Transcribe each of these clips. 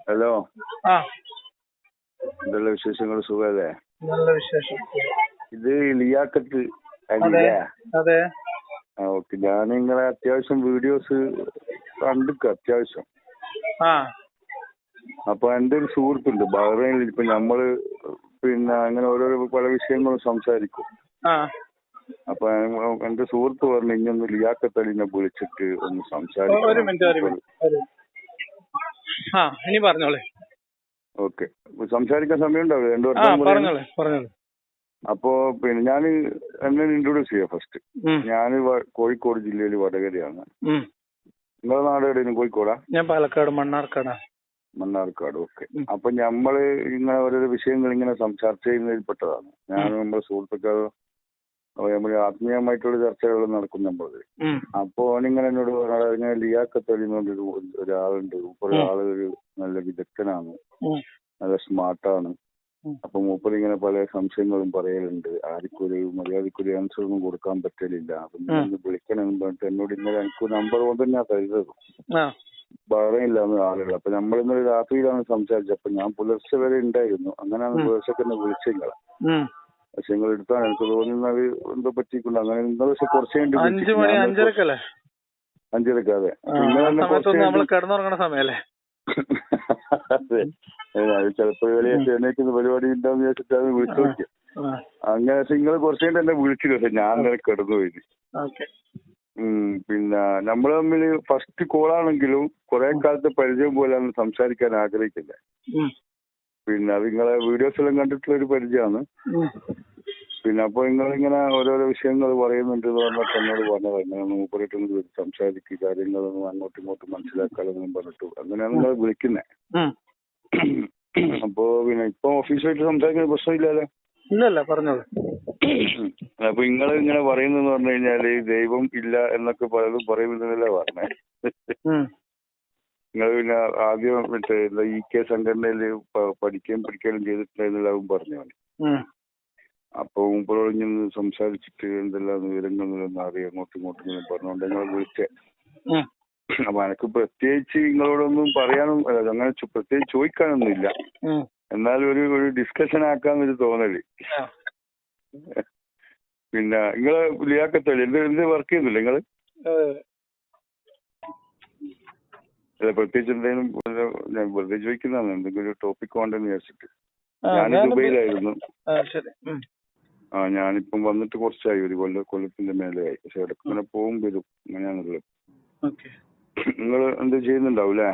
Hello, ആ എന്തെല്ലാം വിശേഷങ്ങൾ? സുഖല്ലേ? നല്ല വിശേഷം. ഇത് ലിയാക്കത്ത് അതെ അല്ലേ? അതെ. ആ, ഓക്കെ. ഞാൻ നിങ്ങളെ അത്യാവശ്യം വീഡിയോസ് കണ്ടിക്ക അത്യാവശ്യം. ആ അപ്പൊ എന്റെ ഒരു സുഹൃത്തുണ്ട് ബഹ്റൈനിൽ. ഇപ്പൊ നമ്മള് പിന്നെ അങ്ങനെ ഓരോരോ പല വിഷയങ്ങളും സംസാരിക്കും. ആ അപ്പൊ എന്റെ സുഹൃത്ത് പറഞ്ഞു ഇങ്ങൊന്ന് ലിയാക്കത്ത് അലിനെ വിളിച്ചിട്ട് ഒന്ന് ഒരു സംസാരിക്കണം. മിനിറ്റ്. ആ ഇനി പറഞ്ഞോളെ. ഓക്കെ, സംസാരിക്കാൻ സമയം ഉണ്ടാവില്ല? രണ്ടു ആ വർഷം പറഞ്ഞോളെ. അപ്പോ പിന്നെ ഞാൻ എന്നെ ഇൻട്രൊഡ്യൂസ് ചെയ്യാം ഫസ്റ്റ്. ഞാൻ കോഴിക്കോട് ജില്ലയിൽ വടകരയാണ്. നിങ്ങളുടെ നാട് എവിടെയാണ്? കോഴിക്കോടാ? ഞാൻ പാലക്കാട് മണ്ണാർക്കാടാ. മണ്ണാർക്കാട്. ഓക്കെ. അപ്പൊ നമ്മള് ഇങ്ങനെ ഓരോരോ വിഷയങ്ങൾ ഇങ്ങനെ ചർച്ച ചെയ്യുന്നതിൽപ്പെട്ടതാണ്. ഞാനും നമ്മുടെ സുഹൃത്തുക്കൾ നമ്മുടെ ആത്മീയമായിട്ടുള്ള ചർച്ചകൾ നടക്കും നമ്മളത്. അപ്പൊ അവനിങ്ങനെ എന്നോട് പറഞ്ഞാൽ ഇങ്ങനെ ലിയാക്കത്ത് അലി എന്ന് പറഞ്ഞൊരു ഒരാളുണ്ട്. കുറെ ആള് ഒരു നല്ല വിദഗ്ധനാണ്, നല്ല സ്മാർട്ടാണ്. അപ്പൊ മൂപ്പർ ഇങ്ങനെ പല സംശയങ്ങളും പറയലുണ്ട്. ആർക്കൊരു മര്യാദക്കൊരു ആൻസർ ഒന്നും കൊടുക്കാൻ പറ്റലില്ല. അപ്പൊ ഒന്ന് വിളിക്കണമെന്ന് പറഞ്ഞിട്ട് എന്നോട് ഇന്നലെ എനിക്ക് നമ്പർ കൊണ്ട് ഞാൻ തരുന്നത് ബഹ്റൈനിലാണ് ആളുകൾ. അപ്പൊ നമ്മളിന്നൊരു രാത്രിയിലാണ് സംസാരിച്ചത്. അപ്പൊ ഞാൻ പുലർച്ചെ വരെ ഉണ്ടായിരുന്നു. അങ്ങനെയാണ് പുലർച്ചെ തന്നെ വിളിച്ചങ്ങളെ. പക്ഷെ നിങ്ങൾ എടുത്താണ് എനിക്ക് തോന്നുന്നത് എന്തോ പറ്റിക്കൊണ്ട്. അങ്ങനെ ഇന്നലെ പക്ഷെ കുറച്ച് കഴിഞ്ഞിട്ട് 5:30. അതെ. അതെ, ചിലപ്പോ എണീക്കുന്ന പരിപാടി ഉണ്ടാവും വിചാരിച്ചിട്ടാണ് വിളിച്ചു നോക്കിയത്. അങ്ങനെ നിങ്ങൾ കുറച്ച് കഴിഞ്ഞിട്ട് എന്നെ വിളിച്ചില്ല. പക്ഷെ ഞാൻ അങ്ങനെ കിടന്നുപോയി. പിന്നെ നമ്മൾ തമ്മിൽ ഫസ്റ്റ് കോളാണെങ്കിലും കുറെ കാലത്തെ പരിചയം പോലെയാണ് സംസാരിക്കാൻ ആഗ്രഹിക്കുന്നത്. പിന്നെ അത് നിങ്ങളെ വീഡിയോസ് എല്ലാം കണ്ടിട്ടുള്ള ഒരു പരിചയമാണ്. പിന്നെ അപ്പൊ നിങ്ങളിങ്ങനെ ഓരോരോ വിഷയങ്ങൾ പറയുന്നുണ്ട് എന്ന് പറഞ്ഞിട്ട് എന്നോട് പറഞ്ഞത് ഇങ്ങനെ മൂപ്പരായിട്ടൊന്ന് സംസാരിക്കുക, കാര്യങ്ങളൊന്നും അങ്ങോട്ടും ഇങ്ങോട്ടും മനസ്സിലാക്കാനൊന്നും പറഞ്ഞിട്ടു. അങ്ങനെയാണ് നിങ്ങൾ വിളിക്കുന്നത്. അപ്പൊ പിന്നെ ഇപ്പൊ ഓഫീസായിട്ട് സംസാരിക്കുന്ന പ്രശ്നമില്ലല്ലോ? ഇല്ലല്ല, പറഞ്ഞോളൂ. അപ്പൊ നിങ്ങൾ ഇങ്ങനെ പറയുന്നെന്ന് പറഞ്ഞു കഴിഞ്ഞാല് ദൈവം ഇല്ല എന്നൊക്കെ പലതും പറയുന്നതല്ലേ പറഞ്ഞേ? നിങ്ങൾ പിന്നെ ആദ്യം മറ്റേ EK സംഘടനയിൽ പഠിക്കുകയും പഠിക്കുകയും ചെയ്തിട്ടുണ്ടായിരുന്നതാവും പറഞ്ഞു. അപ്പൊ മുമ്പോട് ഇങ്ങനെ സംസാരിച്ചിട്ട് എന്തെല്ലാം വിവരങ്ങളൊന്നും അറിയാം അങ്ങോട്ടും ഇങ്ങോട്ടും പറഞ്ഞുകൊണ്ട് നിങ്ങൾ വിളിച്ചേ. അപ്പൊ എനിക്ക് പ്രത്യേകിച്ച് നിങ്ങളോടൊന്നും പറയാനും അങ്ങനെ പ്രത്യേകിച്ച് ചോദിക്കാനൊന്നും ഇല്ല. എന്നാലും ഒരു ഡിസ്കഷൻ ആക്കാന്നൊരു തോന്നല്. പിന്നെ നിങ്ങള് ലിയാക്കത്ത് അലി എന്ത് വർക്ക് ചെയ്യുന്നില്ല നിങ്ങള്? അല്ല, പ്രത്യേകിച്ച് എന്തെങ്കിലും ഞാൻ വെറുതെ ചോദിക്കുന്നതാണ്. എന്തെങ്കിലും ഒരു ടോപ്പിക് വേണ്ടെന്ന് വിചാരിച്ചിട്ട്. ഞാൻ ദുബൈയിലായിരുന്നു. ഞാനിപ്പം വന്നിട്ട് കുറച്ചായി, ഒരു കൊല്ലത്തിന്റെ മേലെയായി. പക്ഷെ ഇടയ്ക്ക് ഇങ്ങനെ പോകും വരും, അങ്ങനെയാണുള്ളത്. നിങ്ങൾ എന്ത് ചെയ്യുന്നുണ്ടാവൂലേ?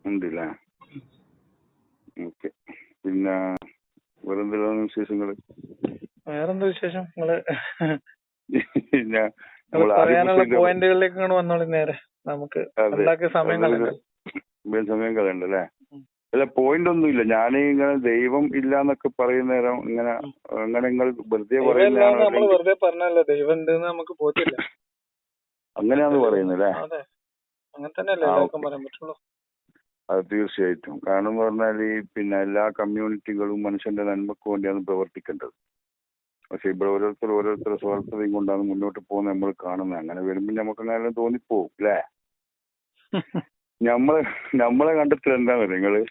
ഉണ്ടല്ലേ? ഓക്കെ. പിന്നെ വേറെന്തെല്ലാം വിശേഷങ്ങള്? വേറെന്താ വിശേഷം? പറയാനുള്ള പോയിന്റുകളിലേക്ക് വന്നോളി. നേരെ നമുക്ക് സമയം കളയണ്ടല്ലേ? അല്ല, പോയിന്റ് ഒന്നും ഇല്ല. ഞാൻ ഇങ്ങനെ ദൈവം ഇല്ല എന്നൊക്കെ പറയുന്ന നേരം ഇങ്ങനെ അങ്ങനെ നിങ്ങൾ വെറുതെ പറയുന്നതാണോ? വെറുതെ പറഞ്ഞല്ലോ, ദൈവം ഉണ്ടെന്ന് നമുക്ക് ബോധ്യമില്ല. അങ്ങനെയാന്ന് പറയുന്നല്ലേ? അങ്ങനെ തന്നെയല്ലേ എല്ലാവർക്കും പറയാൻ പറ്റുള്ളൂ. അത് തീർച്ചയായിട്ടും. കാരണം എന്ന് പറഞ്ഞാല് പിന്നെ എല്ലാ കമ്മ്യൂണിറ്റികളും മനുഷ്യന്റെ നന്മക്ക് വേണ്ടിയാണ് പ്രവർത്തിക്കേണ്ടത്. പക്ഷെ ഇവിടെ ഓരോരുത്തരുടെ സ്വാർത്ഥതയും കൊണ്ടാണ് മുന്നോട്ട് പോകുന്നത് നമ്മൾ കാണുന്നത്. അങ്ങനെ വരുമ്പോൾ നമുക്ക് അങ്ങനെ തോന്നിപ്പോവും അല്ലേ? നമ്മളെ കണ്ടെത്തൽ എന്താ പറയുക നിങ്ങള്?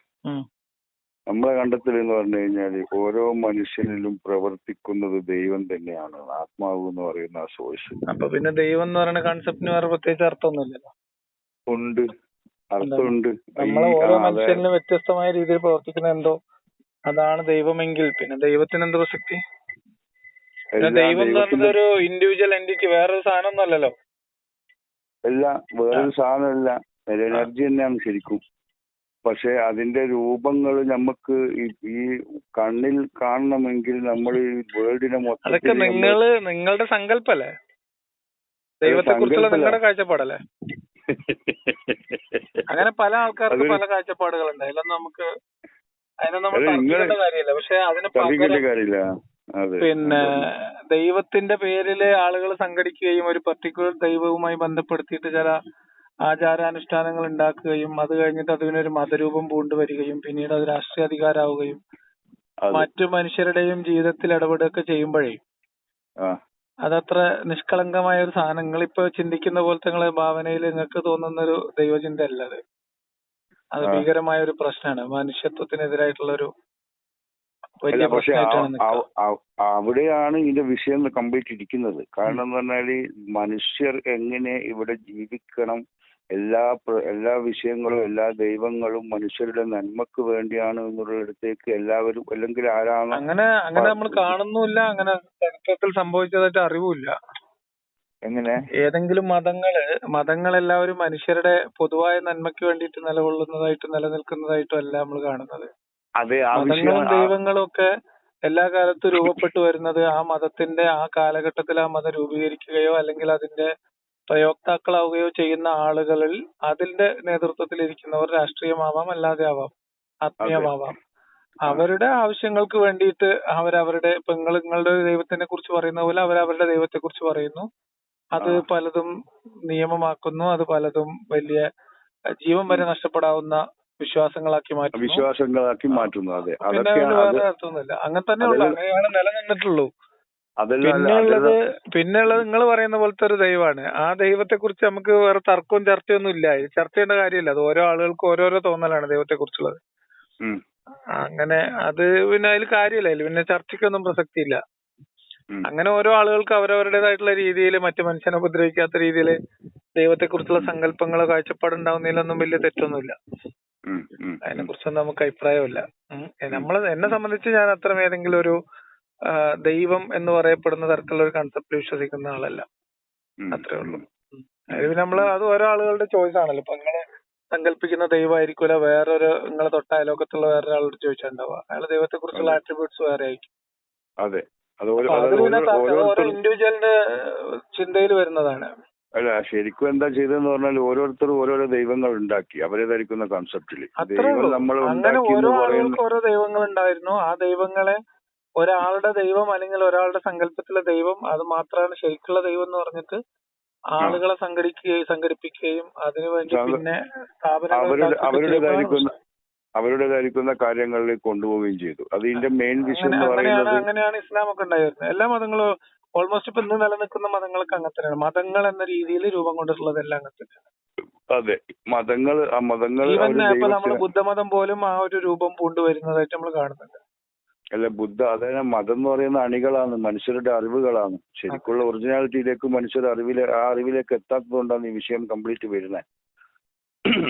നമ്മളെ കണ്ടെത്തൽ എന്ന് പറഞ്ഞു കഴിഞ്ഞാല് ഓരോ മനുഷ്യനിലും പ്രവർത്തിക്കുന്നത് ദൈവം തന്നെയാണ്. ആത്മാവ് എന്ന് പറയുന്ന ആ സോഴ്സ്. അപ്പൊ പിന്നെ ദൈവം എന്ന് പറയുന്ന കൺസെപ്റ്റിന് വേറെ പ്രത്യേകിച്ച് അർത്ഥമൊന്നുമില്ലല്ലോ? ഉണ്ട്, അർത്ഥമുണ്ട്. നമ്മളെ ഓരോ മനുഷ്യനിലും വ്യത്യസ്തമായ രീതിയിൽ പ്രവർത്തിക്കുന്ന എന്തോ അതാണ് ദൈവമെങ്കിൽ പിന്നെ ദൈവത്തിന് എന്ത് പ്രസക്തി? ദൈവം എന്ന് പറയുന്നത് ഒരു ഇൻഡിവിജ്വൽ എൻറ്റിറ്റി, വേറൊരു സാധനം ഒന്നും അല്ലല്ലോ. അല്ല, വേറൊരു സാധനമല്ല, എനർജി തന്നെയാണ് ശരിക്കും. പക്ഷെ അതിന്റെ രൂപങ്ങൾ നമുക്ക് ഈ കണ്ണിൽ കാണണമെങ്കിൽ നമ്മൾ ഈ വേൾഡിനെ മൊത്തം, അതൊക്കെ നിങ്ങളുടെ സങ്കല്പല്ലേ? ദൈവത്തെ കുറിച്ചുള്ള നിങ്ങളുടെ കാഴ്ചപ്പാടല്ലേ? അങ്ങനെ പല ആൾക്കാർക്ക് പല കാഴ്ചപ്പാടുകളുണ്ട്. അതിലൊന്നും നമ്മൾ തർക്കിക്കേണ്ട കാര്യമില്ല. പക്ഷെ അതിന് പകരം പിന്നെ ദൈവത്തിന്റെ പേരില് ആളുകൾ സംഘടിക്കുകയും ഒരു പർട്ടിക്കുലർ ദൈവവുമായി ബന്ധപ്പെടുത്തിയിട്ട് ചില ആചാരാനുഷ്ഠാനങ്ങൾ ഉണ്ടാക്കുകയും അത് കഴിഞ്ഞിട്ട് അതിനൊരു മതരൂപം പൂണ്ടുവരികയും പിന്നീട് അത് രാഷ്ട്രീയ അധികാരമാവുകയും മറ്റു മനുഷ്യരുടെയും ജീവിതത്തിൽ ഇടപെടുകയൊക്കെ ചെയ്യുമ്പോഴേ അതത്ര നിഷ്കളങ്കമായ ഒരു സാധനം. നിങ്ങളിപ്പോ ചിന്തിക്കുന്ന പോലത്തെ നിങ്ങളെ ഭാവനയിൽ നിങ്ങൾക്ക് തോന്നുന്ന ഒരു ദൈവചിന്ത അല്ല അത്. അത് ഭീകരമായ ഒരു പ്രശ്നമാണ്. മനുഷ്യത്വത്തിനെതിരായിട്ടുള്ള ഒരു വലിയ പ്രശ്നമായിട്ടാണ് നിൽക്കുക. അവിടെയാണ് ഇതിന്റെ വിഷയം കംപ്ലീറ്റ് ഇരിക്കുന്നത്. കാരണം എന്ന് പറഞ്ഞാല് മനുഷ്യർ എങ്ങനെ ഇവിടെ ജീവിക്കണം, എല്ലാ വിഷയങ്ങളും എല്ലാ ദൈവങ്ങളും മനുഷ്യരുടെ നന്മക്ക് വേണ്ടിയാണ് എന്നുള്ളിടത്തേക്ക് എല്ലാവരും, അല്ലെങ്കിൽ ആരാണ് അങ്ങനെ നമ്മൾ കാണുന്നുമില്ല. അങ്ങനെ ചരിത്രത്തിൽ സംഭവിച്ചതായിട്ട് അറിവുമില്ല. എങ്ങനെ ഏതെങ്കിലും മതങ്ങളെല്ലാവരും മനുഷ്യരുടെ പൊതുവായ നന്മയ്ക്ക് വേണ്ടിയിട്ട് നിലനിൽക്കുന്നതായിട്ടും അല്ല നമ്മൾ കാണുന്നത്. മതങ്ങളും ദൈവങ്ങളും ഒക്കെ എല്ലാ കാലത്തും രൂപപ്പെട്ടു വരുന്നത് ആ മതത്തിന്റെ ആ കാലഘട്ടത്തിൽ ആ മതം രൂപീകരിക്കുകയോ അല്ലെങ്കിൽ അതിന്റെ പ്രയോക്താക്കളാവുകയോ ചെയ്യുന്ന ആളുകളിൽ അതിന്റെ നേതൃത്വത്തിൽ ഇരിക്കുന്നവർ രാഷ്ട്രീയമാവാം, അല്ലാതെ ആവാം, ആത്മീയമാവാം, അവരുടെ ആവശ്യങ്ങൾക്ക് വേണ്ടിയിട്ട് അവരവരുടെ, ഇപ്പൊ നിങ്ങളുടെ ദൈവത്തിനെ കുറിച്ച് പറയുന്ന പോലെ അവരവരുടെ ദൈവത്തെ കുറിച്ച് പറയുന്നു. അത് പലതും നിയമമാക്കുന്നു. അത് പലതും വലിയ ജീവൻ വരെ നഷ്ടപ്പെടാവുന്ന വിശ്വാസങ്ങളാക്കി മാറ്റുന്നു. പിന്നെ വേറെ അർത്ഥമൊന്നുമില്ല. അങ്ങനെ തന്നെയുള്ള അങ്ങനെയാണ് നിലനിന്നിട്ടുള്ളൂ. പിന്നെയുള്ളത് നിങ്ങൾ പറയുന്ന പോലത്തെ ഒരു ദൈവമാണ്. ആ ദൈവത്തെ കുറിച്ച് നമുക്ക് വേറെ തർക്കവും ചർച്ചയൊന്നും ഇല്ല. ചർച്ച ചെയ്യേണ്ട കാര്യമില്ല. അത് ഓരോ ആളുകൾക്കും ഓരോരോ തോന്നലാണ് ദൈവത്തെ കുറിച്ചുള്ളത്. അങ്ങനെ അത് പിന്നെ അതിൽ കാര്യമില്ല. അതിൽ പിന്നെ ചർച്ചയ്ക്കൊന്നും പ്രസക്തിയില്ല. അങ്ങനെ ഓരോ ആളുകൾക്ക് അവരവരുടേതായിട്ടുള്ള രീതിയിൽ മറ്റു മനുഷ്യനെ ഉപദ്രവിക്കാത്ത രീതിയിൽ ദൈവത്തെ കുറിച്ചുള്ള സങ്കല്പങ്ങളോ കാഴ്ചപ്പാടുണ്ടാവുന്നതിലൊന്നും വലിയ തെറ്റൊന്നുമില്ല. അതിനെ കുറിച്ചൊന്നും നമുക്ക് അഭിപ്രായമില്ല. എന്നെ സംബന്ധിച്ച് ഞാൻ അത്രയും ഏതെങ്കിലും ഒരു ദൈവം എന്ന് പറയപ്പെടുന്ന തരത്തിലുള്ള ഒരു കൺസെപ്റ്റ് വിശ്വസിക്കുന്ന ആളല്ല. അത്രേ ഉള്ളൂ. അത് അത് ഓരോ ആളുകളുടെ ചോയ്സ് ആണല്ലോ. ഇപ്പൊ നിങ്ങള് സങ്കല്പിക്കുന്ന ദൈവമായിരിക്കൂല വേറൊരു നിങ്ങളെ തൊട്ട അയലോക്കത്തുള്ള വേറൊരാളോട് ചോദിച്ചാണ്ടാവുക. അയാളെ ദൈവത്തെ കുറിച്ചുള്ള ആട്രിബ്യൂട്ട്സ് വേറെ ആയിരിക്കും. ഓരോ ഇൻഡിവിജ്വലിന്റെ ചിന്തയിൽ വരുന്നതാണ്. അല്ല, ശരിക്കും എന്താ ചെയ്തെന്ന് പറഞ്ഞാൽ ഓരോരുത്തരും ഓരോരോ ദൈവങ്ങൾ ഉണ്ടാക്കി അവരെ ധരിക്കുന്ന കൺസെപ്റ്റില്. അങ്ങനെ ഓരോ ആളുകൾക്ക് ഓരോ ദൈവങ്ങൾ ഉണ്ടായിരുന്നു. ആ ദൈവങ്ങളെ ഒരാളുടെ ദൈവം അല്ലെങ്കിൽ ഒരാളുടെ സങ്കല്പത്തിലെ ദൈവം അത് മാത്രമാണ് ശരിക്കുള്ള ദൈവം എന്ന് പറഞ്ഞിട്ട് ആളുകളെ സംഘടിപ്പിക്കുകയും അതിനുവേണ്ടി പിന്നെ അവരുടേതായിരിക്കുന്ന കാര്യങ്ങളിൽ കൊണ്ടുപോവുകയും ചെയ്തു. അതിന്റെ മെയിൻ വിഷയം എന്ന് പറയുന്നത് അങ്ങനെയാണ് ഇസ്ലാം ഒക്കെ ഉണ്ടായിരുന്നത്. എല്ലാ മതങ്ങളും ഓൾമോസ്റ്റ് ഇപ്പൊ ഇന്ന് നിലനിൽക്കുന്ന മതങ്ങളൊക്കെ അങ്ങനെ തന്നെയാണ്. മതങ്ങൾ എന്ന രീതിയിൽ രൂപം കൊണ്ടിട്ടുള്ളതെല്ലാം അങ്ങനെ തന്നെയാണ്. അതെ, മതങ്ങൾ ഇപ്പൊ നമ്മള് ബുദ്ധമതം പോലും ആ ഒരു രൂപം പൂണ്ടുവരുന്നതായിട്ട് നമ്മൾ കാണുന്നുണ്ട്. അല്ല, അതായത് മതം എന്ന് പറയുന്ന അണികളാണ്, മനുഷ്യരുടെ അറിവുകളാണ്. ശരിക്കുള്ള ഒറിജിനാലിറ്റിയിലേക്ക് മനുഷ്യർ ആ അറിവിലേക്ക് എത്താത്തത് കൊണ്ടാണ് ഈ വിഷയം കംപ്ലീറ്റ് വരുന്നത്.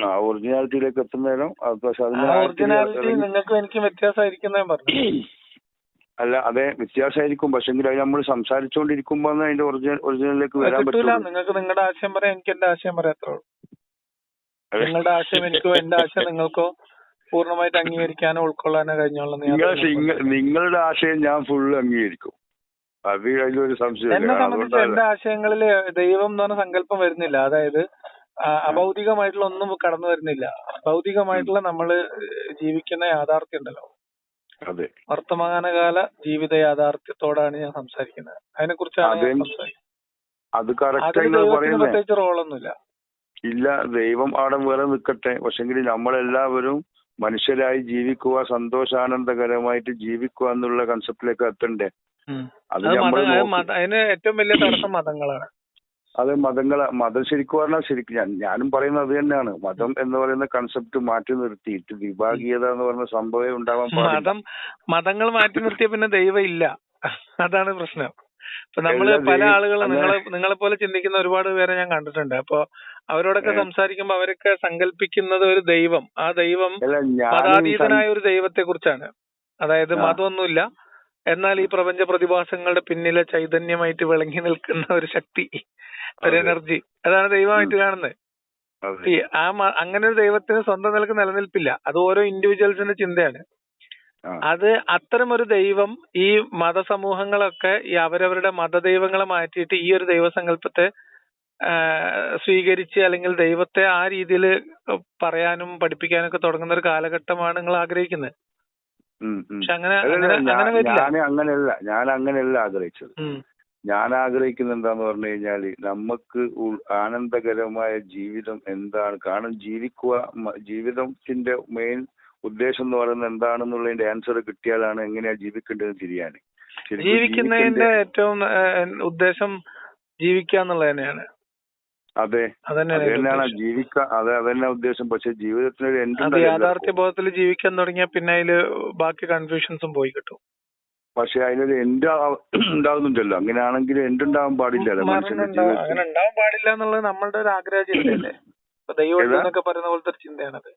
ആ ഒറിജിനാലിറ്റിയിലേക്ക് എത്തുന്നേരം നിങ്ങൾക്കും എനിക്കും വ്യത്യാസമായിരിക്കും അല്ല, അതെ വ്യത്യാസമായിരിക്കും. പക്ഷെങ്കിൽ അത് നമ്മൾ സംസാരിച്ചുകൊണ്ടിരിക്കുമ്പോ അതിന്റെ ഒറിജിനലിലേക്ക് വരാൻ പറ്റില്ല. നിങ്ങൾക്ക് നിങ്ങളുടെ ആശയം പറയാം, എനിക്ക് എന്റെ ആശയം പറയാം, അത്രേ ഉള്ളൂ. നിങ്ങളുടെ ആശയം എനിക്കോ എന്റെ ആശയം നിങ്ങൾക്കോ പൂർണ്ണമായിട്ട് അംഗീകരിക്കാനോ ഉൾക്കൊള്ളാനോ കഴിഞ്ഞോളൂ. നിങ്ങളുടെ ആശയം ഞാൻ ഫുള്ള് അംഗീകരിക്കും. അത് അതിലൊരു സംശയം. എന്നെ സംബന്ധിച്ച് എന്റെ ആശയങ്ങളില് ദൈവം എന്ന് പറഞ്ഞ സങ്കല്പം വരുന്നില്ല. അതായത് അഭൗതികമായിട്ടുള്ള ഒന്നും കടന്നു വരുന്നില്ല. ഭൗതികമായിട്ടുള്ള നമ്മള് ജീവിക്കുന്ന യാഥാർത്ഥ്യം ഉണ്ടല്ലോ, വർത്തമാനകാല ജീവിത യാഥാർത്ഥ്യത്തോടാണ് ഞാൻ സംസാരിക്കുന്നത്. അതിനെ കുറിച്ചാണ് ഞാൻ സംസാരിക്കുന്നത്. പ്രത്യേകിച്ച് റോളൊന്നുമില്ല. ഇല്ല, ദൈവം അവിടെ വേറെ നിൽക്കട്ടെ. പക്ഷെങ്കിൽ നമ്മളെല്ലാവരും മനുഷ്യരായി ജീവിക്കുക, സന്തോഷാനന്ദകരമായിട്ട് ജീവിക്കുക എന്നുള്ള കൺസെപ്റ്റിലേക്ക് എത്തണ്ടേ? അതിന് ഏറ്റവും വലിയ തടസ്സം മതങ്ങളാണ്. അത് മതം ശരിക്കും പറഞ്ഞാൽ ഞാനും പറയുന്നത് അത് തന്നെയാണ്. മതം എന്ന് പറയുന്ന കൺസെപ്റ്റ് മാറ്റി നിർത്തിയിട്ട് വിഭാഗീയത എന്ന് പറയുന്ന സംഭവം ഉണ്ടാവാൻ പാടില്ല. മതങ്ങൾ മാറ്റി നിർത്തിയ പിന്നെ ദൈവം ഇല്ല, അതാണ് പ്രശ്നം. ഇപ്പൊ നമ്മള് പല ആളുകളും നിങ്ങളെ പോലെ ചിന്തിക്കുന്ന ഒരുപാട് പേരെ ഞാൻ കണ്ടിട്ടുണ്ട്. അപ്പൊ അവരോടൊക്കെ സംസാരിക്കുമ്പോ അവരൊക്കെ സങ്കല്പിക്കുന്നത് ഒരു ദൈവം, ആ ദൈവം മതാതീതനായ ഒരു ദൈവത്തെ കുറിച്ചാണ്. അതായത് മതമൊന്നുമില്ല, എന്നാൽ ഈ പ്രപഞ്ച പ്രതിഭാസങ്ങളുടെ പിന്നിലെ ചൈതന്യമായിട്ട് വിളങ്ങി നിൽക്കുന്ന ഒരു ശക്തി, ഒരു എനർജി, അതാണ് ദൈവമായിട്ട് കാണുന്നത്. അങ്ങനെ ഒരു ദൈവത്തിന് സ്വന്തം നിലക്ക് നിലനിൽപ്പില്ല. അത് ഓരോ ഇൻഡിവിജ്വൽസിന്റെ ചിന്തയാണ്. അത് അത്തരം ഒരു ദൈവം ഈ മതസമൂഹങ്ങളൊക്കെ ഈ അവരവരുടെ മതദൈവങ്ങളെ മാറ്റിയിട്ട് ഈ ഒരു ദൈവസങ്കല്പത്തെ സ്വീകരിച്ച് അല്ലെങ്കിൽ ദൈവത്തെ ആ രീതിയിൽ പറയാനും പഠിപ്പിക്കാനും ഒക്കെ തുടങ്ങുന്ന ഒരു കാലഘട്ടമാണ് നിങ്ങൾ ആഗ്രഹിക്കുന്നത്. പക്ഷെ ഞാൻ അങ്ങനെയല്ല ആഗ്രഹിച്ചത്. ഞാൻ ആഗ്രഹിക്കുന്നത് എന്താന്ന് പറഞ്ഞു കഴിഞ്ഞാല് നമുക്ക് ആനന്ദകരമായ ജീവിതം എന്താണ്, കാരണം ജീവിതത്തിന്റെ മെയിൻ ഉദ്ദേശം എന്ന് പറയുന്നത് എന്താണെന്നുള്ളതിന്റെ ആൻസർ കിട്ടിയാലാണ് എങ്ങനെയാ ജീവിക്കേണ്ടതെന്ന് തിരിയാൻ. ജീവിക്കുന്നതിന്റെ ഏറ്റവും ഉദ്ദേശം ജീവിക്കുക എന്നുള്ളത് തന്നെയാണ്. അതെ, അതന്നെയാണ് അതന്നെ ഉദ്ദേശം. പക്ഷെ ജീവിതത്തിന് അത് യാഥാർത്ഥ്യ ബോധത്തിൽ ജീവിക്കാൻ തുടങ്ങിയാൽ പിന്നെ അതില് ബാക്കി കൺഫ്യൂഷൻസും പോയി കിട്ടും. പക്ഷെ അതിനൊരു എൻഡ് ഉണ്ടാവുന്നുണ്ടല്ലോ. അങ്ങനെയാണെങ്കിൽ എൻഡ് ഉണ്ടാവാൻ പാടില്ലല്ലോ. അങ്ങനെ ഉണ്ടാവാൻ പാടില്ല എന്നുള്ളത് നമ്മളുടെ ഒരു ആഗ്രഹ ചിന്തയല്ലേ. ദൈവം എന്നൊക്കെ പറയുന്ന പോലത്തെ ഒരു ചിന്തയാണത്.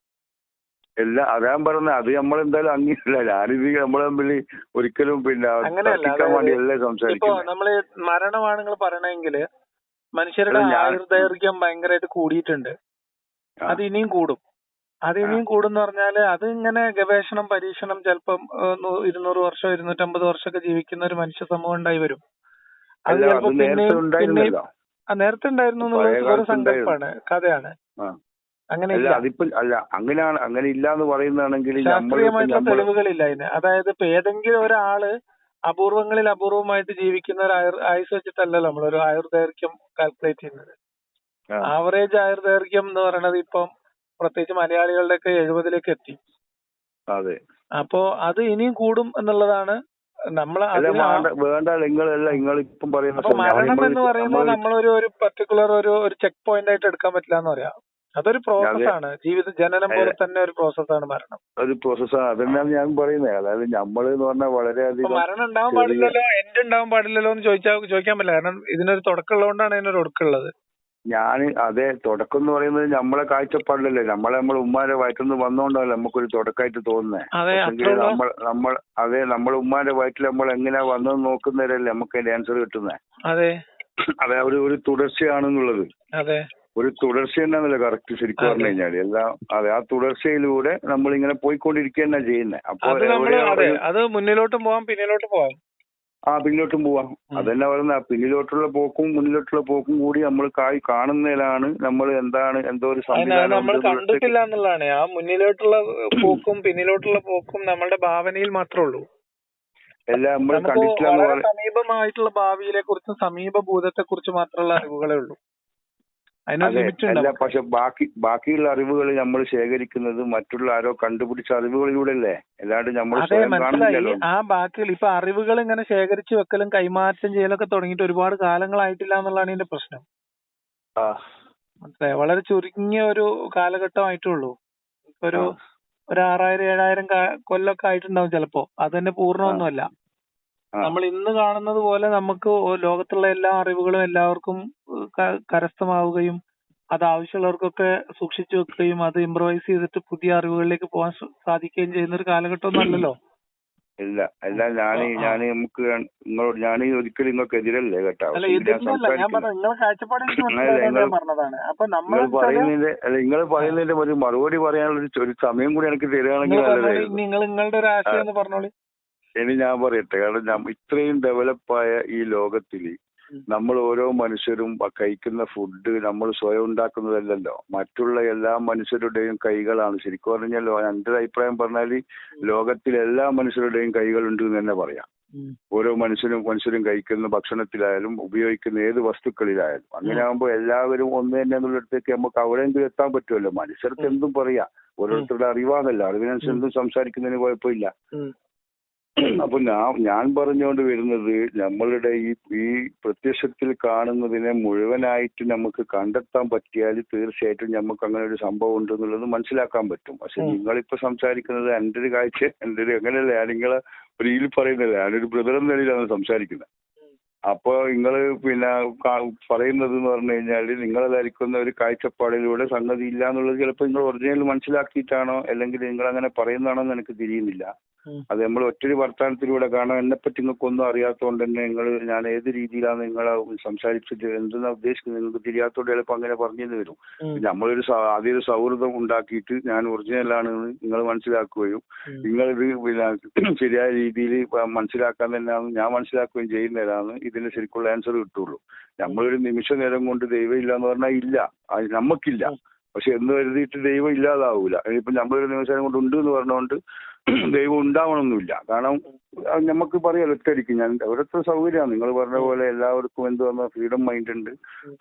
അല്ല, അതാ പറഞ്ഞത്. അത് നമ്മളെന്തായാലും അംഗീകരില്ല. ഞാനിത് നമ്മളെ തമ്മിൽ ഒരിക്കലും പിന്നെ ഇപ്പൊ നമ്മള് മരണമാണ് നിങ്ങൾ പറയണെങ്കില് മനുഷ്യരുടെ ആയുർദൈർഘ്യം ഭയങ്കരമായിട്ട് കൂടിയിട്ടുണ്ട്. അത് ഇനിയും കൂടും. അത് ഇനിയും കൂടുന്ന് പറഞ്ഞാല് അത് ഇങ്ങനെ ഗവേഷണം പരീക്ഷണം ചിലപ്പം 200 വർഷം 250 വർഷമൊക്കെ ജീവിക്കുന്ന ഒരു മനുഷ്യ സമൂഹം ഉണ്ടായി വരും. അത് ചിലപ്പോ പിന്നെ നേരത്തെ ഉണ്ടായിരുന്നു എന്നുള്ളത് ഒരു സങ്കല്പമാണ്, കഥയാണ്. അങ്ങനെ അങ്ങനെ ഇല്ല എന്ന് പറയുന്നതാണെങ്കിൽ ശാസ്ത്രീയമായിട്ടുള്ള തെളിവുകളില്ല അതിന്. അതായത് ഇപ്പൊ ഏതെങ്കിലും ഒരാള് അപൂർവങ്ങളിൽ അപൂർവമായിട്ട് ജീവിക്കുന്ന ഒരു ആയുസ് വെച്ചിട്ടല്ലല്ലോ നമ്മളൊരു ആയുർദൈർഘ്യം കാൽക്കുലേറ്റ് ചെയ്യുന്നത്. ആവറേജ് ആയുർദൈർഘ്യം എന്ന് പറയുന്നത് ഇപ്പം പ്രത്യേകിച്ച് മലയാളികളുടെയൊക്കെ 70ലേക്ക് എത്തി. അതെ. അപ്പോ അത് ഇനിയും കൂടും എന്നുള്ളതാണ് മരണം എന്ന് പറയുമ്പോൾ നമ്മളൊരു പർട്ടിക്കുലർ ഒരു ചെക്ക് പോയിന്റ് ആയിട്ട് എടുക്കാൻ പറ്റില്ല എന്ന് പറയാം. അതൊരു പ്രോസസ്സാണ്. ജീവിത ജനനം പോലെ തന്നെ ഒരു പ്രോസസ്സാണ് മരണം. ഒരു പ്രോസസ്സാണ്. അതന്നെയാണ് ഞാൻ പറയുന്നത്. അതായത് നമ്മള് എന്ന് പറഞ്ഞാൽ വളരെയധികം മരണം ഉണ്ടാവാൻ പാടില്ലല്ലോ, എൻഡ് ഉണ്ടാവാൻ പാടില്ലല്ലോ എന്ന് ചോദിക്കാൻ പറ്റില്ല. കാരണം ഇതിനൊരു തുടക്കം ഉള്ളതുകൊണ്ടാണ് ഇതിനൊരു ഒടുക്കുള്ളത്. അതെ, തുടക്കം എന്ന് പറയുന്നത് നമ്മളെ കാഴ്ചപ്പാടിലല്ലേ. നമ്മളെ ഉമ്മാരെ വയറ്റിൽ വന്നോണ്ടല്ലേ നമുക്കൊരു തുടക്കമായിട്ട് തോന്നുന്നത്. നമ്മളെ ഉമ്മാന്റെ വയറ്റിൽ നമ്മൾ എങ്ങനെയാ വന്നത് നോക്കുന്നവരല്ലേ നമുക്ക് അതിന്റെ ആൻസർ കിട്ടുന്നത്. അതെ, ഒരു തുടർച്ചയാണെന്നുള്ളത്. ഒരു തുടർച്ച തന്നെയാണല്ലോ കറക്റ്റ് ശരിക്കും പറഞ്ഞു കഴിഞ്ഞാല്. എല്ലാം അതെ, ആ തുടർച്ചയിലൂടെ നമ്മളിങ്ങനെ പോയിക്കൊണ്ടിരിക്കുക തന്നെ ചെയ്യുന്നത്. അപ്പൊ അത് മുന്നിലോട്ടും പോവാം പിന്നിലോട്ടും പോവാം. പിന്നിലോട്ടും പോവാം. അതന്നെ പറയുന്ന പിന്നിലോട്ടുള്ള പോക്കും മുന്നിലോട്ടുള്ള പോക്കും കൂടി നമ്മൾ കാണുന്നതിലാണ് നമ്മൾ എന്തോ ഒരു സംവിധാനം നമ്മൾ കണ്ടിട്ടില്ല എന്നുള്ളതാണ്. ആ മുന്നിലോട്ടുള്ള പോക്കും പിന്നിലോട്ടുള്ള പോക്കും നമ്മളുടെ ഭാവനയിൽ മാത്രമേ ഉള്ളൂ. എല്ലാം നമ്മൾ കണ്ടിട്ടില്ല. സമീപമായിട്ടുള്ള ഭാവിയിലെ കുറിച്ചും സമീപ ഭൂതത്തെ കുറിച്ച് മാത്രമുള്ള അറിവുകളേ ഉള്ളൂ. അല്ല, പക്ഷെ ബാക്കിയുള്ള അറിവുകൾ നമ്മൾ ശേഖരിക്കുന്നത് മറ്റുള്ള ആരോ കണ്ടുപിടിച്ച അറിവുകളിലൂടെ അല്ലേ. അല്ലാണ്ട് നമ്മൾ കാണുന്നില്ലല്ലോ. ആ ബാക്കിയുള്ള ഇപ്പൊ അറിവുകൾ ഇങ്ങനെ ശേഖരിച്ചു വെക്കലും കൈമാറ്റം ചെയ്യലൊക്കെ തുടങ്ങിയിട്ട് ഒരുപാട് കാലങ്ങളായിട്ടില്ല എന്നുള്ളതാണ് ഇതിന്റെ പ്രശ്നം. മനസ്സിലായോ? വളരെ ചുരുങ്ങിയ ഒരു കാലഘട്ടമായിട്ടുള്ളൂ. ഒരു 6000-7000 കൊല്ലമൊക്കെ ആയിട്ടുണ്ടാവും ചിലപ്പോ. അത് തന്നെ പൂർണ്ണമൊന്നുമല്ല. നമ്മൾ ഇന്ന് കാണുന്നത് പോലെ നമുക്ക് ലോകത്തുള്ള എല്ലാ അറിവുകളും എല്ലാവർക്കും കരസ്ഥമാവുകയും അത് ആവശ്യമുള്ളവർക്കൊക്കെ സൂക്ഷിച്ചു വെക്കുകയും അത് ഇംപ്രവൈസ് ചെയ്തിട്ട് പുതിയ അറിവുകളിലേക്ക് പോകാൻ സാധിക്കുകയും ചെയ്യുന്ന ഒരു കാലഘട്ടമൊന്നും അല്ലല്ലോ. അല്ല ഞാൻ നമുക്ക് ഞാൻ ഒരിക്കലും നിങ്ങൾക്ക് എതിരല്ലേ കേട്ടോ. നിങ്ങൾ പറയുന്നതിന്റെ ഒരു മറുപടി പറയാനുള്ള ഒരു സമയം കൂടി എനിക്ക് തരികയാണെങ്കിൽ നിങ്ങളുടെ ഒരു ആശയം എന്ന് പറഞ്ഞോളി. ഇനി ഞാൻ പറയട്ടെ, കാരണം ഇത്രയും ഡെവലപ്പായ ഈ ലോകത്തില് നമ്മൾ ഓരോ മനുഷ്യരും കഴിക്കുന്ന ഫുഡ് നമ്മൾ സ്വയം ഉണ്ടാക്കുന്നതല്ലല്ലോ. മറ്റുള്ള എല്ലാ മനുഷ്യരുടെയും കൈകളാണ്. ശരിക്കും പറഞ്ഞാൽ എന്റെ അഭിപ്രായം പറഞ്ഞാല് ലോകത്തിലെ എല്ലാ മനുഷ്യരുടെയും കൈകളുണ്ട് എന്ന് തന്നെ പറയാം. ഓരോ മനുഷ്യരും കഴിക്കുന്ന ഭക്ഷണത്തിലായാലും ഉപയോഗിക്കുന്ന ഏത് വസ്തുക്കളിലായാലും. അങ്ങനെ ആകുമ്പോൾ എല്ലാവരും ഒന്ന് തന്നെ എന്നുള്ളിടത്തേക്ക് നമുക്ക് അവിടെയെങ്കിലും എത്താൻ പറ്റുമല്ലോ. മനുഷ്യർക്ക് എന്തും പറയാം, ഓരോരുത്തരുടെ അറിവാണല്ലോ. അറിവിനനുസരിച്ച് എന്തും സംസാരിക്കുന്നതിന് കുഴപ്പമില്ല. അപ്പൊ ഞാൻ പറഞ്ഞുകൊണ്ട് വരുന്നത് നമ്മളുടെ ഈ പ്രത്യക്ഷത്തിൽ കാണുന്നതിനെ മുഴുവനായിട്ട് നമുക്ക് കണ്ടെത്താൻ പറ്റിയാൽ തീർച്ചയായിട്ടും നമുക്ക് അങ്ങനെ ഒരു സംഭവം ഉണ്ടെന്നുള്ളത് മനസ്സിലാക്കാൻ പറ്റും. പക്ഷെ നിങ്ങളിപ്പോ സംസാരിക്കുന്നത് എന്റെ ഒരു കാഴ്ച എങ്ങനെയല്ല, ഞാൻ നിങ്ങളെ റീൽ പറയുന്നില്ല, ഞാനൊരു ബ്രദർ എന്ന നിലയിലാണ് സംസാരിക്കുന്നത്. അപ്പൊ നിങ്ങള് പിന്നെ പറയുന്നത് എന്ന് പറഞ്ഞു കഴിഞ്ഞാല് നിങ്ങളെ ധരിക്കുന്ന ഒരു കാഴ്ചപ്പാടിലൂടെ സംഗതി ഇല്ല എന്നുള്ളത് ചിലപ്പോൾ നിങ്ങൾ ഒറിജിനൽ മനസ്സിലാക്കിയിട്ടാണോ അല്ലെങ്കിൽ നിങ്ങൾ അങ്ങനെ പറയുന്നതാണോ എന്ന് എനിക്ക് തിരിയുന്നില്ല. അത് നമ്മൾ ഒറ്റൊരു വർത്തമാനത്തിലൂടെ കാണാൻ എന്നെപ്പറ്റി നിങ്ങൾക്കൊന്നും അറിയാത്തതുകൊണ്ട് തന്നെ ഞാൻ ഏത് രീതിയിലാണ് നിങ്ങളെ സംസാരിച്ചിട്ട് എന്തെന്നാ ഉദ്ദേശിക്കുന്നത് നിങ്ങൾക്ക് തിരിയാത്തോണ്ട് ചിലപ്പോൾ അങ്ങനെ പറഞ്ഞെന്ന് വരും. നമ്മളൊരു ആദ്യം ഒരു സൗഹൃദം ഉണ്ടാക്കിയിട്ട് ഞാൻ ഒറിജിനലാണെന്ന് നിങ്ങൾ മനസ്സിലാക്കുകയും നിങ്ങളിത് പിന്നെ ശരിയായ രീതിയിൽ മനസ്സിലാക്കാൻ തന്നെയാണ് ഞാൻ മനസ്സിലാക്കുകയും ചെയ്യുന്നതാണ് ഇതിന് ശരിക്കുള്ള ആൻസർ കിട്ടുള്ളൂ. നമ്മളൊരു നിമിഷ നേരം കൊണ്ട് ദൈവം ഇല്ല എന്ന് പറഞ്ഞാൽ ഇല്ല, നമുക്കില്ല. പക്ഷെ എന്ന് കരുതിയിട്ട് ദൈവം ഇല്ലാതാവൂല. ഇനിയിപ്പോ നമ്മളൊരു നിമിഷം കൊണ്ട് ഉണ്ട് എന്ന് പറഞ്ഞുകൊണ്ട് ദൈവം ഉണ്ടാവണമെന്നില്ല. കാരണം നമുക്ക് പറയാം ഒറ്റയടിക്ക് ഞാൻ ഓരോരുത്തർ സൗകര്യമാണ്. നിങ്ങൾ പറഞ്ഞ പോലെ എല്ലാവർക്കും എന്ത് പറഞ്ഞാൽ ഫ്രീഡം മൈൻഡ് ഉണ്ട്,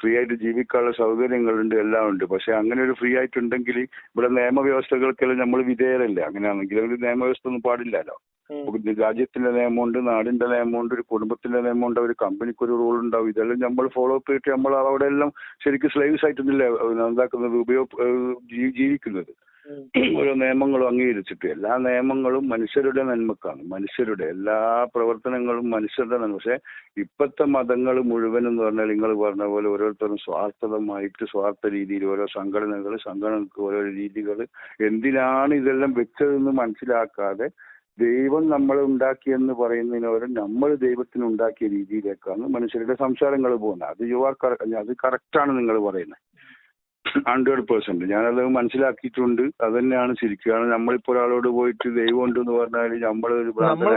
ഫ്രീ ആയിട്ട് ജീവിക്കാനുള്ള സൗകര്യങ്ങളുണ്ട്, എല്ലാം ഉണ്ട്. പക്ഷെ അങ്ങനെ ഒരു ഫ്രീ ആയിട്ടുണ്ടെങ്കിൽ ഇവിടെ നിയമവ്യവസ്ഥകൾക്കെല്ലാം നമ്മൾ വിധേയരല്ലേ? അങ്ങനെയാണെങ്കിൽ ഒരു നിയമവ്യവസ്ഥ ഒന്നും പാടില്ലല്ലോ. രാജ്യത്തിന്റെ നിയമമുണ്ട്, നാടിന്റെ നിയമമുണ്ട്, ഒരു കുടുംബത്തിന്റെ നിയമമുണ്ട്, ഒരു കമ്പനിക്ക് ഒരു റൂൾ ഉണ്ടാവും. ഇതെല്ലാം നമ്മൾ ഫോളോ അപ്പ് ചെയ്തിട്ട് നമ്മൾ അവിടെ എല്ലാം ശരിക്കും സ്ലേവ്സ് ആയിട്ടൊന്നുമില്ല എന്താക്കുന്നത്, ജീവിക്കുന്നത്. ഓരോ നിയമങ്ങളും അംഗീകരിച്ചിട്ട് എല്ലാ നിയമങ്ങളും മനുഷ്യരുടെ നന്മക്കാണ്. മനുഷ്യരുടെ എല്ലാ പ്രവർത്തനങ്ങളും മനുഷ്യരുടെ നന്മ. പക്ഷെ ഇപ്പോഴത്തെ മതങ്ങൾ മുഴുവൻ എന്ന് പറഞ്ഞാൽ നിങ്ങൾ പറഞ്ഞ പോലെ ഓരോരുത്തരും സ്വാർത്ഥ രീതിയിൽ ഓരോ സംഘടനകൾക്ക് ഓരോ രീതികൾ, എന്തിനാണ് ഇതെല്ലാം വെച്ചതെന്ന് മനസ്സിലാക്കാതെ ദൈവം നമ്മളെ ഉണ്ടാക്കിയെന്ന് പറയുന്നതിന് പകരം നമ്മൾ ദൈവത്തിന് ഉണ്ടാക്കിയ രീതിയിലേക്കാണ് മനുഷ്യരുടെ സംസാരങ്ങൾ പോകുന്നത്. അത് കറക്റ്റാണ് നിങ്ങൾ പറയുന്നത് 100%. ഞാനത് മനസ്സിലാക്കിയിട്ടുണ്ട്. അത് തന്നെയാണ് ശരിക്കും. നമ്മളിപ്പോ ഒരാളോട് പോയിട്ട് ദൈവം ഉണ്ടെന്ന് പറഞ്ഞാൽ നമ്മൾ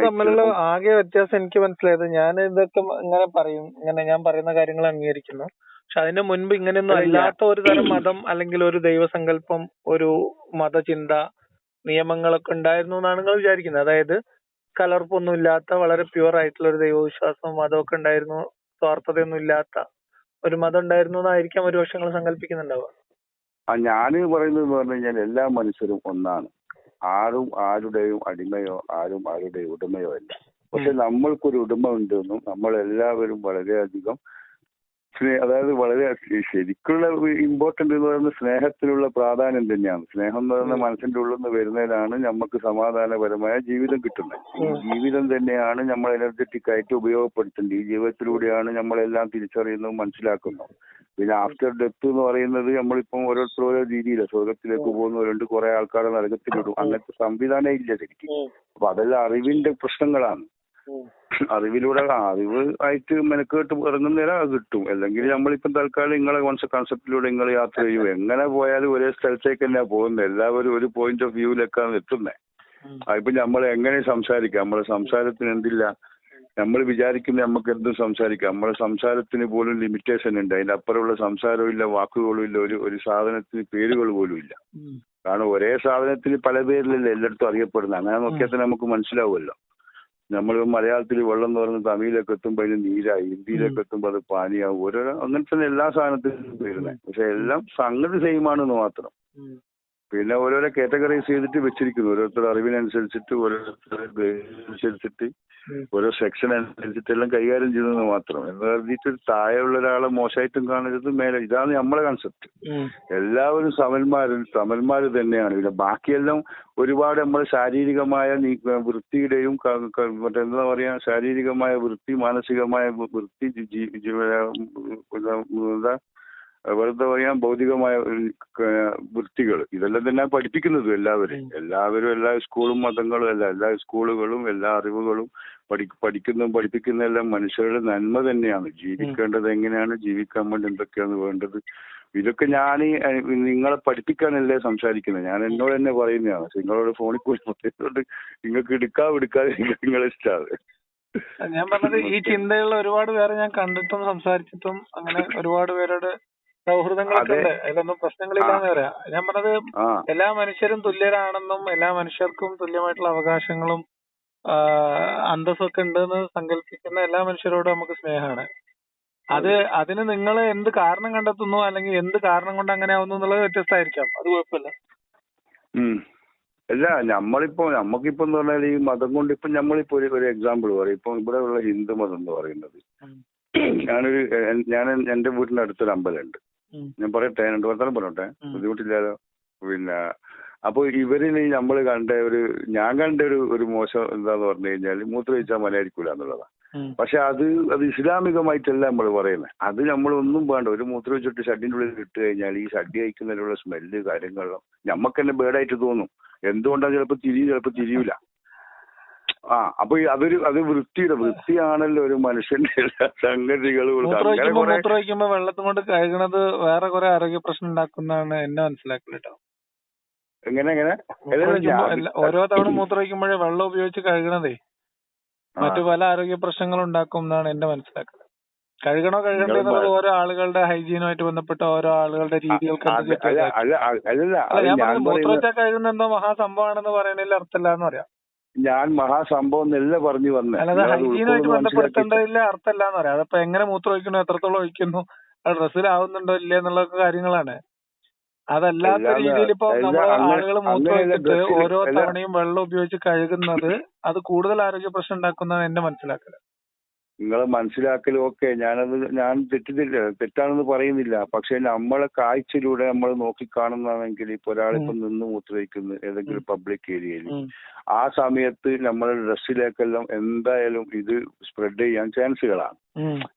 തമ്മിലുള്ള ആകെ വ്യത്യാസം എനിക്ക് മനസ്സിലായത്, ഞാൻ ഇതൊക്കെ ഇങ്ങനെ പറയും, ഇങ്ങനെ ഞാൻ പറയുന്ന കാര്യങ്ങൾ അംഗീകരിക്കുന്നു. പക്ഷെ അതിന് മുൻപ് ഇങ്ങനെയൊന്നും അല്ലാത്ത ഒരു തരം മതം അല്ലെങ്കിൽ ഒരു ദൈവസങ്കല്പം, ഒരു മതചിന്ത, നിയമങ്ങളൊക്കെ ഉണ്ടായിരുന്നു എന്നാണ് നിങ്ങൾ വിചാരിക്കുന്നത്. അതായത് കലർപ്പൊന്നും ഇല്ലാത്ത വളരെ പ്യുവർ ആയിട്ടുള്ള ഒരു ദൈവവിശ്വാസവും മതമൊക്കെ ഉണ്ടായിരുന്നു, സ്വാർത്ഥതയൊന്നും ഇല്ലാത്ത ഒരു മതം ഉണ്ടായിരുന്നു എന്നായിരിക്കാം ഒരു പക്ഷെ നിങ്ങൾ സങ്കല്പിക്കുന്നുണ്ടാവുക. ഞാൻ പറയുന്നത് പറഞ്ഞു കഴിഞ്ഞാൽ എല്ലാ മനുഷ്യരും ഒന്നാണ്. ആരും ആരുടെയും അടിമയോ ആരും ആരുടെയും ഉടമയോ അല്ല. പക്ഷെ നമ്മൾക്കൊരു ഉടമ ഉണ്ടെന്നും നമ്മളെല്ലാവരും വളരെയധികം അതായത് വളരെ ശരിക്കുള്ള ഇമ്പോർട്ടന്റ് എന്ന് പറയുന്നത് സ്നേഹത്തിനുള്ള പ്രാധാന്യം തന്നെയാണ്. സ്നേഹം എന്ന് പറയുന്ന മനസ്സിന്റെ ഉള്ളിൽ നിന്ന് വരുന്നതിനാണ് നമുക്ക് സമാധാനപരമായ ജീവിതം കിട്ടുന്നത്. ഈ ജീവിതം തന്നെയാണ് നമ്മൾ എനർജറ്റിക് ആയിട്ട് ഉപയോഗപ്പെടുത്തേണ്ടത്. ഈ ജീവിതത്തിലൂടെയാണ് നമ്മളെല്ലാം തിരിച്ചറിയുന്നതും മനസ്സിലാക്കുന്നതും. പിന്നെ ആഫ്റ്റർ ഡെത്ത് എന്ന് പറയുന്നത് നമ്മളിപ്പം ഓരോരുത്തർ ഓരോ രീതിയിലാണ്. സ്വർഗത്തിലേക്ക് പോകുന്നവരുണ്ട്, കുറെ ആൾക്കാരെ നരകത്തിലിടും. അങ്ങനത്തെ സംവിധാനം ഇല്ല ശരിക്കും. അപ്പൊ അതെല്ലാം അറിവിന്റെ പ്രശ്നങ്ങളാണ്. അറിവിലൂടെ അറിവ് ആയിട്ട് മെനക്കേട്ട് ഇറങ്ങുന്നേരം അത് കിട്ടും. അല്ലെങ്കിൽ നമ്മളിപ്പം തൽക്കാലം നിങ്ങളെ കൺസെപ്റ്റിലൂടെ നിങ്ങൾ യാത്ര ചെയ്യും. എങ്ങനെ പോയാലും ഒരേ സ്ഥലത്തേക്ക് തന്നെയാണ് പോകുന്നത്. എല്ലാവരും ഒരു പോയിന്റ് ഓഫ് വ്യൂവിലേക്കാണ് എത്തുന്നത്. അതിപ്പോ നമ്മൾ എങ്ങനെ സംസാരിക്കാം? നമ്മളെ സംസാരത്തിന് എന്തില്ല, നമ്മൾ വിചാരിക്കുന്ന നമുക്ക് എന്തും സംസാരിക്കാം. നമ്മളെ സംസാരത്തിന് പോലും ലിമിറ്റേഷൻ ഉണ്ട്. അതിന്റെ അപ്പുറമുള്ള സംസാരവും ഇല്ല, വാക്കുകളും ഇല്ല, ഒരു സാധനത്തിന് പേരുകൾ പോലും ഇല്ല. കാരണം ഒരേ സാധനത്തിന് പല പേരിലല്ലേ എല്ലായിടത്തും അറിയപ്പെടുന്നത്. അങ്ങനെ നോക്കിയാൽ തന്നെ നമുക്ക് മനസ്സിലാവുമല്ലോ. നമ്മൾ മലയാളത്തിൽ വെള്ളം എന്ന് പറയുന്നത് തമിഴിലേക്ക് എത്തുമ്പോൾ അതിന് നീരായി, ഹിന്ദിയിലേക്ക് എത്തുമ്പോൾ അത് പാനിയാവും. ഓരോരോ അങ്ങനെ തന്നെ എല്ലാ സാധനത്തിനും വരുന്നത്. പക്ഷെ എല്ലാം സംഗതി സെയിമാണെന്ന് മാത്രം. പിന്നെ ഓരോരോ കാറ്റഗറൈസ് ചെയ്തിട്ട് വെച്ചിരിക്കുന്നു. ഓരോരുത്തരുടെ അറിവിനനുസരിച്ചിട്ട്, ഓരോരുത്തരുടെ അനുസരിച്ചിട്ട്, ഓരോ സെക്ഷൻ അനുസരിച്ചിട്ടെല്ലാം കൈകാര്യം ചെയ്യുന്നത് മാത്രം. എന്ന് പറഞ്ഞിട്ട് താഴെയുള്ള ഒരാളെ മോശമായിട്ടും കാണരുത്, മേലെ. ഇതാണ് നമ്മളെ കൺസെപ്റ്റ്. എല്ലാവരും സമന്മാര് തന്നെയാണ്. പിന്നെ ബാക്കിയെല്ലാം ഒരുപാട് നമ്മൾ ശാരീരികമായ വൃത്തിയുടെയും മറ്റെന്താ പറയാ, ശാരീരികമായ വൃത്തി, മാനസികമായ വൃത്തി, എന്താ വെറുതെ പറയാൻ ഭൗതികമായ വൃത്തികൾ, ഇതെല്ലാം തന്നെ പഠിപ്പിക്കുന്നത് എല്ലാവരും എല്ലാ സ്കൂളും മതങ്ങളും അല്ല, എല്ലാ സ്കൂളുകളും എല്ലാ അറിവുകളും പഠിപ്പിക്കുന്ന എല്ലാം മനുഷ്യരുടെ നന്മ തന്നെയാണ്. ജീവിക്കേണ്ടത് എങ്ങനെയാണ്, ജീവിക്കാൻ വേണ്ടി എന്തൊക്കെയാണ് വേണ്ടത്, ഇതൊക്കെ ഞാൻ നിങ്ങളെ പഠിപ്പിക്കാനല്ലേ സംസാരിക്കുന്നത്. ഞാൻ എന്നോട് തന്നെ പറയുന്നതാണ്. നിങ്ങളോട് ഫോണിൽ പോയി പറയുന്നത് നിങ്ങൾക്ക് എടുക്കാതെ നിങ്ങളെ ഇഷ്ടമാണ്. ഞാൻ പറഞ്ഞത് ഈ ചിന്തയുള്ള ഒരുപാട് പേരെ ഞാൻ കണ്ടിട്ടും സംസാരിച്ചിട്ടും അങ്ങനെ ഒരുപാട് പേരോട് സൗഹൃദങ്ങളൊക്കെ ഉണ്ട്. അതിലൊന്നും പ്രശ്നങ്ങളില്ലാന്ന് പറയാം. ഞാൻ പറഞ്ഞത് എല്ലാ മനുഷ്യരും തുല്യരാണെന്നും എല്ലാ മനുഷ്യർക്കും തുല്യമായിട്ടുള്ള അവകാശങ്ങളും അന്തസ്സൊക്കെ ഉണ്ടെന്ന് സങ്കല്പിക്കുന്ന എല്ലാ മനുഷ്യരോടും നമുക്ക് സ്നേഹമാണ്. അതിന് നിങ്ങൾ എന്ത് കാരണം കണ്ടെത്തുന്നു, അല്ലെങ്കിൽ എന്ത് കാരണം കൊണ്ട് അങ്ങനെ ആവുന്നു എന്നുള്ളത് വ്യത്യസ്തമായിരിക്കാം. അത് കുഴപ്പമില്ല. അല്ല, നമുക്കിപ്പോ എന്ന് പറഞ്ഞാൽ ഈ മതം കൊണ്ട് ഇപ്പൊ നമ്മളിപ്പോ ഒരു എക്സാമ്പിൾ പറയും. ഇപ്പൊ ഇവിടെ ഉള്ള ഹിന്ദു മതം എന്ന് പറയുന്നത്, ഞാൻ എന്റെ വീടിന്റെ അടുത്തൊരു അമ്പലമുണ്ട്. ഞാൻ പറയട്ടെ, 2 വർത്തമാനം പറഞ്ഞോട്ടെ, ബുദ്ധിമുട്ടില്ലാലോ. പിന്നെ അപ്പൊ ഇവരിന് ഞാൻ കണ്ട ഒരു മോശം എന്താന്ന് പറഞ്ഞു കഴിഞ്ഞാൽ മൂത്രമൊഴിച്ചാൽ മലയാളിക്കൂല എന്നുള്ളതാണ്. പക്ഷെ അത് ഇസ്ലാമികമായിട്ടല്ല നമ്മൾ പറയുന്നത്. അത് നമ്മളൊന്നും വേണ്ട. ഒരു മൂത്രമൊഴിച്ചിട്ട് ഷഡിന്റെ ഉള്ളിൽ ഇട്ട് കഴിഞ്ഞാൽ ഈ ഷഡ് കഴിക്കുന്നതിനുള്ള സ്മെല്ല് കാര്യങ്ങളും നമുക്ക് തന്നെ ബേഡായിട്ട് തോന്നും. എന്തുകൊണ്ടാണ് ചിലപ്പോൾ ചിലപ്പോൾ തിരിയൂല. അപ്പൊ അത് വൃത്തിയാണല്ലോ ഒരു മനുഷ്യന്റെ എല്ലാ സംഗതികളും. മൂത്രമൊഴിക്കുമ്പോ വെള്ളത്തും കൊണ്ട് കഴുകണത് വേറെ കുറെ ആരോഗ്യ പ്രശ്നം ഉണ്ടാക്കുന്നതാണ് എന്നെ മനസ്സിലാക്കുന്നത്. എങ്ങനെ ഓരോ തവണ മൂത്രമൊഴിക്കുമ്പോഴേ വെള്ളം ഉപയോഗിച്ച് കഴുകണതേ മറ്റു പല ആരോഗ്യ പ്രശ്നങ്ങളും ഉണ്ടാക്കും എന്നാണ് എന്റെ മനസ്സിലാക്കുന്നത്. കഴുകേണ്ടത് ഓരോ ആളുകളുടെ ഹൈജീനുമായിട്ട് ബന്ധപ്പെട്ട ഓരോ ആളുകളുടെ രീതികൾക്ക് മൂത്രമൊഴിച്ചാൽ കഴുകുന്ന എന്തോ മഹാസംഭവമാണെന്ന് പറയണതിൽ അർത്ഥമില്ല എന്ന് പറയാം. ഞാൻ മഹാസംഭവം എന്നല്ല പറഞ്ഞു വന്നത്. അല്ലാതെ ഹൈജീനുമായിട്ട് ബന്ധപ്പെടുത്തേണ്ടതില്ല അർത്ഥമല്ലാന്ന് പറയാം. അതപ്പോ എങ്ങനെ മൂത്രം ഒഴിക്കുന്നു, എത്രത്തോളം ഒഴിക്കുന്നു, അത് ഡ്രസ്സിലാവുന്നുണ്ടോ ഇല്ല എന്നുള്ള കാര്യങ്ങളാണ്. അതല്ലാത്ത രീതിയിൽ ഇപ്പൊ നമ്മൾ ആളുകൾ മൂത്രം ഒഴിച്ചിട്ട് ഓരോ തവണയും വെള്ളം ഉപയോഗിച്ച് കഴുകുന്നത് അത് കൂടുതൽ ആരോഗ്യ പ്രശ്നം ഉണ്ടാക്കുന്നതാണ് എന്റെ മനസ്സിലാക്കല്. നിങ്ങളെ മനസ്സിലാക്കലും ഒക്കെ ഞാൻ തെറ്റാണെന്ന് പറയുന്നില്ല. പക്ഷെ നമ്മളെ കാഴ്ചയിലൂടെ നമ്മൾ നോക്കി കാണുന്നതാണെങ്കിൽ ഇപ്പൊ ഒരാളിപ്പോ നിന്ന് മൂത്രയിക്കുന്നു ഏതെങ്കിലും പബ്ലിക് ഏരിയയിൽ, ആ സമയത്ത് നമ്മളെ ഡ്രസ്സിലേക്കെല്ലാം എന്തായാലും ഇത് സ്പ്രെഡ് ചെയ്യാൻ ചാൻസുകളാണ്.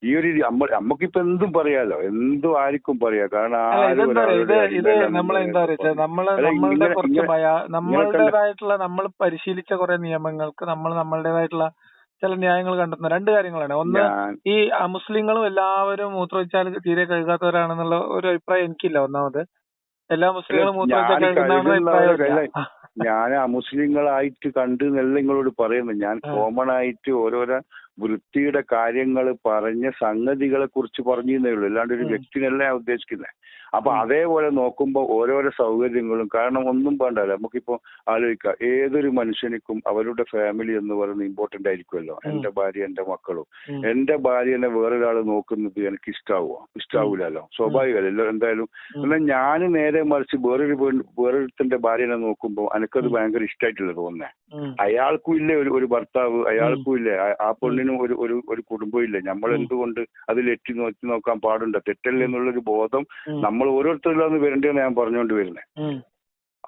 ഈ ഒരു നമുക്കിപ്പോ എന്തും പറയാലോ, എന്തും ആർക്കും പറയാം. കാരണം നമ്മളുടേതായിട്ടുള്ള നമ്മൾ പരിശീലിച്ച കുറെ നിയമങ്ങൾക്ക് നമ്മളുടേതായിട്ടുള്ള ചില ന്യായങ്ങൾ കണ്ടെത്തുന്ന രണ്ട് കാര്യങ്ങളാണ്. ഒന്ന്, ഈ മുസ്ലിങ്ങളും എല്ലാവരും മൂത്രമൊഴിച്ചാൽ തീരെ കഴുകാത്തവരാണെന്നുള്ള ഒരു അഭിപ്രായം എനിക്കില്ല. ഒന്നാമത് എല്ലാ മുസ്ലിങ്ങളും മൂത്രമൊഴിച്ചാൽ കഴുകുന്ന അഭിപ്രായം ഞാൻ അമുസ്ലിങ്ങളായിട്ട് കണ്ട് എന്നല്ല നിങ്ങളോട് പറയുന്നത്. ഞാൻ കോമൺ ആയിട്ട് ഓരോരോ വൃത്തിയുടെ കാര്യങ്ങൾ പറഞ്ഞ സംഗതികളെ കുറിച്ച് പറഞ്ഞേ ഉള്ളൂ, അല്ലാണ്ട് ഒരു വ്യക്തിനല്ല ഞാൻ ഉദ്ദേശിക്കുന്നത്. അപ്പൊ അതേപോലെ നോക്കുമ്പോൾ ഓരോരോ സൗകര്യങ്ങളും, കാരണം ഒന്നും വേണ്ടല്ലോ. നമുക്കിപ്പോ ആലോചിക്കാം, ഏതൊരു മനുഷ്യനിക്കും അവരുടെ ഫാമിലി എന്ന് പറയുന്നത് ഇമ്പോർട്ടന്റ് ആയിരിക്കുമല്ലോ. എന്റെ ഭാര്യ, എന്റെ മക്കളും. എന്റെ ഭാര്യനെ വേറൊരാൾ നോക്കുന്നത് എനിക്ക് ഇഷ്ടാവൂലല്ലോ, സ്വാഭാവികമല്ലോ എന്തായാലും. എന്നാൽ ഞാൻ നേരെ മറിച്ച് വേറൊരുത്തിന്റെ ഭാര്യനെ നോക്കുമ്പോൾ എനിക്കത് ഭയങ്കര ഇഷ്ടമായിട്ടില്ല തോന്നുന്നേ. അയാൾക്കും ഇല്ലേ ഒരു ഭർത്താവ്, അയാൾക്കും ഇല്ലേ ആ പെണ്ണിനും ഒരു കുടുംബം ഇല്ലേ. നമ്മൾ എന്തുകൊണ്ട് അതിൽ എത്തി നോക്കാൻ പാടുണ്ടോ? തെറ്റല്ലേ എന്നുള്ളൊരു ബോധം നമ്മൾ ഓരോരുത്തരിലാണ് വരേണ്ടതെന്ന് ഞാൻ പറഞ്ഞുകൊണ്ട് വരുന്നത്.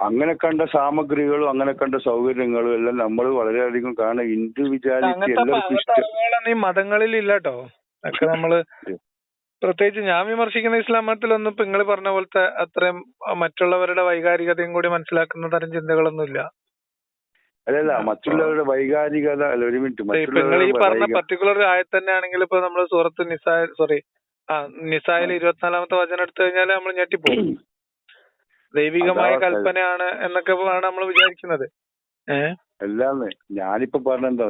അങ്ങനെ കണ്ട സാമഗ്രികളും അങ്ങനെ കണ്ട സൗകര്യങ്ങളും എല്ലാം നമ്മൾ വളരെയധികം കാണാൻ ഇൻഡിവിജ്വാലിറ്റി എല്ലാവർക്കും ഇഷ്ടം. ഈ മതങ്ങളിൽ ഇല്ലാട്ടോ ഒക്കെ നമ്മള് പ്രത്യേകിച്ച് ഞാൻ വിമർശിക്കുന്ന ഇസ്ലാം മതത്തിലൊന്നും ഇപ്പൊ നിങ്ങൾ പറഞ്ഞ പോലത്തെ അത്രയും മറ്റുള്ളവരുടെ വൈകാരികതയും കൂടി മനസ്സിലാക്കുന്ന തരം ചിന്തകളൊന്നും ഇല്ല. അല്ലല്ല, മറ്റുള്ളവരുടെ വൈകാരികത അല്ല, ഒരു മിനിറ്റ്. നിങ്ങൾ ഈ പറഞ്ഞ പർട്ടിക്കുലർ ആയത്ത് തന്നെ ആണെങ്കിൽ ഇപ്പൊ നമ്മള് സൂറത്ത് നിസായിൽ 24-ാമത്തെ വചനം എടുത്തു കഴിഞ്ഞാൽ നമ്മൾ ഞെട്ടിപ്പോകും. ദൈവികമായ കൽപ്പനയാണ് എന്നൊക്കെ ആണ് നമ്മൾ വിചാരിക്കുന്നത്. അല്ലാന്ന് ഞാനിപ്പോ പറഞ്ഞെന്താ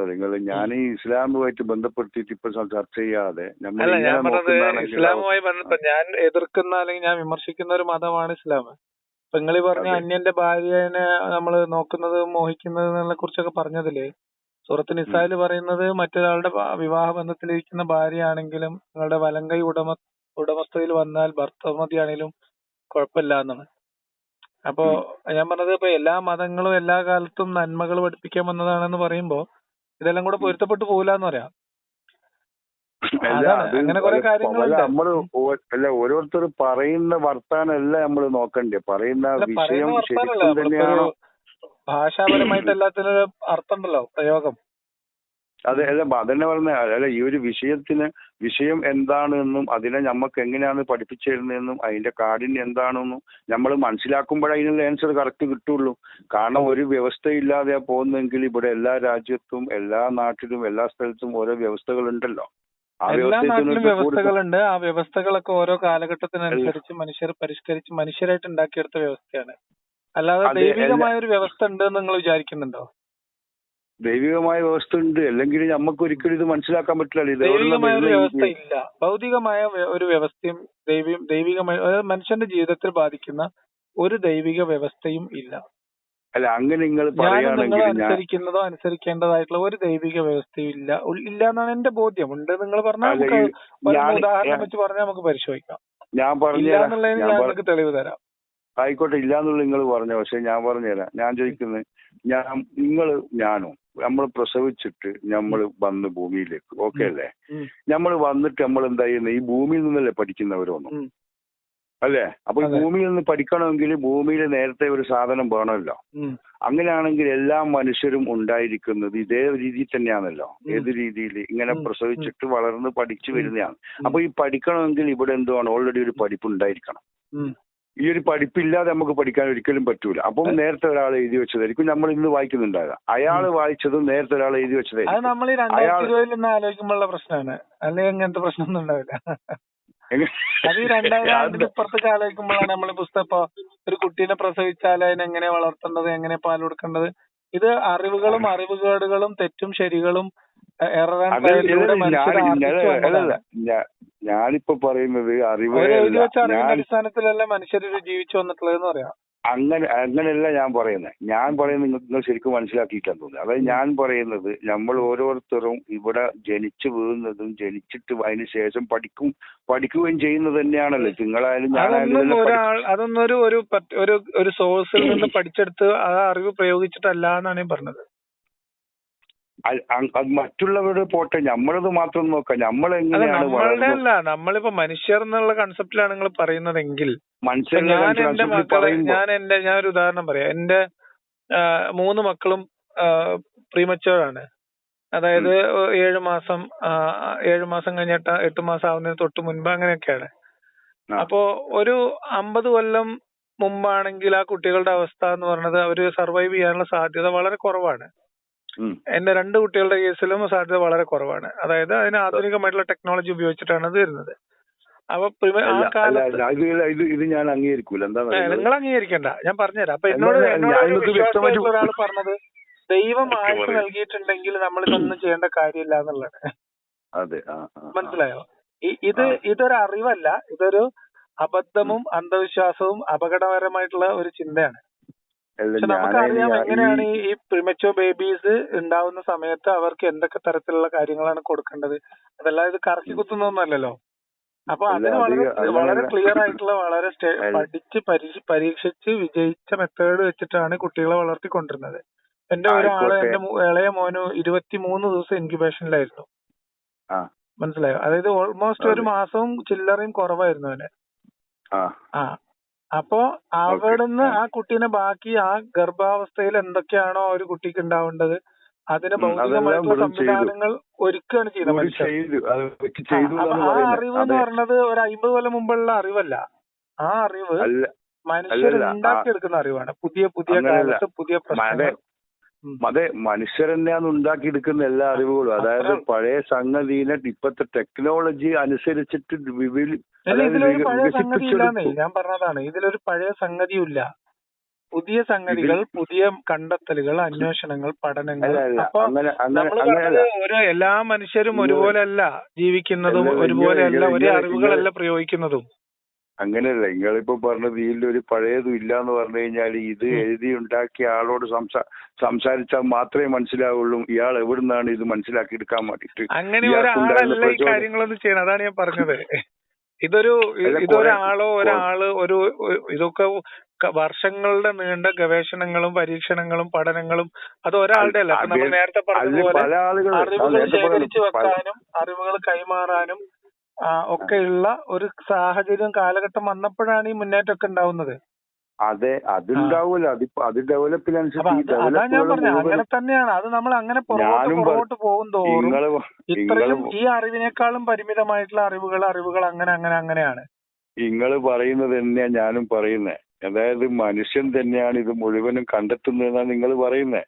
ഞാൻ ഈ ഇസ്ലാമുമായിട്ട് ബന്ധപ്പെടുത്തിയിട്ട് ഇപ്പൊ ചർച്ച ചെയ്യാതെ അല്ല, ഞാൻ പറഞ്ഞത് ഇസ്ലാമുമായി ബന്ധപ്പെട്ട ഞാൻ എതിർക്കുന്ന അല്ലെങ്കിൽ ഞാൻ വിമർശിക്കുന്ന ഒരു മതമാണ് ഇസ്ലാം. ഇപ്പൊ നിങ്ങൾ പറഞ്ഞ അന്യന്റെ ഭാര്യനെ നമ്മൾ നോക്കുന്നത് മോഹിക്കുന്നത് എന്നതിനെ കുറിച്ചൊക്കെ പറഞ്ഞതില് സൂറത്ത് നിസായിൽ പറയുന്നത് മറ്റൊരാളുടെ വിവാഹ ബന്ധത്തിലിരിക്കുന്ന ഭാര്യയാണെങ്കിലും നിങ്ങളുടെ വലങ്കൈ ഉടമസ്ഥയിൽ വന്നാൽ ഭർത്തമതിയാണെങ്കിലും കുഴപ്പമില്ല എന്നാണ്. അപ്പോ ഞാൻ പറഞ്ഞത് ഇപ്പൊ എല്ലാ മതങ്ങളും എല്ലാ കാലത്തും നന്മകൾ പഠിപ്പിക്കാൻ വന്നതാണെന്ന് പറയുമ്പോ ഇതെല്ലാം കൂടെ പൊരുത്തപ്പെട്ടു പോകില്ലെന്ന് പറയാം. അങ്ങനെ കുറെ കാര്യങ്ങളുണ്ട്. നമ്മള് ഓരോരുത്തർ പറയുന്ന വർത്താനല്ല നമ്മൾ നോക്കണ്ടേ, പറയുന്ന വിഷയം ശരിക്കും തന്നെയാണോ? ഭാഷാപരമായിട്ട് എല്ലാത്തിനും അർത്ഥമുണ്ടല്ലോ, പ്രയോഗം. അതെ, അല്ല അതന്നെ പറഞ്ഞ അല്ല, ഈ ഒരു വിഷയം എന്താണെന്നും അതിനെ നമുക്ക് എങ്ങനെയാണ് പഠിപ്പിച്ചു തരുന്നതെന്നും അതിന്റെ കാഠിന്യം എന്താണെന്നും നമ്മൾ മനസ്സിലാക്കുമ്പോഴേ അതിനുള്ള ആൻസർ കറക്റ്റ് കിട്ടുള്ളൂ. കാരണം ഒരു വ്യവസ്ഥയില്ലാതെ പോകുന്നെങ്കിൽ ഇവിടെ എല്ലാ രാജ്യത്തും എല്ലാ നാട്ടിലും എല്ലാ സ്ഥലത്തും ഓരോ വ്യവസ്ഥകളുണ്ടല്ലോ. എല്ലാ നാട്ടിലും വ്യവസ്ഥകളുണ്ട്. ആ വ്യവസ്ഥകളൊക്കെ ഓരോ കാലഘട്ടത്തിനനുസരിച്ച് മനുഷ്യർ പരിഷ്കരിച്ച് മനുഷ്യരായിട്ട് ഉണ്ടാക്കിയെടുത്ത വ്യവസ്ഥയാണ്. അല്ലാതെ ദൈവികമായ ഒരു വ്യവസ്ഥ ഉണ്ട് എന്ന് നിങ്ങൾ വിചാരിക്കുന്നുണ്ടോ? ദൈവികമായ വ്യവസ്ഥ ഉണ്ട്, അല്ലെങ്കിൽ നമുക്ക് ഒരിക്കലും ഇത് മനസ്സിലാക്കാൻ പറ്റില്ല. ദൈവികമായ ഒരു വ്യവസ്ഥ ഇല്ല. ഭൗതികമായ ഒരു വ്യവസ്ഥയും ദൈവികമായ മനുഷ്യന്റെ ജീവിതത്തിൽ ബാധിക്കുന്ന ഒരു ദൈവിക വ്യവസ്ഥയും ഇല്ല. അല്ല, അങ്ങനെ നിങ്ങൾ നിങ്ങൾ അനുസരിക്കുന്നതോ അനുസരിക്കേണ്ടതായിട്ടുള്ള ഒരു ദൈവിക വ്യവസ്ഥയും ഇല്ല എന്നാണ് എന്റെ ബോധ്യം. ഉണ്ട് നിങ്ങൾ പറഞ്ഞാൽ നമുക്ക് ഉദാഹരണം വെച്ച് പറഞ്ഞാൽ നമുക്ക് പരിശോധിക്കാം. ഞാൻ നിങ്ങൾക്ക് തെളിവ് തരാം. ആയിക്കോട്ടെ, ഇല്ലാന്നുള്ള നിങ്ങൾ പറഞ്ഞു. പക്ഷെ ഞാൻ പറഞ്ഞുതരാം. ഞാൻ ചോദിക്കുന്നത്, ഞാനും നമ്മൾ പ്രസവിച്ചിട്ട് നമ്മൾ വന്ന് ഭൂമിയിലേക്ക്, ഓക്കെ അല്ലേ? നമ്മൾ വന്നിട്ട് നമ്മൾ എന്താ ചെയ്യുന്നത്? ഈ ഭൂമിയിൽ നിന്നല്ലേ പഠിക്കുന്നവരൊന്നും, അല്ലേ? അപ്പൊ ഈ ഭൂമിയിൽ നിന്ന് പഠിക്കണമെങ്കിൽ ഭൂമിയിൽ നേരത്തെ ഒരു സാധനം വേണമല്ലോ. അങ്ങനെയാണെങ്കിൽ എല്ലാ മനുഷ്യരും ഉണ്ടായിരിക്കുന്നത് ഇതേ രീതിയിൽ തന്നെയാണല്ലോ. ഏത് രീതിയിൽ? ഇങ്ങനെ പ്രസവിച്ചിട്ട് വളർന്ന് പഠിച്ചു വരുന്നതാണ്. അപ്പൊ ഈ പഠിക്കണമെങ്കിൽ ഇവിടെ എന്തുവാണ്? ഓൾറെഡി ഒരു പഠിപ്പ് ഉണ്ടായിരിക്കണം. ഈ ഒരു പഠിപ്പില്ലാതെ നമുക്ക് പഠിക്കാൻ ഒരിക്കലും പറ്റൂല. അപ്പം നേരത്തെ ഒരാൾ എഴുതി വെച്ചതായിരിക്കും നമ്മൾ ഇന്ന് വായിക്കുന്നുണ്ടാകുക. അയാൾ വായിച്ചതും നേരത്തെ ഒരാൾ എഴുതി വെച്ചതായിരിക്കും. നമ്മൾ 2020 ആലോചിക്കുമ്പോഴുള്ള പ്രശ്നമാണ്, അല്ലെങ്കിൽ അങ്ങനത്തെ പ്രശ്നമൊന്നും ഉണ്ടാവില്ല. അത് 2000 ഇപ്പുറത്തേക്ക് ആലോചിക്കുമ്പോഴാണ് നമ്മൾ പുസ്തകം ഒരു കുട്ടീനെ പ്രസവിച്ചാൽ അതിനെങ്ങനെ വളർത്തേണ്ടത്, എങ്ങനെ പാൽ കൊടുക്കേണ്ടത്, ഇത് അറിവുകളും അറിവുകേടുകളും തെറ്റും ശരികളും ഞാനിപ്പോ പറയുന്നത് അടിസ്ഥാനത്തിലല്ല മനുഷ്യർ ജീവിച്ചു വന്നിട്ടുള്ളതെന്ന് പറയാം. അങ്ങനെയല്ല ഞാൻ പറയുന്നത്. നിങ്ങൾ ശരിക്കും മനസ്സിലാക്കിയിട്ടാന്ന് തോന്നുന്നത്. അതായത് ഞാൻ പറയുന്നത് നമ്മൾ ഓരോരുത്തരും ഇവിടെ ജനിച്ചു വീഴുന്നതും ജനിച്ചിട്ട് അതിന് ശേഷം പഠിക്കുകയും ചെയ്യുന്നത് തന്നെയാണല്ലോ. നിങ്ങളായാലും ഞാനായാലും അതൊന്നും ഒരു സോഴ്സിൽ നിന്ന് പഠിച്ചെടുത്ത് ആ അറിവ് പ്രയോഗിച്ചിട്ടല്ല എന്നാണ് ഞാൻ പറഞ്ഞത്. അത് മറ്റുള്ളവരുടെ പോട്ടെ, നമ്മളത് മാത്രം നോക്കാം. നമ്മളുടെ നമ്മളിപ്പോ മനുഷ്യർ എന്നുള്ള കൺസെപ്റ്റിലാണ് നിങ്ങൾ പറയുന്നതെങ്കിൽ ഞാനൊരു ഉദാഹരണം പറയാം. എന്റെ 3 മക്കളും പ്രീമച്ചുവറാണ്. അതായത് 7 മാസം കഴിഞ്ഞ 8 മാസം ആവുന്നതിന് തൊട്ട് മുൻപ് അങ്ങനെയൊക്കെയാണ്. അപ്പോ ഒരു 50 കൊല്ലം മുമ്പാണെങ്കിൽ ആ കുട്ടികളുടെ അവസ്ഥ എന്ന് പറയുന്നത് അവര് സർവൈവ് ചെയ്യാനുള്ള സാധ്യത വളരെ കുറവാണ്. എന്റെ 2 കുട്ടികളുടെ കേസിലും സാധ്യത വളരെ കുറവാണ്. അതായത് അതിന് ആധുനികമായിട്ടുള്ള ടെക്നോളജി ഉപയോഗിച്ചിട്ടാണ് അത് വരുന്നത്. അപ്പൊ ആ കാലത്ത് ഇത് ഞാൻ അംഗീകരിക്കൂല. നിങ്ങൾ അംഗീകരിക്കണ്ട, ഞാൻ പറഞ്ഞുതരാം. അപ്പൊ എന്നോട് വിശ്വാസമായിട്ടുള്ള ഒരാൾ പറഞ്ഞത് ദൈവം ആയുസ് നൽകിയിട്ടുണ്ടെങ്കിൽ നമ്മൾ ഇതൊന്നും ചെയ്യേണ്ട കാര്യമില്ല എന്നുള്ളതാണ്. മനസ്സിലായോ? ഇതൊരു അറിവല്ല, ഇതൊരു അബദ്ധവും അന്ധവിശ്വാസവും അപകടകരമായിട്ടുള്ള ഒരു ചിന്തയാണ്. പക്ഷെ നമുക്കറിയാം എങ്ങനെയാണ് ഈ പ്രിമച്വർ ബേബീസ് ഉണ്ടാവുന്ന സമയത്ത് അവർക്ക് എന്തൊക്കെ തരത്തിലുള്ള കാര്യങ്ങളാണ് കൊടുക്കേണ്ടത്. അതെല്ലാം ഇത് കറക്കി കുത്തുന്നൊന്നുമല്ലല്ലോ. അപ്പൊ അതിന് വളരെ ക്ലിയർ ആയിട്ടുള്ള വളരെ പഠിച്ച് പരീക്ഷിച്ച് വിജയിച്ച മെത്തേഡ് വെച്ചിട്ടാണ് കുട്ടികളെ വളർത്തിക്കൊണ്ടിരുന്നത്. എന്റെ എന്റെ ഇളയ മോന് 23 ദിവസം ഇൻക്യുബേഷനിലായിരുന്നു. മനസ്സിലായോ? അതായത് ഓൾമോസ്റ്റ് 1 മാസവും ചില്ലറയും കുറവായിരുന്നു അവന്. അപ്പോ അവിടുന്ന് ആ കുട്ടീനെ ബാക്കി ആ ഗർഭാവസ്ഥയിൽ എന്തൊക്കെയാണോ ആ ഒരു കുട്ടിക്ക് ഉണ്ടാവേണ്ടത് അതിന് ഭൗതികമായിട്ടുള്ള സംവിധാനങ്ങൾ ഒരുക്കുകയാണ് ചെയ്യുന്നത് മനുഷ്യർ. ആ അറിവ് എന്ന് പറഞ്ഞത് ഒരു 50 കൊല്ലം മുമ്പുള്ള അറിവല്ല. ആ അറിവ് മനുഷ്യർ ഉണ്ടാക്കിയെടുക്കുന്ന അറിവാണ്. പുതിയ കാലത്ത് പുതിയ പ്രശ്നങ്ങൾ. അതെ, മനുഷ്യർ തന്നെയാണ് ഉണ്ടാക്കിയെടുക്കുന്ന എല്ലാ അറിവുകളും. അതായത് പഴയ സംഗതിനെ ഇപ്പത്തെ ടെക്നോളജി അനുസരിച്ചിട്ട് ഇതിലൊരു പഴയ സംഗതി ഇല്ലാന്നേ ഞാൻ പറഞ്ഞതാണ്. ഇതിലൊരു പഴയ സംഗതിയില്ല. പുതിയ സംഗതികൾ, പുതിയ കണ്ടെത്തലുകൾ, അന്വേഷണങ്ങൾ, പഠനങ്ങൾ. അപ്പൊ നമ്മൾ പറഞ്ഞത് എല്ലാ മനുഷ്യരും ഒരുപോലെയല്ല ജീവിക്കുന്നതും, ഒരുപോലെയല്ല ഒരേ അറിവുകളല്ല പ്രയോഗിക്കുന്നതും. അങ്ങനെയല്ല നിങ്ങളിപ്പോ പറഞ്ഞത് ഇതിലൊരു പഴയതും ഇല്ല എന്ന് പറഞ്ഞു കഴിഞ്ഞാൽ ഇത് എഴുതി ഉണ്ടാക്കിയ ആളോട് സംസാരിച്ചാൽ മാത്രമേ മനസ്സിലാവുള്ളൂ ഇയാൾ എവിടുന്നാണ് ഇത് മനസ്സിലാക്കി എടുക്കാൻ വേണ്ടിട്ട്. അങ്ങനെ ഒരാളല്ല ഈ കാര്യങ്ങളൊന്നും ചെയ്യണം. അതാണ് ഞാൻ പറഞ്ഞത്. ഇതൊരാളോ ഇതൊക്കെ വർഷങ്ങളുടെ നീണ്ട ഗവേഷണങ്ങളും പരീക്ഷണങ്ങളും പഠനങ്ങളും അത് ഒരാളുടെ അല്ല. നമ്മൾ നേരത്തെ പറഞ്ഞതുപോലെ അറിവുകൾ ശേഖരിച്ചു വെക്കാനും അറിവുകൾ കൈമാറാനും ഒക്കെയുള്ള ഒരു സാഹചര്യം കാലഘട്ടം വന്നപ്പോഴാണ് ഈ മുന്നേറ്റമൊക്കെ ഉണ്ടാവുന്നത്. അതെ, അതുണ്ടാവൂല. അത് ഡെവലപ്പിനനുസരിച്ച് അതാ ഞാൻ പറഞ്ഞത്. അങ്ങനെ തന്നെയാണ്. അത് നമ്മൾ അങ്ങനെ പുറകോട്ട് പോകും തോറും ഇത്രയും ഈ അറിവിനേക്കാളും പരിമിതമായിട്ടുള്ള അറിവുകൾ അങ്ങനെയാണ്. നിങ്ങൾ പറയുന്നത് തന്നെയാ ഞാനും പറയുന്നത്. അതായത് മനുഷ്യൻ തന്നെയാണ് ഇത് മുഴുവനും കണ്ടെത്തുന്നതെന്നാണ് നിങ്ങൾ പറയുന്നത്.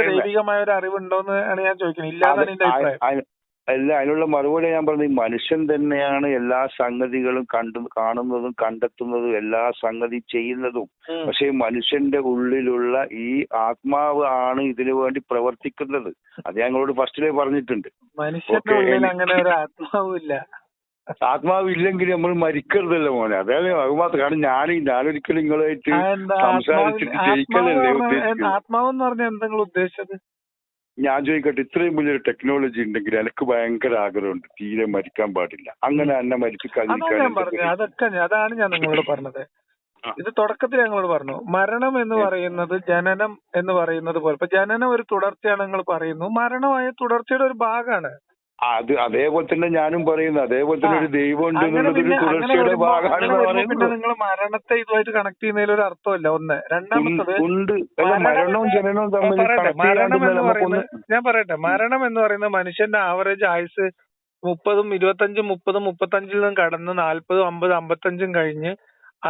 ദൈവികമായ ഒരു അറിവുണ്ടോന്ന് ആണ് ഞാൻ ചോദിക്കുന്നത്. ഇല്ലാതാണ് എന്റെ അഭിപ്രായം. അല്ല, അതിനുള്ള മറുപടി ഞാൻ പറഞ്ഞത് മനുഷ്യൻ തന്നെയാണ് എല്ലാ സംഗതികളും കാണുന്നതും കണ്ടെത്തുന്നതും എല്ലാ സംഗതി ചെയ്യുന്നതും. പക്ഷെ മനുഷ്യന്റെ ഉള്ളിലുള്ള ഈ ആത്മാവ് ആണ് ഇതിനു വേണ്ടി പ്രവർത്തിക്കുന്നത്. അത് ഞങ്ങളോട് ഫസ്റ്റിലേ പറഞ്ഞിട്ടുണ്ട്. മനുഷ്യന്റെ ഉള്ളിൽ അങ്ങനെ ഒരു ആത്മാവില്ല. ആത്മാവില്ലെങ്കിൽ നമ്മൾ മരിക്കരുതല്ലോ മോനെ. അതായത് അതുമാത്രം. കാരണം ഞാനൊരിക്കലും നിങ്ങളായിട്ട് സംസാരിച്ചിട്ട് ജയിക്കലല്ലേ ഉദ്ദേശിക്കുന്നത്. ആത്മാവെന്ന് പറഞ്ഞാൽ എന്താ നിങ്ങൾ ഉദ്ദേശിച്ചത്? ഞാൻ ചോദിക്കട്ടെ, ഇത്രയും വലിയൊരു ടെക്നോളജി ഉണ്ടെങ്കിൽ എനിക്ക് ഭയങ്കര ആഗ്രഹമുണ്ട് തീരെ മരിക്കാൻ പാടില്ല. അങ്ങനെ എന്നെ മരിപ്പിക്കാതിരിക്കാൻ. അതാണ് ഞാൻ നിങ്ങളോട് പറഞ്ഞത്. ഇത് തുടക്കത്തിൽ ഞങ്ങളോട് പറഞ്ഞു. മരണം എന്ന് പറയുന്നത് ജനനം എന്ന് പറയുന്നത് പോലെ. ഇപ്പൊ ജനനം ഒരു തുടർച്ചയാണ് നിങ്ങൾ പറയുന്നു. മരണമായ തുടർച്ചയുടെ ഒരു ഭാഗമാണ്. അത് അതേപോലെ തന്നെ ഞാനും പറയുന്നു. അതേപോലെ തന്നെ ഒരു ദൈവം ഉണ്ട് എന്നുള്ളത് ഒരു തുടർച്ചയുടെ ഭാഗമാണ്. പിന്നെ നിങ്ങൾ മരണത്തെ ഇതുമായിട്ട് കണക്ട് ചെയ്യുന്നതിൽ ഒരു അർത്ഥമല്ല. ഒന്ന്. രണ്ടാമത്തത് മരണവും ജനനവും തമ്മിൽ ഞാൻ പറയട്ടെ, മരണം എന്ന് പറയുന്നത് മനുഷ്യന്റെ ആവറേജ് ആയുസ് 30, 25, 30, 35 നിന്നും കടന്ന് 40, 50, 55 കഴിഞ്ഞ്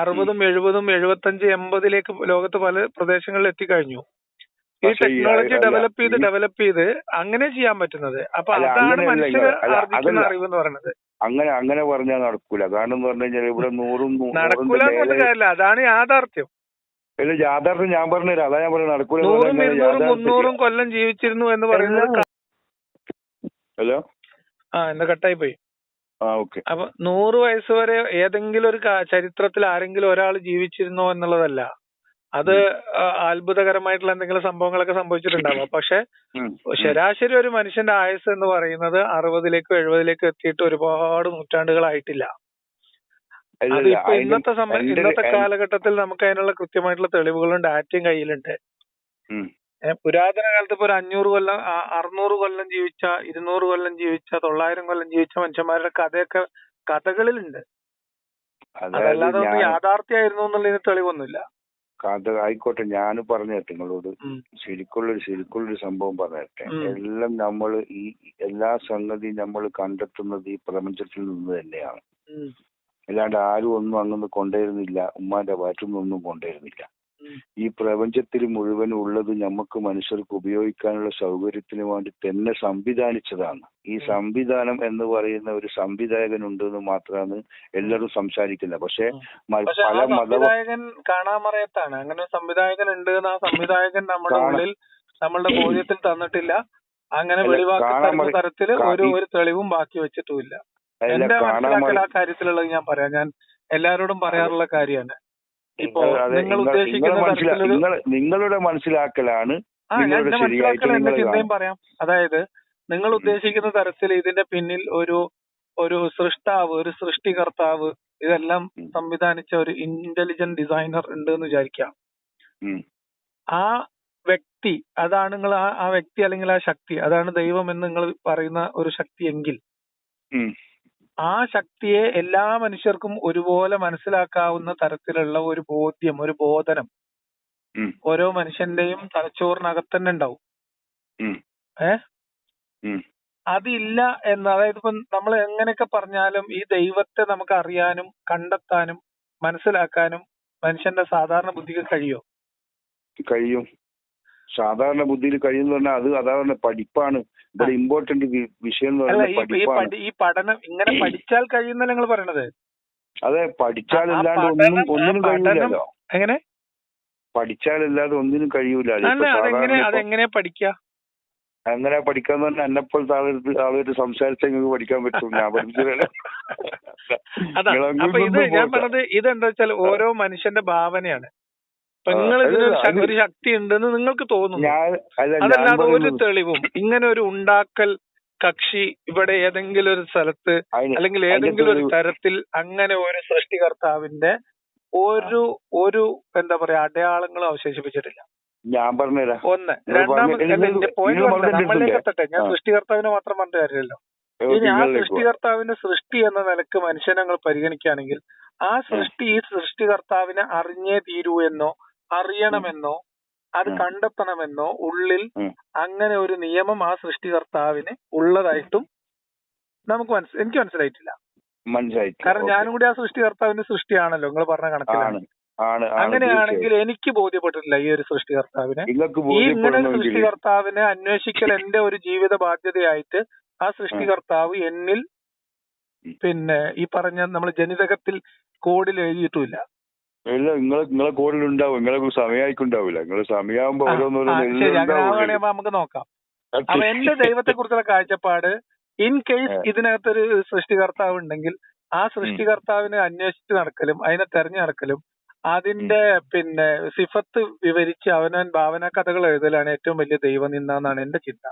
60, 70, 75, 80ലേക്ക് ലോകത്ത് പല പ്രദേശങ്ങളിൽ എത്തിക്കഴിഞ്ഞു. ഈ ടെക്നോളജി ഡെവലപ്പ് ചെയ്ത് അങ്ങനെ ചെയ്യാൻ പറ്റുന്നത്. അപ്പൊ അതാണ് മനുഷ്യർ ആർജിക്കുന്ന അറിവ് എന്ന് പറയുന്നത്. അങ്ങനെ പറഞ്ഞാൽ നടക്കൂല. കാരണം എന്ന് പറഞ്ഞു കഴിഞ്ഞാൽ ഇവിടെ 100 നടക്കൂല എന്ന് കാര്യമില്ല. അതാണ് യാഥാർത്ഥ്യം. യാഥാർത്ഥ്യം ഞാൻ പറഞ്ഞുതരാം. അതാ ഞാൻ പറഞ്ഞു നടക്കൂല. 100, 200, 300 കൊല്ലം ജീവിച്ചിരുന്നു എന്ന് പറയുന്നത്. ഹലോ, എന്താ കട്ടായി പോയി? അപ്പൊ 100 വയസ്സ് വരെ ഏതെങ്കിലും ഒരു ചരിത്രത്തിൽ ആരെങ്കിലും ഒരാൾ ജീവിച്ചിരുന്നോ എന്നുള്ളതല്ല. അത് അത്ഭുതകരമായിട്ടുള്ള എന്തെങ്കിലും സംഭവങ്ങളൊക്കെ സംഭവിച്ചിട്ടുണ്ടാവാം. പക്ഷെ ശരാശരി ഒരു മനുഷ്യന്റെ ആയുസ് എന്ന് പറയുന്നത് 60ലേക്കോ 70ലേക്കോ എത്തിയിട്ട് ഒരുപാട് നൂറ്റാണ്ടുകളായിട്ടില്ല. അതിപ്പോ ഇന്നത്തെ കാലഘട്ടത്തിൽ നമുക്ക് അതിനുള്ള കൃത്യമായിട്ടുള്ള തെളിവുകളും ഡാറ്റയും കയ്യിലുണ്ട്. പുരാതന കാലത്ത് ഇപ്പൊ ഒരു 500 കൊല്ലം 600 കൊല്ലം ജീവിച്ച 200 കൊല്ലം ജീവിച്ച 900 കൊല്ലം ജീവിച്ച മനുഷ്യന്മാരുടെ കഥകളിലുണ്ട്. അതല്ലാതെ ഒന്നും യാഥാർത്ഥ്യമായിരുന്നു എന്നുള്ളതിന് തെളിവൊന്നുമില്ല. കഥ ആയിക്കോട്ടെ, ഞാൻ പറഞ്ഞിട്ട് നിങ്ങളോട് ശരിക്കുള്ളൊരു സംഭവം പറഞ്ഞിട്ടെ. എല്ലാം നമ്മൾ ഈ എല്ലാ സംഗതിയും നമ്മൾ കണ്ടെത്തുന്നത് ഈ പ്രപഞ്ചത്തിൽ നിന്ന് തന്നെയാണ്. അല്ലാണ്ട് ആരും ഒന്നും അങ്ങനെ കൊണ്ടുവരുന്നില്ല, ഉമ്മാന്റെ വയറ്റുനിന്നൊന്നും കൊണ്ടുവരുന്നില്ല. ഈ പ്രപഞ്ചത്തിൽ മുഴുവൻ ഉള്ളത് നമുക്ക് മനുഷ്യർക്ക് ഉപയോഗിക്കാനുള്ള സൗകര്യത്തിന് വേണ്ടി തന്നെ സംവിധാനിച്ചതാണ്. ഈ സംവിധാനം എന്ന് പറയുന്ന ഒരു സംവിധായകൻ ഉണ്ടെന്ന് മാത്രമാണ് എല്ലാവരും സംസാരിക്കുന്നത്. പക്ഷെ പല സംവിധായകൻ കാണാമറയത്താണ്. അങ്ങനെ ഒരു സംവിധായകൻ ഉണ്ട് എന്ന് ആ സംവിധായകൻ നമ്മുടെ ഉള്ളിൽ നമ്മളുടെ ബോധ്യത്തിൽ തന്നിട്ടില്ല. അങ്ങനെ വെളിവാക്കുന്ന തരത്തില് ഒരു തെളിവും ബാക്കി വെച്ചിട്ടുമില്ല. എന്റെ മനസ്സിലാക്കൽ ആ കാര്യത്തിലുള്ളത് ഞാൻ പറയാം. ഞാൻ എല്ലാവരോടും പറയാറുള്ള കാര്യമാണ്. ഇപ്പോ നിങ്ങൾ ഉദ്ദേശിക്കുന്ന നിങ്ങളുടെ മനസ്സിലാക്കലാണ്. എന്റെ മനസ്സിലാക്കൽ എന്റെ ചിന്തയും പറയാം. അതായത് നിങ്ങൾ ഉദ്ദേശിക്കുന്ന തരത്തിൽ ഇതിന്റെ പിന്നിൽ ഒരു സൃഷ്ടാവ്, ഒരു സൃഷ്ടികർത്താവ്, ഇതെല്ലാം സംവിധാനിച്ച ഒരു ഇന്റലിജന്റ് ഡിസൈനർ ഉണ്ട് എന്ന് വിചാരിക്കാം. ആ വ്യക്തി അതാണ് നിങ്ങൾ ആ വ്യക്തി അല്ലെങ്കിൽ ആ ശക്തി അതാണ് ദൈവം എന്ന് നിങ്ങൾ പറയുന്ന ഒരു ശക്തി എങ്കിൽ ആ ശക്തിയെ എല്ലാ മനുഷ്യർക്കും ഒരുപോലെ മനസ്സിലാക്കാവുന്ന തരത്തിലുള്ള ഒരു ബോധ്യം, ഒരു ബോധനം ഓരോ മനുഷ്യന്റെയും തലച്ചോറിനകത്ത് തന്നെ ഉണ്ടാവും. അതില്ല എന്ന്, അതായത് ഇപ്പം നമ്മൾ എങ്ങനെയൊക്കെ പറഞ്ഞാലും ഈ ദൈവത്തെ നമുക്ക് അറിയാനും കണ്ടെത്താനും മനസ്സിലാക്കാനും മനുഷ്യന്റെ സാധാരണ ബുദ്ധിക്ക് കഴിയും. സാധാരണ ബുദ്ധിയിൽ കഴിയുന്ന പറഞ്ഞാൽ അത് അതാണ് പഠിപ്പാണ്. ഇവിടെ ഇമ്പോർട്ടന്റ് വിഷയം എന്ന് പറയുന്നത് ഈ പഠനം ഇങ്ങനെ പഠിച്ചാൽ കഴിയുന്നല്ല നിങ്ങൾ പറയണത്. അതെ, പഠിച്ചാലല്ലാണ്ട് ഒന്നിനും കഴിയൂലല്ലോ. എങ്ങനെ പഠിച്ചാലല്ലാതെ ഒന്നിനും കഴിയൂല. അതെങ്ങനെയാ പഠിക്കുക? അങ്ങനെ പഠിക്കാന്ന് പറഞ്ഞാൽ എന്നെപ്പോലത്തെ ആളുകൾ സംസാരിച്ചാൽ നിങ്ങൾക്ക് പഠിക്കാൻ പറ്റും. ഞാൻ പഠിച്ചില്ലല്ലോ. അപ്പൊ ഇത് ഞാൻ പറഞ്ഞത് ഇതെന്താ വെച്ചാൽ ഓരോ മനുഷ്യന്റെ ഭാവനയാണ്. നിങ്ങൾ ഒരു ശക്തി ഉണ്ടെന്ന് നിങ്ങൾക്ക് തോന്നുന്നു. അതല്ലാതെ ഒരു തെളിവും ഇങ്ങനെ ഒരു ഉണ്ടാക്കൽ കക്ഷി ഇവിടെ ഏതെങ്കിലും ഒരു സ്ഥലത്ത് അല്ലെങ്കിൽ ഏതെങ്കിലും ഒരു തരത്തിൽ അങ്ങനെ ഒരു സൃഷ്ടികർത്താവിന്റെ ഒരു എന്താ പറയാ അടയാളങ്ങളും അവശേഷിപ്പിച്ചിട്ടില്ല. ഞാൻ പറഞ്ഞുതരാം. ഒന്ന്. രണ്ടാമത്തെ പോയിന്റ് നമ്മളിലേക്ക് എത്തട്ടെ. ഞാൻ സൃഷ്ടികർത്താവിനെ മാത്രം പറഞ്ഞ കാര്യമല്ലോ. ഇനി ആ സൃഷ്ടികർത്താവിന്റെ സൃഷ്ടി എന്ന നിലക്ക് മനുഷ്യനെ ഞങ്ങൾ പരിഗണിക്കുകയാണെങ്കിൽ ആ സൃഷ്ടി ഈ സൃഷ്ടികർത്താവിനെ അറിഞ്ഞേ തീരൂ എന്നോ അറിയണമെന്നോ അത് കണ്ടെത്തണമെന്നോ ഉള്ളിൽ അങ്ങനെ ഒരു നിയമം ആ സൃഷ്ടികർത്താവിന് ഉള്ളതായിട്ടും എനിക്ക് മനസ്സിലായിട്ടില്ല. കാരണം ഞാനും കൂടി ആ സൃഷ്ടികർത്താവിന്റെ സൃഷ്ടിയാണല്ലോ നിങ്ങൾ പറഞ്ഞ കണക്കിലാണ്. അങ്ങനെയാണെങ്കിൽ എനിക്ക് ബോധ്യപ്പെട്ടിട്ടില്ല ഈ ഒരു സൃഷ്ടികർത്താവിനെ. ഈ ഇങ്ങനെ സൃഷ്ടികർത്താവിനെ അന്വേഷിക്കൽ എന്റെ ഒരു ജീവിത ബാധ്യതയായിട്ട് ആ സൃഷ്ടികർത്താവ് എന്നിൽ ഈ പറഞ്ഞ നമ്മൾ ജനിതകത്തിൽ കോഡിൽ എഴുതിയിട്ടുമില്ല. നിങ്ങളെ കോഡിൽ ഉണ്ടാവും. നിങ്ങളെ സമയമായിക്കുണ്ടാവില്ല. നിങ്ങളെ സമയമാകുമ്പോ നമുക്ക് നോക്കാം. അപ്പൊ എന്റെ ദൈവത്തെ കുറിച്ചുള്ള കാഴ്ചപ്പാട് ഇൻ കേസ് ഇതിനകത്തൊരു സൃഷ്ടികർത്താവ് ഉണ്ടെങ്കിൽ ആ സൃഷ്ടികർത്താവിനെ അന്വേഷിച്ച് നടക്കലും അതിനെ തെരഞ്ഞു നടക്കലും അതിന്റെ സിഫത്ത് വിവരിച്ച് അവനവൻ ഭാവന കഥകൾ എഴുതലാണ് ഏറ്റവും വലിയ ദൈവനിന്ദ എന്നാണ് എന്റെ ചിന്ത.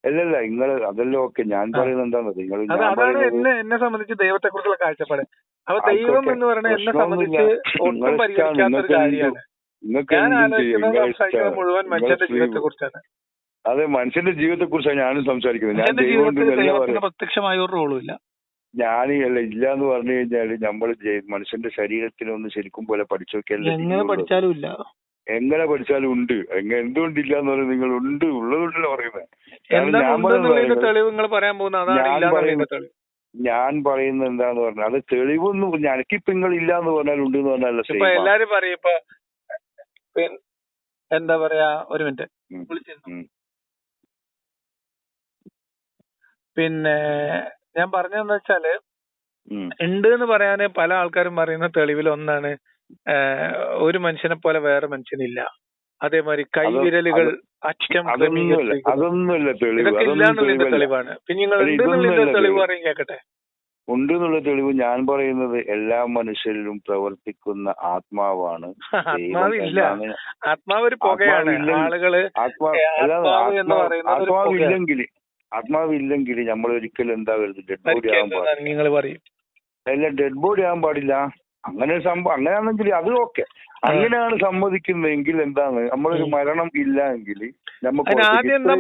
അല്ലല്ല നിങ്ങൾ അതെല്ലാം ഓക്കെ. ഞാൻ പറയുന്നത് അതാണ് എന്നെ സംബന്ധിച്ച് ദൈവത്തെ കുറിച്ചുള്ള കാഴ്ചപ്പാട്. അപ്പൊ ദൈവം എന്ന് പറയുന്നത് എന്നെ സംബന്ധിച്ച് ഒട്ടും പരിഗണിക്കാത്തൊരു കാര്യമാണ്. ഞാൻ ആലോചിക്കുന്നത് സംസാരിക്കുന്നത് മുഴുവൻ മനുഷ്യന്റെ ജീവിതത്തെ കുറിച്ചാണ്. അതെ, മനുഷ്യന്റെ ജീവിതത്തെ കുറിച്ചാണ് ഞാനും സംസാരിക്കുന്നത്. എന്റെ ജീവിതത്തിൽ ദൈവത്തിന് പ്രത്യക്ഷമായ ഒരു റോളും ഇല്ല. ഞാനല്ല ഇല്ല എന്ന് പറഞ്ഞു കഴിഞ്ഞാല് നമ്മൾ മനുഷ്യന്റെ ശരീരത്തിനൊന്ന് ശരിക്കും പോലെ പഠിച്ചു നോക്കിയാൽ എങ്ങനെ പഠിച്ചാലും ഇല്ല. എങ്ങനെ പഠിച്ചാലും ഉണ്ട്. എന്തുകൊണ്ടില്ല എന്ന് പറയുന്നത് നിങ്ങൾ ഉണ്ട് ഉള്ളതുകൊണ്ടല്ലോ പറയുന്നത്. ഞാൻ പറയുന്നത് എന്താന്ന് പറഞ്ഞാൽ അത് തെളിവൊന്നും എനിക്കിപ്പോ നിങ്ങൾ ഇല്ല എന്ന് പറഞ്ഞാൽ ഉണ്ട് എന്ന് പറഞ്ഞാൽ എല്ലാരും പറയും. ഇപ്പൊ എന്താ പറയാ, ഒരു മിനിറ്റ് ഞാൻ പറഞ്ഞതെന്ന് വെച്ചാല് ഉണ്ട് എന്ന് പറയാന് പല ആൾക്കാരും പറയുന്ന തെളിവിൽ ഒന്നാണ് ഒരു മനുഷ്യനെ പോലെ വേറെ മനുഷ്യനില്ല. അതേമാതിരി കൈവിരലുകൾ അറ്റം അതൊന്നുമല്ല തെളിവ്, തെളിവാണ്. പിന്നെ നിങ്ങൾ തെളിവ് പറയും കേക്കട്ടെ. ഉണ്ട് എന്നുള്ള തെളിവ് ഞാൻ പറയുന്നത് എല്ലാ മനുഷ്യരിലും പ്രവർത്തിക്കുന്ന ആത്മാവാണ്. ആത്മാവ് ഒരു പുകയാണ്. ആളുകള് ആത്മാവില്ലെങ്കിൽ നമ്മൾ ഒരിക്കലും എന്താകരുത്, ഡെഡ് ബോഡി ആകാൻ പാടില്ല. അല്ല, ഡെഡ് ബോഡി ആകാൻ പാടില്ല. അങ്ങനെ ഒരു സംഭവം അങ്ങനെയാണെങ്കിൽ അത് ഓക്കെ. അങ്ങനെയാണ് സമ്മതിക്കുന്നതെങ്കിൽ എന്താണ്, നമ്മളൊരു മരണം ഇല്ല എങ്കിൽ നമുക്ക്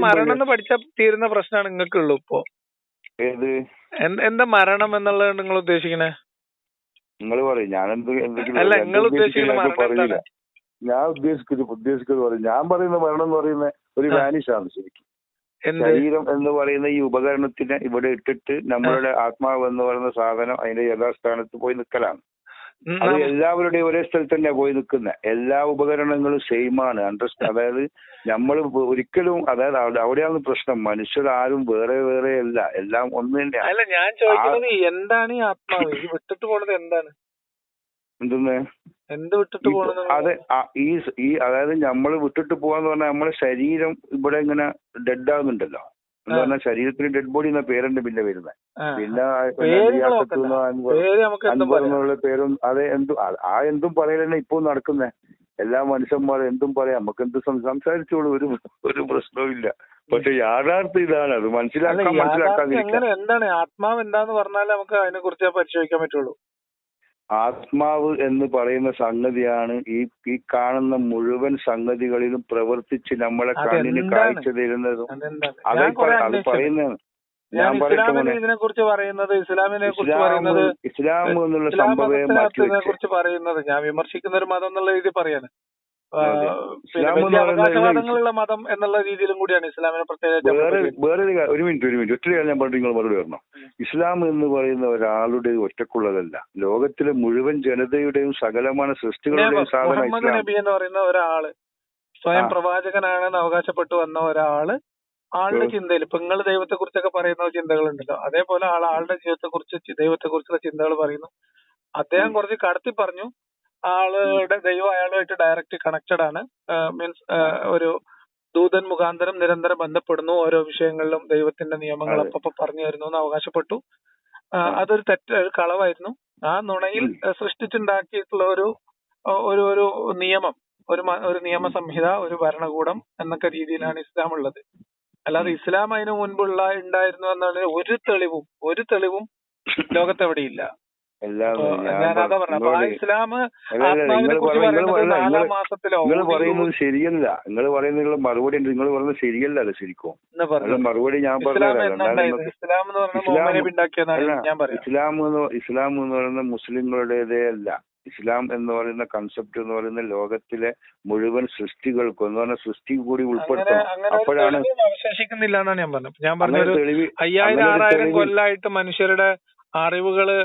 മരണം എന്ന് പഠിച്ചാൽ തീരുന്ന പ്രശ്നമാണ് നിങ്ങൾക്കുള്ളൂ ഇപ്പോ. ഏത് എന്താ മരണം എന്നുള്ളത് നിങ്ങൾ ഉദ്ദേശിക്കണേ? നിങ്ങൾ പറയും. ഞാൻ അല്ല, നിങ്ങൾ ഉദ്ദേശിക്കുന്ന പറയില്ല. ഞാൻ ഉദ്ദേശിക്കുന്നത് പറയും. ഞാൻ പറയുന്ന മരണം എന്ന് പറയുന്ന ഒരു വാനിഷാണ് ശരിക്കും. ശരീരം എന്ന് പറയുന്ന ഈ ഉപകരണത്തിനെ ഇവിടെ ഇട്ടിട്ട് നമ്മളുടെ ആത്മാവ് എന്ന് പറയുന്ന സാധനം അതിന്റെ യഥാസ്ഥാനത്ത് പോയി നിൽക്കലാണ്. അത് എല്ലാവരുടെയും ഒരേ സ്ഥലത്ത് തന്നെയാ പോയി നിൽക്കുന്നത്. എല്ലാ ഉപകരണങ്ങളും സെയിമാണ്. അതായത് നമ്മൾ ഒരിക്കലും, അതായത് അവിടെയാണ് പ്രശ്നം. മനുഷ്യർ ആരും വേറെ വേറെ അല്ല, എല്ലാം ഒന്ന് തന്നെയാണ്. അല്ല, ഞാൻ ചോദിക്കുന്നത് എന്താണ് ഈ ആത്മാവ് വിട്ടിട്ട് പോണത്? എന്താണ് എന്ത് വിട്ടിട്ട് പോണത്? അതെ, ഈ അതായത് നമ്മൾ വിട്ടിട്ട് പോവാന്ന് പറഞ്ഞാൽ നമ്മളെ ശരീരം ഇവിടെ ഇങ്ങനെ ഡെഡ് ആകുന്നുണ്ടല്ലോ എന്ന് പറഞ്ഞാൽ ശരീരത്തിന് ഡെഡ് ബോഡി എന്ന പേരുണ്ട് പിന്നെ വരുന്നത്. പിന്നെ അൻവറിനുള്ള പേരും അതെ എന്തും പറയലെന്നെ ഇപ്പൊ നടക്കുന്നേ. എല്ലാ മനുഷ്യന്മാരും എന്തും പറയാം, നമുക്ക് എന്ത് സംസാരിച്ചോളൂ, ഒരു പ്രശ്നവും ഇല്ല. പക്ഷെ യാഥാർത്ഥ്യം ഇതാണ്, അത് മനസ്സിലാക്കാതിരിക്കാൻ. എന്താണ് ആത്മാവ് എന്താന്ന് പറഞ്ഞാൽ നമുക്ക് അതിനെ കുറിച്ച് പരിശോധിക്കാൻ പറ്റുള്ളൂ. ആത്മാവ് എന്ന് പറയുന്ന സംഗതിയാണ് ഈ കാണുന്ന മുഴുവൻ സംഗതികളിലും പ്രവർത്തിച്ച് നമ്മളെ കണ്ണിന് കാഴ്ച തരുന്നതും. അത് പറയുന്നതാണ്. ഞാൻ ഇതിനെ കുറിച്ച് പറയുന്നത്, ഇസ്ലാമിനെ കുറിച്ച് പറയുന്നത്, ഇസ്ലാം എന്നുള്ള സംഭവത്തെ കുറിച്ച് പറയുന്നത് ഞാൻ വിമർശിക്കുന്ന ഒരു മതം എന്നുള്ള രീതി പറയാണ്. അവകാശവാദങ്ങളുള്ള മതം എന്നുള്ള രീതിയിലും കൂടിയാണ് ഇസ്ലാമിനെ പ്രത്യേകിച്ച്. വേറെ ഒരു മിനിറ്റ് ഒറ്റ കാര്യം ഞാൻ പറഞ്ഞു, നിങ്ങൾ മറുപടി വരണം. ഇസ്ലാം എന്ന് പറയുന്ന ഒരാളുടെ ഒറ്റക്കുള്ളതല്ല, ലോകത്തിലെ മുഴുവൻ ജനതയുടെയും സകലമായ സൃഷ്ടികളുടെയും സാധനം. മുഹമ്മദ് നബി എന്ന് പറയുന്ന ഒരാള് സ്വയം പ്രവാചകനാണെന്ന് അവകാശപ്പെട്ടു വന്ന ഒരാള് ആളുടെ ചിന്തയിൽ, ഇപ്പൊ നിങ്ങൾ ദൈവത്തെ കുറിച്ചൊക്കെ പറയുന്ന ചിന്തകളുണ്ടല്ലോ, അതേപോലെ ആളുടെ ദൈവത്തെ കുറിച്ചുള്ള ചിന്തകൾ പറയുന്നു. അദ്ദേഹം കുറച്ച് കടത്തി പറഞ്ഞു. ആളുടെ ദൈവം അയാളുമായിട്ട് ഡയറക്റ്റ് കണക്റ്റഡ് ആണ്. മീൻസ് ഒരു ദൂതൻ മുഖാന്തരം നിരന്തരം ബന്ധപ്പെടുന്നു, ഓരോ വിഷയങ്ങളിലും ദൈവത്തിന്റെ നിയമങ്ങൾ അപ്പൊ പറഞ്ഞു തരുന്നു എന്ന് അവകാശപ്പെട്ടു. അതൊരു ഒരു കളവായിരുന്നു. ആ നുണയിൽ സൃഷ്ടിച്ചുണ്ടാക്കിയിട്ടുള്ള ഒരു നിയമം, ഒരു നിയമ സംഹിത, ഒരു ഭരണകൂടം എന്നൊക്കെ രീതിയിലാണ് ഇസ്ലാം ഉള്ളത്. അല്ലാതെ ഇസ്ലാം അതിനു മുൻപുള്ള ഉണ്ടായിരുന്നു എന്നുള്ള ഒരു തെളിവും ലോകത്തെവിടെയില്ല. നിങ്ങൾ പറയുന്നത് ശരിയല്ല. നിങ്ങൾ പറയുന്നതിനുള്ള മറുപടി ഉണ്ട്. നിങ്ങൾ പറയുന്നത് ശരിയല്ല. അത് ശരിക്കും മറുപടി ഞാൻ പറഞ്ഞുതരാം. ഇസ്ലാം എന്ന് പറയുന്ന മുസ്ലിങ്ങളുടേതേ അല്ല. ഇസ്ലാം എന്ന് പറയുന്ന കൺസെപ്റ്റ് എന്ന് പറയുന്ന ലോകത്തിലെ മുഴുവൻ സൃഷ്ടികൾക്കും എന്ന് പറഞ്ഞ സൃഷ്ടി കൂടി ഉൾപ്പെടുത്തണം. അപ്പോഴാണ് അവശേഷിക്കുന്നില്ല എന്നാണ് ഞാൻ പറഞ്ഞത്. ഞാൻ പറഞ്ഞൊരു 5000-6000 കൊല്ലായിട്ട് മനുഷ്യരുടെ അറിവുകള്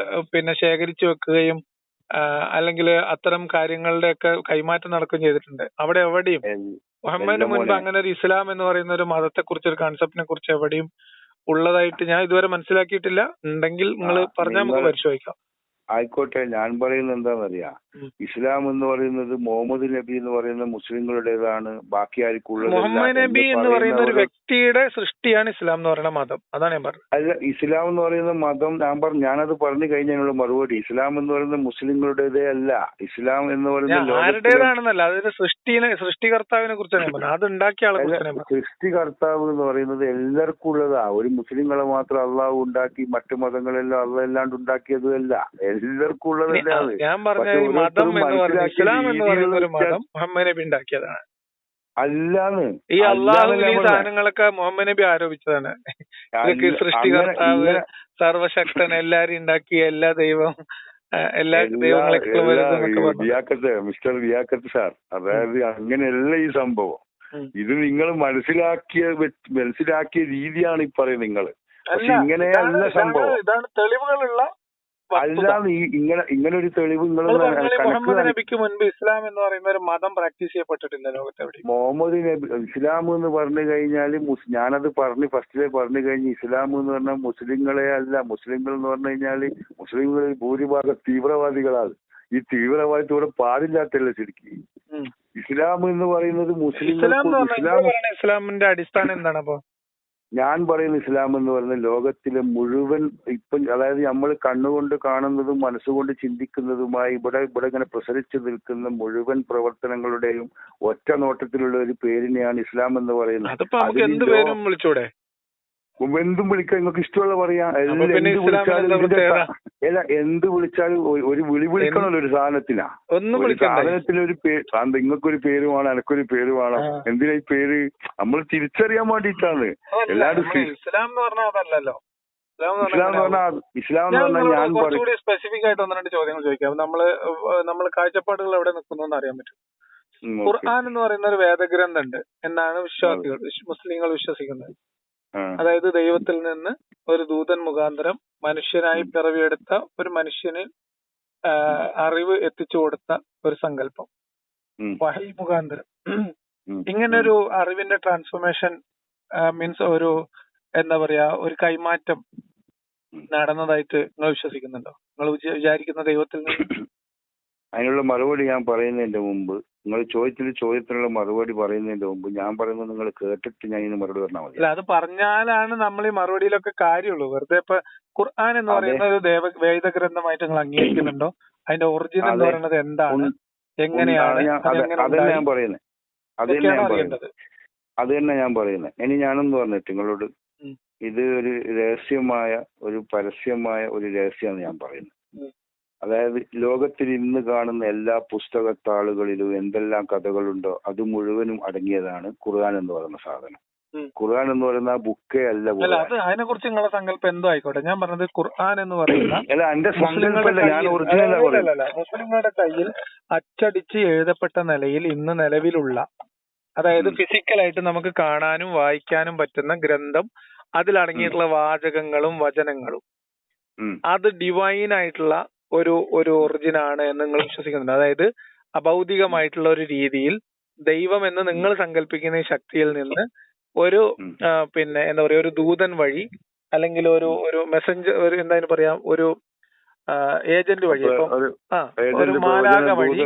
ശേഖരിച്ചു വെക്കുകയും അല്ലെങ്കിൽ അത്തരം കാര്യങ്ങളുടെ ഒക്കെ കൈമാറ്റം നടക്കുകയും ചെയ്തിട്ടുണ്ട്. അവിടെ എവിടെയും മുഹമ്മദിന് മുൻപ് അങ്ങനെ ഒരു ഇസ്ലാം എന്ന് പറയുന്ന ഒരു മതത്തെ കുറിച്ച്, ഒരു കൺസെപ്റ്റിനെ കുറിച്ച് എവിടെയും ഉള്ളതായിട്ട് ഞാൻ ഇതുവരെ മനസ്സിലാക്കിയിട്ടില്ല. ഉണ്ടെങ്കിൽ നിങ്ങൾ പറഞ്ഞാൽ നമുക്ക് പരിശോധിക്കാം. ആയിക്കോട്ടെ, ഞാൻ പറയുന്നത് എന്താണെന്നറിയാം. ഇസ്ലാം എന്ന് പറയുന്നത് മുഹമ്മദ് നബി എന്ന് പറയുന്ന മുസ്ലിങ്ങളുടേതാണ്. ബാക്കി ആർക്കുള്ളത് മുഹമ്മദ് നബി എന്ന് പറയുന്ന ഒരു വ്യക്തിയുടെ സൃഷ്ടിയാണ് ഇസ്ലാം എന്ന് പറയുന്ന മതം. അതാണ് ഞാൻ പറഞ്ഞത്. അല്ല, ഇസ്ലാം എന്ന് പറയുന്ന മതം ഞാനത് പറഞ്ഞു കഴിഞ്ഞതിനുള്ള മറുപടി, ഇസ്ലാം എന്ന് പറയുന്ന മുസ്ലിങ്ങളുടേതേ അല്ല. ഇസ്ലാം എന്ന് പറയുന്നത് ആരുടേതാണെന്നല്ല, അതൊരു സൃഷ്ടികർത്താവിനെ കുറിച്ചാണ് പറഞ്ഞത്. അത് ഉണ്ടാക്കിയ ആളെ കുറിച്ചാണ്. സൃഷ്ടികർത്താവ് എന്ന് പറയുന്നത് എല്ലാവർക്കും ഉള്ളതാ. ഒരു മുസ്ലിങ്ങളെ മാത്രം അള്ളാഹു ഉണ്ടാക്കി, മറ്റു മതങ്ങളെല്ലാം അല്ലാണ്ട് ഉണ്ടാക്കിയതുമല്ല. എല്ലാവർക്കും ഉള്ളതല്ല. ഞാൻ പറഞ്ഞ മതം എന്ന് പറയുന്നത്, ഇസ്ലാം എന്ന് പറയുന്ന ഒരു മതം മുഹമ്മദ് നബി ഉണ്ടാക്കിയതാണ്. അല്ലാന്ന് ഈ അള്ളാഹുവിൽ ഈ സാധനങ്ങളൊക്കെ മുഹമ്മദ് നബി ആരോപിച്ചതാണ്. ഇതൊക്കെ സൃഷ്ടികർത്താവ്, സർവശക്തൻ, എല്ലാരും ഉണ്ടാക്കി, എല്ലാ ദൈവങ്ങളൊക്കെ മിസ്റ്റർ റിയാക്കത്ത് സാർ, അതായത് അങ്ങനെയല്ല ഈ സംഭവം. ഇത് നിങ്ങൾ മനസ്സിലാക്കിയ രീതിയാണ് ഈ പറയുന്നത് നിങ്ങൾ. പക്ഷെ ഇങ്ങനെയല്ല സംഭവം. ഇതാണ് തെളിവുകളുള്ള. അല്ലാതെ ഇങ്ങനെ ഒരു തെളിവ് മുഹമ്മദ് നബിക്ക് മുൻപ് ഇസ്ലാം എന്ന് പറയുന്ന ഒരു മതം പ്രാക്ടീസ് ചെയ്യപ്പെട്ടിട്ടില്ല ലോകത്തെവിടെ. മുഹമ്മദ് നബി ഇസ്ലാം എന്ന് പറഞ്ഞു കഴിഞ്ഞാല് ഞാനത് ഫസ്റ്റിലെ പറഞ്ഞു കഴിഞ്ഞ് ഇസ്ലാം എന്ന് പറഞ്ഞാൽ മുസ്ലിങ്ങളെ അല്ല. മുസ്ലിങ്ങൾ എന്ന് പറഞ്ഞു കഴിഞ്ഞാല് മുസ്ലിങ്ങളിൽ ഭൂരിഭാഗം തീവ്രവാദികളാണ്. ഈ തീവ്രവാദിത്തോടെ പാടില്ലാത്തല്ലേ ശരിക്കും. ഇസ്ലാം എന്ന് പറയുന്നത് ഇസ്ലാമിന്റെ അടിസ്ഥാനം എന്താണ് അപ്പൊ? ഞാൻ പറയുന്ന ഇസ്ലാം എന്ന് പറയുന്നത് ലോകത്തിലെ മുഴുവൻ ഇപ്പം അതായത് നമ്മൾ കണ്ണുകൊണ്ട് കാണുന്നതും മനസ്സുകൊണ്ട് ചിന്തിക്കുന്നതുമായി ഇവിടെ ഇങ്ങനെ പ്രസരിച്ചു നിൽക്കുന്ന മുഴുവൻ പ്രവർത്തനങ്ങളുടെയും ഒറ്റ നോട്ടത്തിലുള്ള ഒരു പേരിനെയാണ് ഇസ്ലാം എന്ന് പറയുന്നത്. എന്തും വിളിക്കാം, നിങ്ങൾക്ക് ഇഷ്ടമുള്ള പറയാം. എന്ത് വിളിച്ചാലും ഒരു വിളിക്കണമല്ലോ ഒരു സാധനത്തിനാ. ഒരു സാധനത്തിനൊരു പേര്, നിങ്ങൾക്കൊരു പേര് വേണം, എനക്കൊരു പേര് വേണം. എന്തിനാ ഈ പേര്? നമ്മൾ തിരിച്ചറിയാൻ വേണ്ടിയിട്ടാണ്. എല്ലാവരും ഇസ്ലാം എന്ന് പറഞ്ഞാൽ അതല്ലല്ലോ. ഇസ്ലാം എന്ന് പറഞ്ഞാൽ ഞാൻ കുറച്ചുകൂടി സ്പെസിഫിക് ആയിട്ട് 1-2 ചോദ്യങ്ങൾ ചോദിക്കാം. നമ്മള് കാഴ്ചപ്പാടുകൾ എവിടെ നിൽക്കുന്നു അറിയാൻ പറ്റും. ഖുർആൻ എന്ന് പറയുന്ന ഒരു വേദഗ്രന്ഥം ഉണ്ട് എന്നാണ് വിശ്വാസികൾ, മുസ്ലിങ്ങൾ വിശ്വസിക്കുന്നത്. അതായത് ദൈവത്തിൽ നിന്ന് ഒരു ദൂതൻ മുഖാന്തരം മനുഷ്യനായി പിറവിയെടുത്ത ഒരു മനുഷ്യന് അറിവ് എത്തിച്ചു കൊടുത്ത ഒരു സങ്കല്പം, വഹി മുഖാന്തരം. ഇങ്ങനെ ഒരു അറിവിന്റെ ട്രാൻസ്ഫോർമേഷൻ മീൻസ് ഒരു എന്താ പറയാ ഒരു കൈമാറ്റം നടന്നതായിട്ട് നിങ്ങൾ വിശ്വസിക്കുന്നുണ്ടോ? നിങ്ങൾ വിചാരിക്കുന്ന ദൈവത്തിൽ നിന്ന്? അതിനുള്ള മറുപടി ഞാൻ പറയുന്നതിന്റെ മുമ്പ്, നിങ്ങൾ ചോദ്യത്തിനുള്ള മറുപടി പറയുന്നതിന്റെ മുമ്പ് ഞാൻ പറയുന്നത് നിങ്ങൾ കേട്ടിട്ട് ഞാൻ ഇതിന് മറുപടി പറഞ്ഞാൽ മതി. അല്ല, അത് പറഞ്ഞാലാണ് നമ്മൾ ഈ മറുപടിയിലൊക്കെ കാര്യമുള്ളൂ. വെറുതെ ഇപ്പൊ ഖുർആൻ എന്ന് പറയുന്ന ഒരു വേദഗ്രന്ഥമായിട്ട് നിങ്ങൾ അംഗീകരിക്കുന്നുണ്ടോ? അതിന്റെ ഒറിജിൻ എന്ന് പറയുന്നത് എന്താണ്, എങ്ങനെയാണ്? അതന്നെ ഞാൻ പറയുന്നത്. അത് തന്നെ ഞാൻ പറയുന്നത്. ഇനി ഞാനെന്ന് പറഞ്ഞിട്ട് നിങ്ങളോട് ഇത് ഒരു രഹസ്യമായ ഒരു പരസ്യമായ ഒരു രഹസ്യമാണ് ഞാൻ പറയുന്നത്. അതായത് ലോകത്തിൽ ഇന്ന് കാണുന്ന എല്ലാ പുസ്തകത്താളുകളിലും എന്തെല്ലാം കഥകളുണ്ടോ അത് മുഴുവനും അടങ്ങിയതാണ് ഖുർആൻ എന്ന് പറയുന്ന സാധനം. ഖുർആൻ എന്ന് പറയുന്ന ആ ബുക്കേ അല്ല. അതിനെ കുറിച്ച് നിങ്ങളുടെ സങ്കല്പം എന്തോ ആയിക്കോട്ടെ, ഞാൻ പറഞ്ഞത് ഖുർആൻ എന്ന് പറയുന്ന മുസ്ലിങ്ങളുടെ കയ്യിൽ അച്ചടിച്ച് എഴുതപ്പെട്ട നിലയിൽ ഇന്ന് നിലവിലുള്ള, അതായത് ഫിസിക്കലായിട്ട് നമുക്ക് കാണാനും വായിക്കാനും പറ്റുന്ന ഗ്രന്ഥം, അതിലടങ്ങിയിട്ടുള്ള വാചകങ്ങളും വചനങ്ങളും അത് ഡിവൈൻ ആയിട്ടുള്ള ഒരു ഒറിജിൻ ആണ് എന്ന് നിങ്ങൾ വിശ്വസിക്കുന്നുണ്ട്. അതായത് അഭൗതികമായിട്ടുള്ള ഒരു രീതിയിൽ ദൈവം എന്ന് നിങ്ങൾ സങ്കല്പിക്കുന്ന ഈ ശക്തിയിൽ നിന്ന് ഒരു പിന്നെ എന്താ പറയാ ഒരു ദൂതൻ വഴി അല്ലെങ്കിൽ ഒരു മെസ്സഞ്ചർ, ഒരു എന്താ പറയാ ഒരു ഏജന്റ് വഴി, ഒരു മാലാഖ വഴി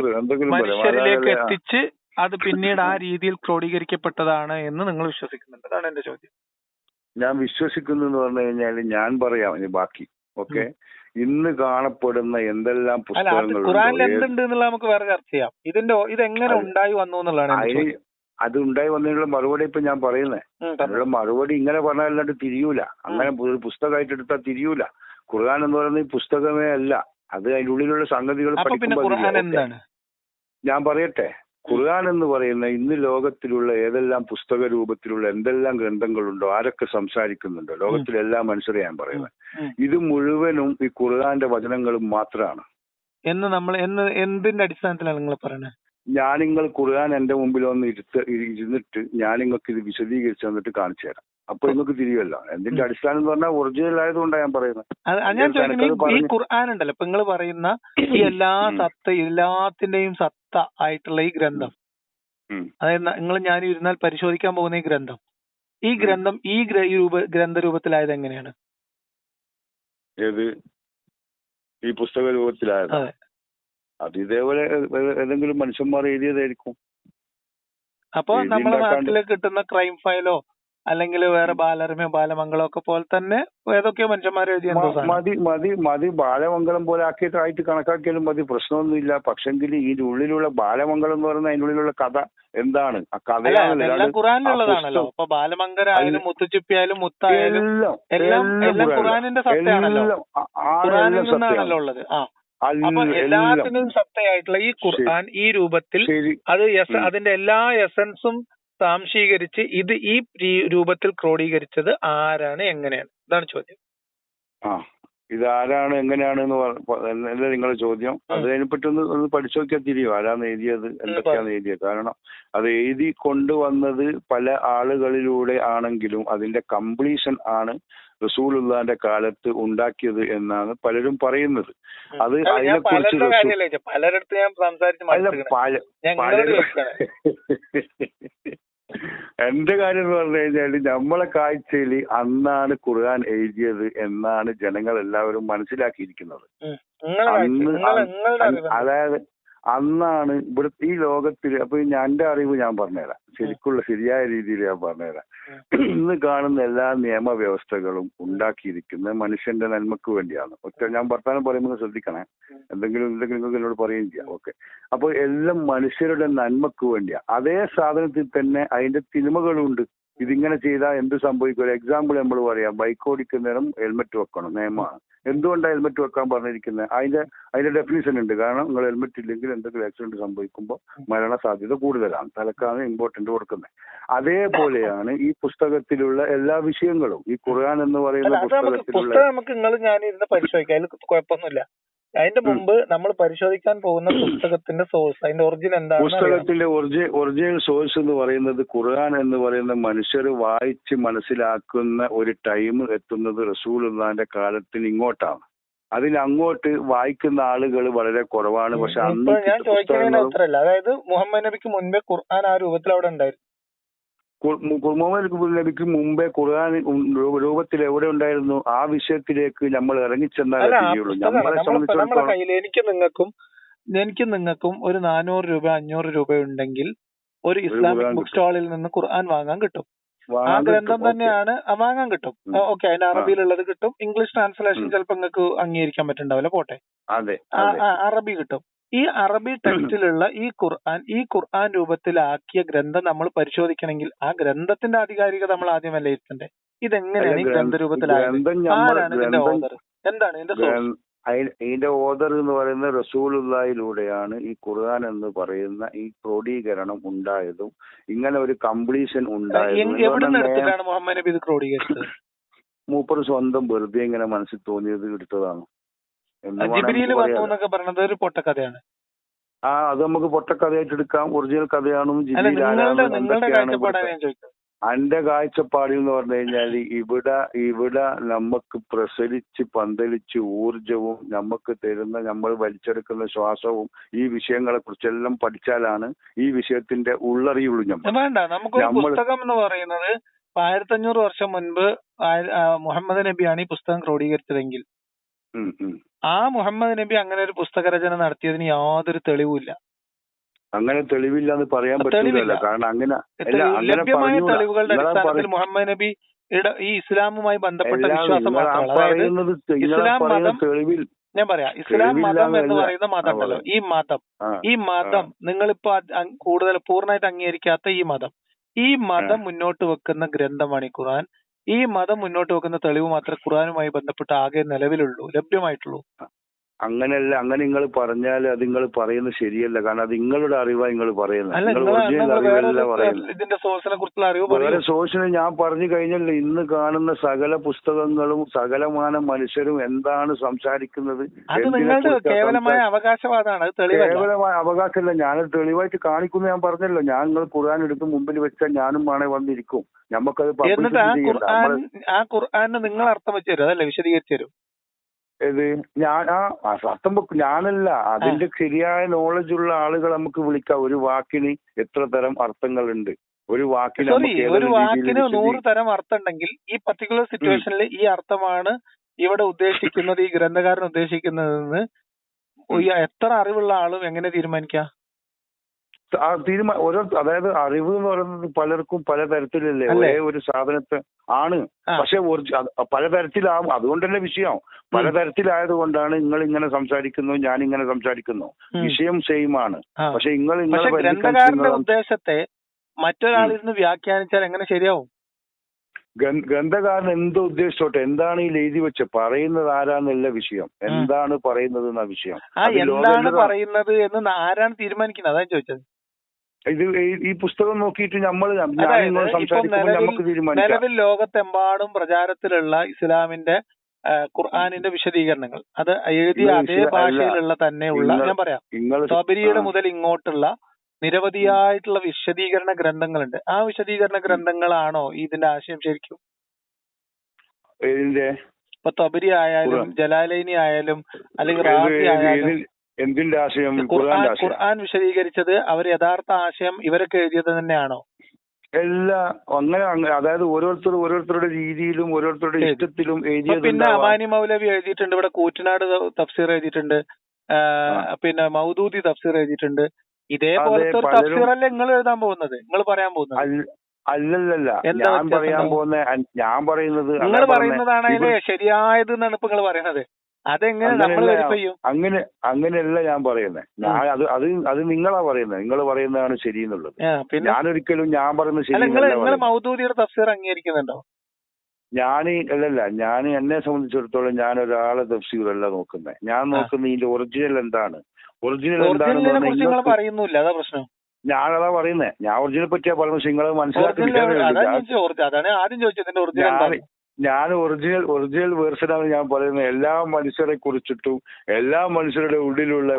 മനുഷ്യരിലേക്ക് എത്തിച്ച് അത് പിന്നീട് ആ രീതിയിൽ ക്രോഡീകരിക്കപ്പെട്ടതാണ് എന്ന് നിങ്ങൾ വിശ്വസിക്കുന്നുണ്ട്. അതാണ് എന്റെ ചോദ്യം. ഞാൻ വിശ്വസിക്കുന്നു എന്ന് പറഞ്ഞു കഴിഞ്ഞാൽ ഞാൻ പറയാം ഇനി ബാക്കി. ഓക്കെ, ഇന്ന് കാണപ്പെടുന്ന എന്തെല്ലാം പുസ്തകങ്ങൾ ഖുർആനിൽ എന്തുണ്ട് എന്നുള്ള നമുക്ക് വേറെ ചർച്ച ചെയ്യാം. ഇതെങ്ങനെ ഉണ്ടായി വന്നു എന്നുള്ളതാണ്. അത് ഉണ്ടായി വന്നതിനുള്ള മറുപടി ഇപ്പൊ ഞാൻ പറയുന്നത്. അതിനുള്ള മറുപടി ഇങ്ങനെ പറഞ്ഞാലല്ലാണ്ട് തിരിയൂല. അങ്ങനെ ഒരു പുസ്തകമായിട്ട് എടുത്താൽ തിരിയൂല. ഖുർആൻ എന്ന് പറയുന്നത് ഈ പുസ്തകമേ അല്ല, അത് അതിൻ്റെ ഉള്ളിലുള്ള സംഗതികൾ പഠിക്കുമ്പോൾ. ഞാൻ പറയട്ടെ, ഖുർആൻ എന്ന് പറയുന്ന ഇന്ന് ലോകത്തിലുള്ള ഏതെല്ലാം പുസ്തക രൂപത്തിലുള്ള എന്തെല്ലാം ഗ്രന്ഥങ്ങളുണ്ടോ, ആരൊക്കെ സംസാരിക്കുന്നുണ്ടോ, ലോകത്തിലെ എല്ലാ മനുഷ്യരെ ഞാൻ പറയുന്നത്, ഇത് മുഴുവനും ഈ ഖുർആന്റെ വചനങ്ങളും മാത്രമാണ്. എന്തിന്റെ അടിസ്ഥാനത്തിലാണ് നിങ്ങൾ പറയുന്നത്? നിങ്ങൾ ഖുർആൻ എന്റെ മുമ്പിൽ ഒന്ന് ഇരുന്നിട്ട് ഞാൻ നിങ്ങൾക്ക് ഇത് വിശദീകരിച്ച് തന്നിട്ട് കാണിച്ചു തരാം. അപ്പൊ നിങ്ങൾക്ക് തിരിയുമല്ലോ. എന്തിന്റെ അടിസ്ഥാനം എന്ന് പറഞ്ഞാൽ ഒറിജിനൽ ആയതുകൊണ്ടാണ് ഞാൻ പറയുന്നത്. ഈ ഖുർആൻ ഉണ്ടല്ലോ ഇപ്പൊ നിങ്ങൾ പറയുന്ന ഈ എല്ലാത്തിന്റെയും സത്ത ആയിട്ടുള്ള ഈ ഗ്രന്ഥം, അതായത് ഞാൻ ഇരുന്നാൽ പരിശോധിക്കാൻ പോകുന്ന ഈ ഗ്രന്ഥം ഈ ഗ്രന്ഥരൂപത്തിലായത് എങ്ങനെയാണ്? ഏത് ഈ പുസ്തക രൂപത്തിലായത്? അത് ഇതേപോലെ ഏതെങ്കിലും മനുഷ്യന്മാർ എഴുതിയതായിരിക്കും. അപ്പൊ നമ്മുടെ നാട്ടില് കിട്ടുന്ന ക്രൈം ഫയലോ അല്ലെങ്കിൽ വേറെ ബാലരമയോ ബാലമംഗളോ ഒക്കെ പോലെ തന്നെ ഏതൊക്കെയോ മനുഷ്യന്മാർ എഴുതിയ മതി ബാലമംഗളം പോലെ ആയിട്ട് കണക്കാക്കിയാലും മതി, പ്രശ്നമൊന്നുമില്ല. പക്ഷെങ്കിൽ ഇതിന്റെ ഉള്ളിലുള്ള ബാലമംഗളം എന്ന് പറയുന്നത് അതിന്റെ ഉള്ളിലുള്ള കഥ എന്താണ്? ആ കഥയാണ് ഖുറാനിലുള്ളതാണല്ലോ. അപ്പൊ ബാലമംഗലായാലും മുത്തുച്ചിപ്പിയായാലും മുത്തായാലും എല്ലാം ഖുറാനിന്റെ സത്തയാണല്ലോ, ഖുറാനിൽ നിന്നാണല്ലോ ഉള്ളത്. അപ്പൊ എല്ലാത്തിനും സത്തയായിട്ടുള്ള ഈ ഖുർആൻ ഈ രൂപത്തിൽ അത് അതിന്റെ എല്ലാ എസൻസും സാംശീകരിച്ച് ഇത് ഈ രൂപത്തിൽ ക്രോഡീകരിച്ചത് ആരാണ്, എങ്ങനെയാണ്? ഇതാണ് ചോദ്യം. ഇതാരാണ് എങ്ങനെയാണ് എന്നല്ല നിങ്ങളുടെ ചോദ്യം. അതിനെപ്പറ്റി ഒന്ന് പഠിച്ചു നോക്കിയാൽ തിരിയും ആരാന്ന് എഴുതിയത്, എന്തൊക്കെയാണ് എഴുതിയത്. കാരണം അത് എഴുതി കൊണ്ടുവന്നത് പല ആളുകളിലൂടെ ആണെങ്കിലും അതിന്റെ കംപ്ലീഷൻ ആണ് റസൂലുള്ളാന്റെ കാലത്ത് ഉണ്ടാക്കിയത് എന്നാണ് പലരും പറയുന്നത്. അത് അതിനെക്കുറിച്ച് എന്റെ കാര്യം എന്ന് പറഞ്ഞു കഴിഞ്ഞാല് നമ്മളെ കാഴ്ചയിൽ അന്നാണ് ഖുർആൻ എഴുതിയത് എന്നാണ് ജനങ്ങൾ എല്ലാവരും മനസ്സിലാക്കിയിരിക്കുന്നത്. അതായത് അന്നാണ് ഇവിടുത്തെ ഈ ലോകത്തിൽ, അപ്പൊ എന്റെ അറിവ് ഞാൻ പറഞ്ഞുതരാം, ശരിയായ രീതിയിൽ ഞാൻ പറഞ്ഞുതരാം. ഇന്ന് കാണുന്ന എല്ലാ നിയമവ്യവസ്ഥകളും ഉണ്ടാക്കിയിരിക്കുന്നത് മനുഷ്യന്റെ നന്മക്ക് വേണ്ടിയാണ്. ഞാൻ വർത്താനം പറയുമ്പോൾ ശ്രദ്ധിക്കണേ, എന്തെങ്കിലും നിങ്ങൾക്ക് എന്നോട് പറയുകയും ചെയ്യാം. ഓക്കെ. അപ്പൊ എല്ലാം മനുഷ്യരുടെ നന്മക്ക് വേണ്ടിയാണ്. അതേ സാധനത്തിൽ തന്നെ അതിന്റെ തിന്മകളുണ്ട്. ഇതിങ്ങനെ ചെയ്താൽ എന്ത് സംഭവിക്കും? ഒരു എക്സാമ്പിൾ നമ്മൾ പറയാം, ബൈക്ക് ഓടിക്കുന്നേരം ഹെൽമെറ്റ് വെക്കണം, നിയമമാണ്. എന്തുകൊണ്ടാണ് ഹെൽമെറ്റ് വെക്കാൻ പറഞ്ഞിരിക്കുന്നത്? അതിന്റെ ഡെഫിനിഷൻ ഉണ്ട്. കാരണം നിങ്ങൾ ഹെൽമെറ്റ് ഇല്ലെങ്കിൽ എന്തെങ്കിലും ആക്സിഡന്റ് സംഭവിക്കുമ്പോൾ മരണ സാധ്യത കൂടുതലാണ്. തലക്കാണ് ഇമ്പോർട്ടന്റ് കൊടുക്കുന്നത്. അതേപോലെയാണ് ഈ പുസ്തകത്തിലുള്ള എല്ലാ വിഷയങ്ങളും. ഈ ഖുർആൻ എന്ന് പറയുന്ന പുസ്തകത്തിലുള്ള ഞാനിരുന്ന് പരിശോധിക്കാം, അതിൽ കുഴപ്പമൊന്നുമില്ല. അതിന്റെ മുമ്പ് നമ്മൾ പരിശോധിക്കാൻ പോകുന്ന പുസ്തകത്തിന്റെ സോഴ്സ്, അതിന്റെ ഒറിജിൻ എന്താണ്? പുസ്തകത്തിന്റെ ഒറിജിനൽ സോഴ്സ് എന്ന് പറയുന്നത് ഖുർആൻ എന്ന് പറയുന്ന മനുഷ്യർ വായിച്ച് മനസ്സിലാക്കുന്ന ഒരു ടൈം എത്തുന്നത് റസൂലുള്ളാഹിന്റെ കാലത്തിന് ഇങ്ങോട്ടാണ്. അതിനങ്ങോട്ട് വായിക്കുന്ന ആളുകൾ വളരെ കുറവാണ്. പക്ഷെ അന്ന് ഞാൻ ചോദിക്കുന്നതിന് ഉത്തരമല്ല. അതായത് മുഹമ്മദ് നബിക്ക് മുൻപേ ഖുർആൻ ആ രൂപത്തിൽ അവിടെ ഉണ്ടായിരുന്നു. മുഹമ്മദ് നബിക്ക് മുമ്പേ ഖുർആൻ രൂപത്തിൽ എവിടെ ഉണ്ടായിരുന്നു? ആ വിഷയത്തിലേക്ക് നമ്മൾ ഇറങ്ങിച്ചെന്നാലേ ശരിയുള്ളൂ. നമ്മളെ സംബന്ധിച്ചിടത്തോളം എനിക്ക് നിങ്ങൾക്കും ഒരു 400 രൂപ 500 രൂപ ഉണ്ടെങ്കിൽ ഒരു ഇസ്ലാമിക് ബുക്ക് സ്റ്റാളിൽ നിന്ന് ഖുർആൻ വാങ്ങാൻ കിട്ടും. ആ ഗ്രന്ഥം തന്നെയാണ് വാങ്ങാൻ കിട്ടും. ഓക്കെ, അതിന്റെ അറബിയിലുള്ളത് കിട്ടും. ഇംഗ്ലീഷ് ട്രാൻസ്ലേഷൻ ചിലപ്പോൾ നിങ്ങൾക്ക് അംഗീകരിക്കാൻ പറ്റുന്നുണ്ടാവില്ല, പോട്ടെ. അറബി കിട്ടും. ഈ അറബി ടെക്സ്റ്റിലുള്ള ഈ ഖുർആൻ രൂപത്തിലാക്കിയ ഗ്രന്ഥം നമ്മൾ പരിശോധിക്കണമെങ്കിൽ ആ ഗ്രന്ഥത്തിന്റെ ആധികാരികത നമ്മൾ ആദ്യം വിലയിരുത്തണ്ടേ. ഇതെങ്ങനെയാണ് ഈ ഗ്രന്ഥരൂപത്തിലായത്? ആരാണ് ഇതിന്റെ ഓദർ? എന്താണ് ഇതിന്റെ സോഴ്സ്? ഇതിന്റെ ഓദർ എന്ന് പറയുന്നത് റസൂലുള്ളാഹിയിലൂടെയാണ് ഈ ഖുർആൻ എന്ന് പറയുന്ന ഈ ക്രോഡീകരണം ഉണ്ടായതും ഇങ്ങനെ ഒരു കംപ്ലീഷൻ ഉണ്ടായതും. എവിടുന്ന് എടുത്തിട്ടാണ് മുഹമ്മദ് നബി ഇത് ക്രോഡീകരിച്ചത്? മൂപ്പർ സ്വന്തം വെറുതെ ഇങ്ങനെ മനസ്സിൽ തോന്നിയത് എടുത്തതാണ്. ജിബ്രീൽ വന്നു എന്നൊക്കെ പറയുന്നത് ഒരു പൊട്ടക്കഥയാണ്. അത് നമുക്ക് പൊട്ടക്കഥയായിട്ട് എടുക്കാം. ഒറിജിനൽ കഥയാണെന്ന് എന്റെ കാഴ്ചപ്പാടിൽ എന്ന് പറഞ്ഞു കഴിഞ്ഞാൽ ഇവിടെ നമുക്ക് പ്രസരിച്ച് പന്തലിച്ച് ഊർജവും നമുക്ക് തരുന്ന, നമ്മൾ വലിച്ചെടുക്കുന്ന ശ്വാസവും ഈ വിഷയങ്ങളെ കുറിച്ചെല്ലാം പഠിച്ചാലാണ് ഈ വിഷയത്തിന്റെ ഉള്ളറിയുള്ളൂ. വേണ്ട, നമുക്കൊരു പുസ്തകം എന്ന് പറയുന്നത് 1500 വർഷം മുൻപ് മുഹമ്മദ് നബിയാണ് ഈ പുസ്തകം ക്രോഡീകരിച്ചതെങ്കിൽ ആ മുഹമ്മദ് നബി അങ്ങനെ ഒരു പുസ്തക രചന നടത്തിയതിന് യാതൊരു തെളിവുമില്ല. അങ്ങനെ തെളിവില്ല എന്ന് പറയാൻ പറ്റില്ല. കാരണം അങ്ങനെ ലഭ്യമായ തെളിവുകളുടെ അടിസ്ഥാനത്തിൽ മുഹമ്മദ് നബി ഈ ഇസ്ലാമുമായി ബന്ധപ്പെട്ട വിശ്വാസം മാത്രമല്ല, ഇസ്ലാം മതം, ഞാൻ പറയാം, ഇസ്ലാം മതം എന്ന് പറയുന്ന മതം ഉണ്ടല്ലോ, ഈ മതം നിങ്ങളിപ്പോ കൂടുതൽ പൂർണ്ണമായിട്ട് അംഗീകരിക്കാത്ത ഈ മതം മുന്നോട്ട് വെക്കുന്ന ഗ്രന്ഥമാണ് ഈ ഖുർആൻ. ഈ മതം മുന്നോട്ട് വെക്കുന്ന തെളിവ് മാത്രമേ ഖുർആനുമായി ബന്ധപ്പെട്ട് ആകെ നിലവിലുള്ളൂ, ലഭ്യമായിട്ടുള്ളൂ. അങ്ങനെയല്ല. അങ്ങനെ നിങ്ങൾ പറഞ്ഞാൽ അത് നിങ്ങൾ പറയുന്നത് ശരിയല്ല. കാരണം അത് നിങ്ങളുടെ അറിവാണ് നിങ്ങൾ പറയുന്നത്. ഇതിന്റെ സോഴ്സിനെ കുറിച്ചുള്ള അറിവ് വേറെ സോഴ്സിന് ഞാൻ പറഞ്ഞു കഴിഞ്ഞല്ലോ. ഇന്ന് കാണുന്ന സകല പുസ്തകങ്ങളും സകലമാന മനുഷ്യരും എന്താണ് സംസാരിക്കുന്നത്? അത് നിങ്ങളുടെ കേവലമായ അവകാശവാദമാണ്. കേവലമായ അവകാശമല്ല, ഞാനത് തെളിവായിട്ട് കാണിക്കുന്നു. ഞാൻ പറഞ്ഞല്ലോ, ഞാൻ നിങ്ങൾ ഖുർആൻ എടുത്ത് മുമ്പിൽ വെച്ചാൽ ഞാനും വേണേ വന്നിരിക്കും. നമുക്കത് ആ ഖുർആന് നിങ്ങൾ അർത്ഥം വെച്ച് തരും, അതല്ലേ വിശദീകരിച്ചു തരും. അർത്ഥം ഞാനല്ല, അതിന്റെ ശരിയായ നോളജ് ഉള്ള ആളുകൾ നമുക്ക് വിളിക്കാം. ഒരു വാക്കിന് എത്ര തരം അർത്ഥങ്ങളുണ്ട്? ഒരു വാക്കിന് 100 തരം അർത്ഥം ഉണ്ടെങ്കിൽ ഈ പർട്ടിക്കുലർ സിറ്റുവേഷനിൽ ഈ അർത്ഥമാണ് ഇവിടെ ഉദ്ദേശിക്കുന്നത്, ഈ ഗ്രന്ഥകാരൻ ഉദ്ദേശിക്കുന്നതെന്ന് എത്ര അറിവുള്ള ആളും എങ്ങനെ തീരുമാനിക്കാം? അതായത് അറിവ് എന്ന് പറയുന്നത് പലർക്കും പലതരത്തിലല്ലേ. ഒരേ ഒരു സാധനത്തെ ആണ്, പക്ഷെ പലതരത്തിലാവും. അതുകൊണ്ടല്ലേ വിഷയം പലതരത്തിലായത് കൊണ്ടാണ് നിങ്ങൾ ഇങ്ങനെ സംസാരിക്കുന്നു, ഞാൻ ഇങ്ങനെ സംസാരിക്കുന്നു. വിഷയം സെയിം ആണ്, പക്ഷെ ഗ്രന്ഥകാരന്റെ ഉദ്ദേശത്തെ മറ്റൊരാളിരുന്ന് വ്യാഖ്യാനിച്ചാൽ എങ്ങനെ ശരിയാവും? ഗ്രന്ഥകാരൻ എന്തോ ഉദ്ദേശിച്ചോട്ടെ, എന്താണ് ഈ എഴുതി വെച്ച് പറയുന്നത് ആരാന്നല്ല വിഷയം, എന്താണ് പറയുന്നത് എന്ന വിഷയം. എന്താണ് പറയുന്നത് എന്ന് ആരാണ് തീരുമാനിക്കുന്നത്? അതാണ് ചോദിച്ചത്. ഇത് ഈ പുസ്തകം നോക്കിയിട്ട് നമുക്ക് തീരുമാനിക്കാം. നിലവിൽ ലോകത്തെമ്പാടും പ്രചാരത്തിലുള്ള ഇസ്ലാമിന്റെ ഖുർആനിന്റെ വിശദീകരണങ്ങൾ അത് എഴുതിയ അതേ ഭാഷയിലുള്ള തന്നെയുള്ള, ഞാൻ പറയാം, തബരിയുടെ മുതൽ ഇങ്ങോട്ടുള്ള നിരവധിയായിട്ടുള്ള വിശദീകരണ ഗ്രന്ഥങ്ങളുണ്ട്. ആ വിശദീകരണ ഗ്രന്ഥങ്ങളാണോ ഇതിന്റെ ആശയം ശരിക്കും? ഇപ്പൊ തബരി ആയാലും ജലാലൈനി ആയാലും അല്ലെങ്കിൽ റാസി ആയാലും എന്തിന്റെ ആശയം? ഖുർആൻ വിശദീകരിച്ചത് അവർ യഥാർത്ഥ ആശയം ഇവരൊക്കെ എഴുതിയത് തന്നെയാണോ? അങ്ങനെ അതായത് ഓരോരുത്തരുടെ രീതിയിലും ഓരോരുത്തരുടെ ഇഷ്ടത്തിലും എഴുതിയത്. പിന്നെ അമാനി മൗലവി എഴുതിയിട്ടുണ്ട്, ഇവിടെ കൂറ്റനാട് തഫ്സീർ എഴുതിയിട്ടുണ്ട്, പിന്നെ മൗദൂദി തഫ്സീർ എഴുതിയിട്ടുണ്ട്. ഇതേപോലത്തെ ഒരു തഫ്സീറല്ലേ നിങ്ങൾ എഴുതാൻ പോകുന്നത്, നിങ്ങൾ പറയാൻ പോകുന്നത്? അല്ലല്ല, ഞാൻ പറയുന്നത് നിങ്ങൾ പറയുന്നതാണ് അതിലെ ശരിയായത് എന്നാണ് ഇപ്പൊ നിങ്ങൾ പറയുന്നത്. അതെങ്ങനെ നമ്മൾ വെരിഫൈ ചെയ്യും? അങ്ങനെയല്ല ഞാൻ പറയുന്നത്. അത് നിങ്ങളാ പറയുന്നത്. നിങ്ങൾ പറയുന്നതാണ് ശരി എന്നുള്ളത്. ഞാനൊരിക്കലും ഞാൻ പറയുന്നത് ശരി. നിങ്ങൾ മൗദൂദിയുടെ തഫ്സീർ അംഗീകരിക്കുന്നുണ്ടോ? ഞാൻ എന്നെ സംബന്ധിച്ചിടത്തോളം ഞാൻ ഒരാളെ തഫ്സീറല്ല നോക്കുന്നത്. ഞാൻ നോക്കുന്നത് ഇതിന്റെ ഒറിജിനൽ എന്താണ്. ഒറിജിനൽ എന്താണെന്ന് പറയുന്നില്ല, അതാ പ്രശ്നം. ഞാനതാ പറയുന്നത്. ഞാൻ ഒറിജിനൽ പറ്റിയാ പറയുന്നത്. നിങ്ങൾ മനസ്സിലാക്കി. ഞാൻ ഒറിജിനൽ വേർഷനാണ് ഞാൻ പറയുന്നത്. എല്ലാ മനുഷ്യരെ കുറിച്ചിട്ടും എല്ലാ മനുഷ്യരുടെ ഉള്ളിലുള്ള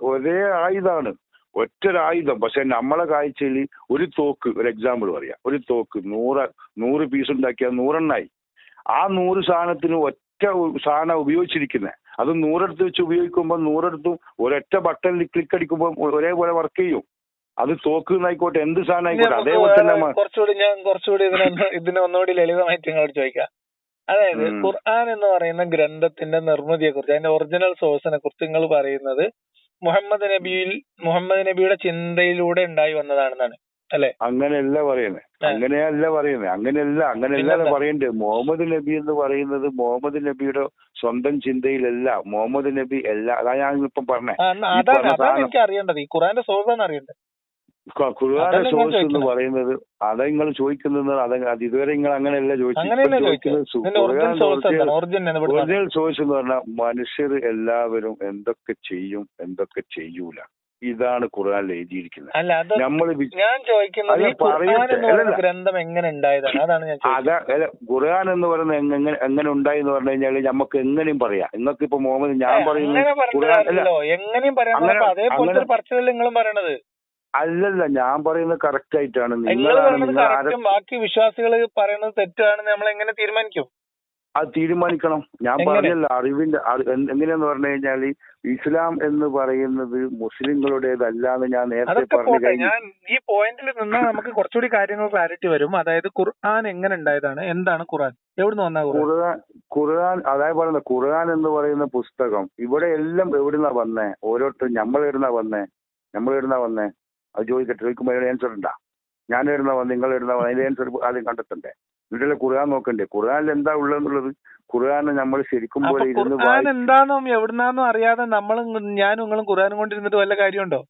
ഒരേ ആയുധമാണ്, ഒറ്റൊരായുധം. പക്ഷെ നമ്മളെ കാഴ്ചയിൽ ഒരു തോക്ക്, ഒരു എക്സാമ്പിൾ പറയാം, ഒരു തോക്ക് 100 പീസ് ഉണ്ടാക്കിയാൽ 100 ആ 100 സാധനത്തിന് ഒറ്റ സാധനം ഉപയോഗിച്ചിരിക്കുന്നത്. അത് 100 വെച്ച് ഉപയോഗിക്കുമ്പോൾ 100 ഒരൊറ്റ ബട്ടണിൽ ക്ലിക്ക് അടിക്കുമ്പോൾ ഒരേപോലെ വർക്ക് ചെയ്യും. അത് തോക്ക് ആയിക്കോട്ടെ, എന്ത് സാധനം ആയിക്കോട്ടെ. അതേപോലെ തന്നെ കുറച്ചുകൂടി ഇതിനെ ഒന്നുകൂടി ലളിതമായിട്ട് നിങ്ങളോട് ചോദിക്കാം. അതായത് ഖുർആൻ എന്ന് പറയുന്ന ഗ്രന്ഥത്തിന്റെ നിർമ്മിതിയെ കുറിച്ച്, അതിന്റെ ഒറിജിനൽ സോഴ്സിനെ കുറിച്ച് നിങ്ങൾ പറയുന്നത് മുഹമ്മദ് നബിയുടെ ചിന്തയിലൂടെ ഉണ്ടായി വന്നതാണെന്നാണ് അല്ലെ? അങ്ങനെയല്ല പറയുന്നത്. അങ്ങനെയല്ല പറയേണ്ടത്. മുഹമ്മദ് നബി എന്ന് പറയുന്നത് മുഹമ്മദ് നബിയുടെ സ്വന്തം ചിന്തയിലല്ല. മുഹമ്മദ് നബി അതാ ഞാൻ ഇപ്പം പറഞ്ഞത്. അതാണ് എനിക്ക് അറിയേണ്ടത്. ഈ ഖുർആന്റെ സോഴ്സ് ആണ് അറിയേണ്ടത്. ഖുർആന്റെ സോഴ്സ് എന്ന് പറയുന്നത് അത് നിങ്ങൾ ചോദിക്കുന്നത് അത് ഇതുവരെ നിങ്ങൾ അങ്ങനെയല്ല ചോദിച്ചത്. ഒറിജിനൽ സോഴ്സ് എന്ന് പറഞ്ഞാൽ മനുഷ്യർ എല്ലാവരും എന്തൊക്കെ ചെയ്യും, എന്തൊക്കെ ചെയ്യൂല, ഇതാണ് ഖുർആനിൽ എഴുതിയിരിക്കുന്നത്. ഞാൻ ചോദിക്കുന്നത് ഗ്രന്ഥം എങ്ങനെ ഉണ്ടായതാണ്, അതാണ് ഞാൻ ചോദിക്കുന്നത്. ഖുർആൻ എന്ന് പറയുന്നത് എങ്ങനെ ഉണ്ടായി എന്ന് പറഞ്ഞു കഴിഞ്ഞാൽ നമുക്ക് എങ്ങനെയും പറയാം. നിങ്ങൾക്ക് ഇപ്പൊ മുഹമ്മദ് ഞാൻ പറയുന്നത് എങ്ങനെയും പറയാം, അതേപോലത്തെ പറച്ചിലല്ലേ നിങ്ങളും പറയണത്? അല്ലല്ല, ഞാൻ പറയുന്നത് കറക്റ്റ് ആയിട്ടാണ്. ബാക്കി വിശ്വാസികൾ പറയുന്നത് തെറ്റാണെന്ന് നമ്മൾ എങ്ങനെ തീരുമാനിക്കും? അത് തീരുമാനിക്കണം. ഞാൻ പറഞ്ഞല്ലോ, അറിവിന്റെ എങ്ങനെയാന്ന് പറഞ്ഞു കഴിഞ്ഞാൽ ഇസ്ലാം എന്ന് പറയുന്നത് മുസ്ലിങ്ങളുടേതല്ല എന്ന് ഞാൻ നേരത്തെ പറഞ്ഞു കഴിഞ്ഞു. ഞാൻ ഈ പോയിന്റിൽ നിന്നാൽ നമുക്ക് കുറച്ചുകൂടി കാര്യങ്ങൾ ക്ലാരിറ്റി വരും. അതായത് ഖുർആൻ എങ്ങനെ ഉണ്ടായതാണ്, എന്താണ് ഖുർആൻ, എവിടുന്ന് വന്ന ഖുർആൻ അതായത് പറയുന്നത് ഖുർആൻ എന്ന് പറയുന്ന പുസ്തകം ഇവിടെ എല്ലാം എവിടുന്നാ വന്നേ? ഓരോരുത്തരും നമ്മൾ എവിടുന്നാ വന്നേ അത് ചോദിക്കുമ്പോൾ അതിന് ആൻസർ ഉണ്ടാ? ഞാൻ എവിടുന്നാ വന്ന്, നിങ്ങൾ എവിടുന്നാ വന്നത്, അതിന്റെ ആൻസർ ആദ്യം കണ്ടെത്തണ്ടേ? എന്നിട്ടല്ലേ ഖുർആൻ നോക്കണ്ടേ? ഖുർആനിൽ എന്താ ഉള്ളതെന്നുള്ളത് ഖുർആനെ നമ്മൾ ശരിക്കും പോലെ എന്താണെന്നും എവിടുന്നാന്നും അറിയാതെ ഞാനും നിങ്ങളും ഖുർആനും കൊണ്ടിരുന്നിട്ട് വല്ല കാര്യമുണ്ടോ?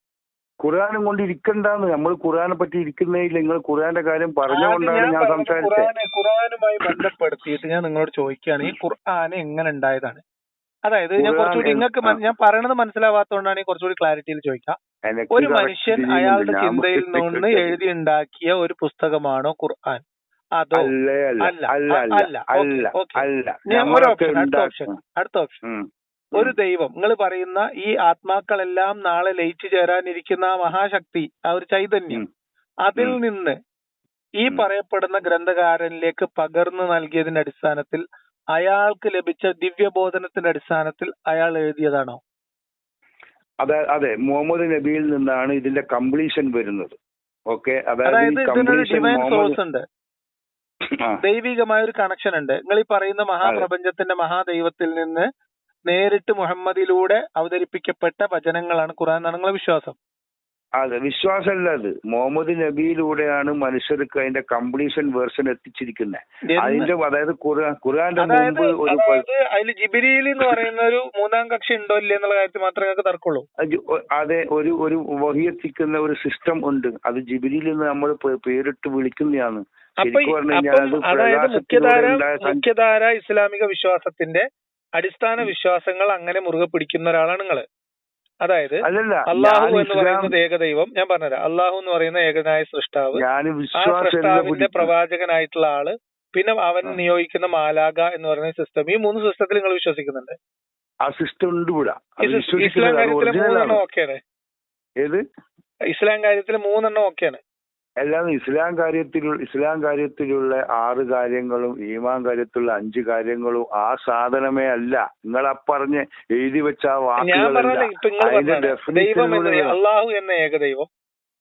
ഖുർആനും കൊണ്ട് ഇരിക്കണ്ടെന്ന്. നമ്മൾ ഖുർആനെ പറ്റി ഇരിക്കുന്നേയില്ല. നിങ്ങൾ ഖുർആന്റെ കാര്യം പറഞ്ഞുകൊണ്ടാണ് ഞാൻ സംസാരിച്ചത്. ഖുർആനുമായി ബന്ധപ്പെടുത്തിയിട്ട് ഞാൻ നിങ്ങളോട് ചോദിക്കുകയാണ്, ഈ ഖുർആൻ എങ്ങനെ ഉണ്ടായതാണ്? അതായത് ഞാൻ കുറച്ചുകൂടി നിങ്ങൾക്ക് ഞാൻ പറയണത് മനസ്സിലാവാത്തതുകൊണ്ടാണ് ഈ കുറച്ചുകൂടി ക്ലാരിറ്റിയിൽ ചോദിക്കാം. ഒരു മനുഷ്യൻ അയാളുടെ ചിന്തയിൽ നിന്ന് എഴുതി ഉണ്ടാക്കിയ ഒരു പുസ്തകമാണോ ഖുർആൻ? അതോ? അടുത്ത ഓപ്ഷൻ ഒരു ദൈവം. നിങ്ങൾ പറയുന്ന ഈ ആത്മാക്കളെല്ലാം നാളെ ലയിച്ചു ചേരാനിരിക്കുന്ന ആ മഹാശക്തി, ആ ഒരു ചൈതന്യം, അതിൽ നിന്ന് ഈ പറയപ്പെടുന്ന ഗ്രന്ഥകാരനിലേക്ക് പകർന്നു നൽകിയതിന്റെ അടിസ്ഥാനത്തിൽ അയാൾക്ക് ലഭിച്ച ദിവ്യബോധനത്തിന്റെ അടിസ്ഥാനത്തിൽ അയാൾ എഴുതിയതാണോ? അതെ, മുഹമ്മദ് നബിയിൽ നിന്നാണ് ഇതിന്റെ കംപ്ലീഷൻ വരുന്നത്. ഓക്കെ, അതായത് ഇതിനൊരു ഡിവൈൻ സോഴ്സ് ഉണ്ട്, ദൈവികമായ ഒരു കണക്ഷൻ ഉണ്ട്. നിങ്ങൾ ഈ പറയുന്ന മഹാപ്രപഞ്ചത്തിന്റെ മഹാദൈവത്തിൽ നിന്ന് നേരിട്ട് മുഹമ്മദിലൂടെ അവതരിപ്പിക്കപ്പെട്ട വചനങ്ങളാണ് ഖുർആൻ എന്നാണ് നിങ്ങളുടെ വിശ്വാസം? അതെ, വിശ്വാസമല്ല, അത് മുഹമ്മദ് നബിയിലൂടെയാണ് മനുഷ്യർക്ക് അതിന്റെ കംപ്ലീഷൻ വേർഷൻ എത്തിച്ചിരിക്കുന്നത്. അതിന്റെ അതായത് ഖുർആന്റെ മുമ്പ് അതിൽ ജിബ്രീൽ എന്ന് പറയുന്ന ഒരു മൂന്നാം കക്ഷി ഉണ്ടോ ഇല്ലേ എന്നുള്ള കാര്യത്തിൽ മാത്രമേ നിങ്ങൾക്ക് തർക്കമുള്ളൂ. അതെ, ഒരു വഹി എത്തിക്കുന്ന ഒരു സിസ്റ്റം ഉണ്ട്. അത് ജിബ്രീൽ എന്ന് നമ്മൾ പേരിട്ട് വിളിക്കുന്നതാണ്. അതായത് മുഖ്യധാര ഇസ്ലാമിക വിശ്വാസത്തിന്റെ അടിസ്ഥാന വിശ്വാസങ്ങൾ അങ്ങനെ മുറുകെ പിടിക്കുന്ന ഒരാളാണ് നിങ്ങള്. അതായത് അള്ളാഹു എന്ന് പറയുന്നത് ഏകദൈവം, ഞാൻ പറഞ്ഞുതരാം. അള്ളാഹു എന്ന് പറയുന്ന ഏകനായ സൃഷ്ടാവ്, ആ സൃഷ്ടാവിന്റെ പ്രവാചകനായിട്ടുള്ള ആള്, പിന്നെ അവൻ നിയോഗിക്കുന്ന മാലാഖ എന്ന് പറയുന്ന സിസ്റ്റം, ഈ 3 സിസ്റ്റത്തിൽ നിങ്ങൾ വിശ്വസിക്കുന്നുണ്ട്? ആ സിസ്റ്റം ഉണ്ട്. ഇസ്ലാം കാര്യത്തില് 3 ഓക്കെയാണ്. ഏത് ഇസ്ലാം കാര്യത്തില് 3 ഓക്കെയാണ്. അല്ലാതെ ഇസ്ലാം കാര്യത്തിലുള്ള 6 കാര്യങ്ങളും ഈമാൻ കാര്യത്തിലുള്ള 5 കാര്യങ്ങളും ആ സാധനമേ അല്ല. നിങ്ങൾ പറഞ്ഞ് എഴുതി വെച്ച ദൈവം എന്ന അള്ളാഹു എന്ന ഏകദൈവം,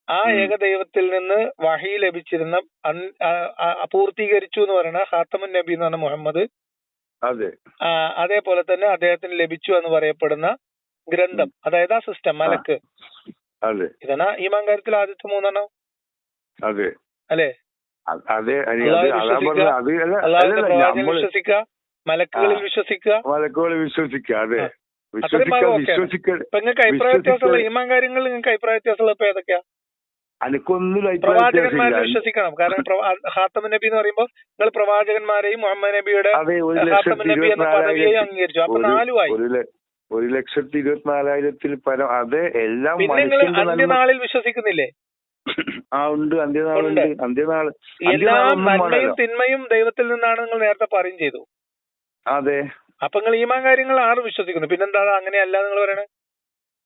ആ ഏകദൈവത്തിൽ നിന്ന് വഹി ലഭിച്ചിരുന്ന പൂർത്തീകരിച്ചു എന്ന് പറയുന്ന ഖാത്തമുൻ നബി എന്ന് പറഞ്ഞ മുഹമ്മദ്, അതെ, അതേപോലെ തന്നെ അദ്ദേഹത്തിന് ലഭിച്ചു എന്ന് പറയപ്പെടുന്ന ഗ്രന്ഥം, അതായത് ആ സിസ്റ്റം, മലക്ക്. അതെ. ഇതാണ് ഈമാൻ കാര്യത്തിൽ ആദ്യത്തെ 3 എണ്ണം. അതെ അല്ലേ? അതെ. വിശ്വസിക്കുക, മലക്കുകളിൽ വിശ്വസിക്കുക, അതെ. നിങ്ങൾക്ക് അഭിപ്രായ വ്യത്യാസമുള്ള ഈമാൻ കാര്യങ്ങളിൽ നിങ്ങൾക്ക് അഭിപ്രായ വ്യത്യാസമുള്ള ഇപ്പൊ ഏതൊക്കെയാ? പ്രവാചകന്മാരിൽ വിശ്വസിക്കണം. കാരണം ഖാത്തമുൻ നബി എന്ന് പറയുമ്പോൾ നിങ്ങൾ പ്രവാചകന്മാരെയും മുഹമ്മദ് നബിയുടെ ഖാത്തമുൻ നബി എന്ന പദവിയെയും അംഗീകരിച്ചു. അപ്പൊ 4 ആയി. 1,24,000-ൽ പരം. അതെ, എല്ലാം. പിന്നെ നിങ്ങൾ അന്ത്യനാളിൽ വിശ്വസിക്കുന്നില്ലേ? ഉണ്ട്, അന്ത്യനാളുണ്ട്. എല്ലാ നന്മയും തിന്മയും ദൈവത്തിൽ നിന്നാണ് നിങ്ങൾ നേരത്തെ പറയും ചെയ്തു. അതെ. അപ്പൊ നിങ്ങൾ ഈമാൻ കാര്യങ്ങൾ 6 വിശ്വസിക്കുന്നു. പിന്നെന്താ അങ്ങനെയല്ല നിങ്ങൾ പറയണേ?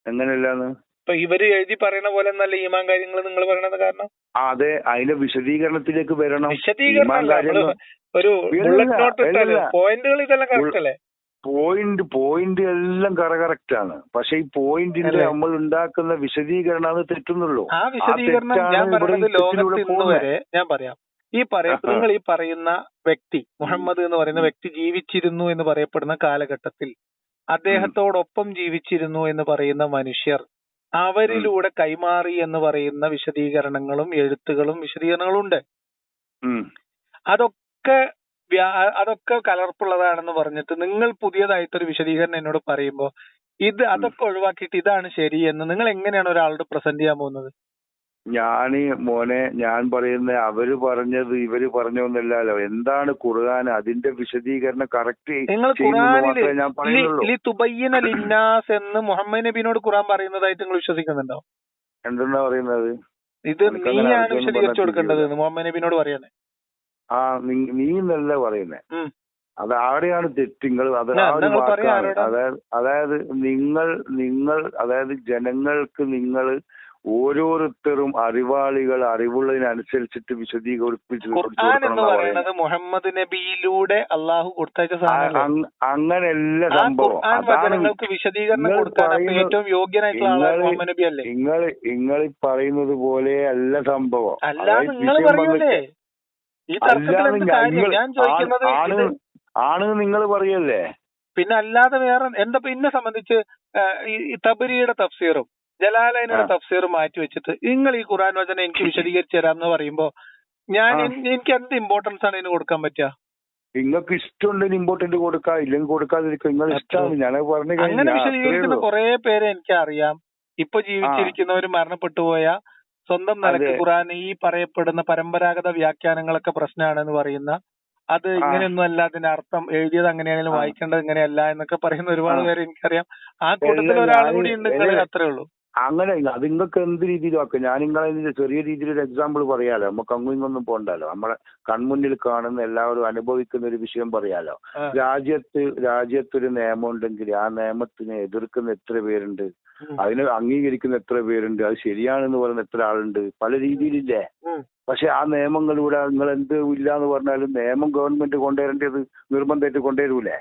എങ്ങനെയല്ലാന്ന്? ഇപ്പൊ ഇവര് എഴുതി പറയുന്ന പോലെ നല്ല ഈമാൻ കാര്യങ്ങൾ നിങ്ങൾ പറയണത് കാരണം? അതെ, അതിന്റെ വിശദീകരണത്തിലേക്ക് വരണം. വിശദീകരണം ഒരു ബുള്ളറ്റ് നോട്ട് ഇട്ടല്ലേ? പോയിന്റുകൾ ഇതെല്ലാം കറക്റ്റ് അല്ലേ? പോയിന്റ് എല്ലാം കറക്റ്റ് ആണ്. പക്ഷെ ഈ പോയിന്റിന്റെ നമ്മൾ ഉണ്ടാക്കുന്ന വിശദീകരണം അത് തെറ്റുന്നുള്ളൂ. ആ വിശദീകരണം ഞാൻ പറയുന്നത് ലോകത്ത് ഇന്ന് വരെ ഞാൻ പറയാം. നിങ്ങൾ ഈ പറയുന്ന വ്യക്തി മുഹമ്മദ് എന്ന് പറയുന്ന വ്യക്തി ജീവിച്ചിരുന്നു എന്ന് പറയപ്പെടുന്ന കാലഘട്ടത്തിൽ അദ്ദേഹത്തോടൊപ്പം ജീവിച്ചിരുന്നു എന്ന് പറയുന്ന മനുഷ്യർ അവരിലൂടെ കൈമാറി എന്ന് പറയുന്ന വിശദീകരണങ്ങളും എഴുത്തുകളും വിശദീകരണങ്ങളും ഉണ്ട്. അതൊക്കെ കലർപ്പുള്ളതാണെന്ന് പറഞ്ഞിട്ട് നിങ്ങൾ പുതിയതായിട്ടൊരു വിശദീകരണം എന്നോട് പറയുമ്പോൾ അതൊക്കെ ഒഴിവാക്കിയിട്ട് ഇതാണ് ശരി എന്ന് നിങ്ങൾ എങ്ങനെയാണ് ഒരാളോട് പ്രസന്റ് ചെയ്യാൻ പോകുന്നത്? ഞാൻ പറയുന്ന അവര് പറഞ്ഞത് ഇവര് പറഞ്ഞൊന്നല്ലോ. എന്താണ് ഖുർആൻ, അതിന്റെ വിശദീകരണം കറക്റ്റ് നിങ്ങൾ ഖുർആനിൽ തുബയ്യിന ലിന്നാസ് എന്ന് മുഹമ്മദ് നബിയോട് ഖുർആൻ പറയുന്നതായിട്ട് നിങ്ങൾ വിശ്വസിക്കുന്നുണ്ടോ? എന്തെന്നാ പറയുന്നത്? ഇത് നീയാണ് വിശദീകരിച്ചു കൊടുക്കേണ്ടത് മുഹമ്മദ് നബിയോട് പറയുന്നത്. നീ എന്നല്ല പറയുന്നേ. അത് ആടെയാണ് തെറ്റിങ്ങൾ. അതായത് നിങ്ങൾ അതായത് ജനങ്ങൾക്ക് നിങ്ങൾ ഓരോരുത്തരും അറിവാളികൾ അറിവുള്ളതിനനുസരിച്ചിട്ട് വിശദീകരിപ്പിച്ചു മുഹമ്മദ് നബിയിലൂടെ അള്ളാഹു കൊടുത്തയച്ച അങ്ങനെയല്ല സംഭവം. നിങ്ങൾ പറയുന്നത് പോലെ അല്ല സംഭവം. ആണ് നിങ്ങൾ പറയല്ലേ? പിന്നെ അല്ലാതെ വേറെ എന്താ? എന്നെ സംബന്ധിച്ച് തബരിയുടെ തഫ്സീറും ജലാലൈനയുടെ തഫ്സീർ മാറ്റി വെച്ചിട്ട് നിങ്ങൾ ഈ ഖുർആൻ വചനം എനിക്ക് വിശദീകരിച്ചു തരാമെന്ന് പറയുമ്പോ എനിക്ക് എന്ത് ഇമ്പോർട്ടൻസ് ആണ് ഇതിന് കൊടുക്കാൻ പറ്റുക? നിങ്ങൾക്ക് ഇഷ്ടമുണ്ടെങ്കിൽ ഇമ്പോർട്ടന്റ് കൊടുക്കാം, ഇല്ലെങ്കിൽ കൊടുക്കാതിരിക്കും. നിങ്ങൾ ഇഷ്ടമാണ്. ഞാൻ പറഞ്ഞു അങ്ങനെ വിശദീകരിക്കുന്ന കുറെ പേരെ എനിക്ക് അറിയാം. ഇപ്പൊ ജീവിച്ചിരിക്കുന്നവർ മരണപ്പെട്ടു പോയ സ്വന്തം നിലക്ക് ഖുർആൻ ഈ പറയപ്പെടുന്ന പരമ്പരാഗത വ്യാഖ്യാനങ്ങളൊക്കെ പ്രശ്നമാണെന്ന് പറയുന്ന, അത് ഇങ്ങനെയൊന്നും അല്ല, അതിന്റെ അർത്ഥം എഴുതിയത് അങ്ങനെയാണെങ്കിലും വായിക്കേണ്ടത് ഇങ്ങനെയല്ല എന്നൊക്കെ പറയുന്ന ഒരുപാട് പേര് എനിക്കറിയാം. ആ കൂട്ടത്തിൽ ഒരാൾ കൂടി ഉണ്ട്. അത്രേ ഉള്ളൂ. അങ്ങനെ അത് നിങ്ങൾക്ക് എന്ത് രീതിയിലും ആക്കും. ഞാൻ നിങ്ങളെ ചെറിയ രീതിയിലൊരു എക്സാമ്പിൾ പറയാലോ. നമുക്ക് അങ്ങും ഇങ്ങൊന്നും പോകണ്ടല്ലോ. നമ്മളെ കൺമുന്നിൽ കാണുന്ന എല്ലാവരും അനുഭവിക്കുന്ന ഒരു വിഷയം പറയാലോ. രാജ്യത്തൊരു നിയമം ഉണ്ടെങ്കിൽ ആ നിയമത്തിനെ എതിർക്കുന്ന എത്ര പേരുണ്ട്, അതിനെ അംഗീകരിക്കുന്ന എത്ര പേരുണ്ട്, അത് ശരിയാണെന്ന് പറയുന്ന എത്ര ആളുണ്ട്. പല രീതിയിലില്ലേ? പക്ഷെ ആ നിയമങ്ങളിലൂടെ നിങ്ങൾ എന്ത് ഇല്ല എന്ന് പറഞ്ഞാലും നിയമം ഗവൺമെന്റ് കൊണ്ടുവരേണ്ടത് നിർബന്ധമായിട്ട് കൊണ്ടുവരൂലേ?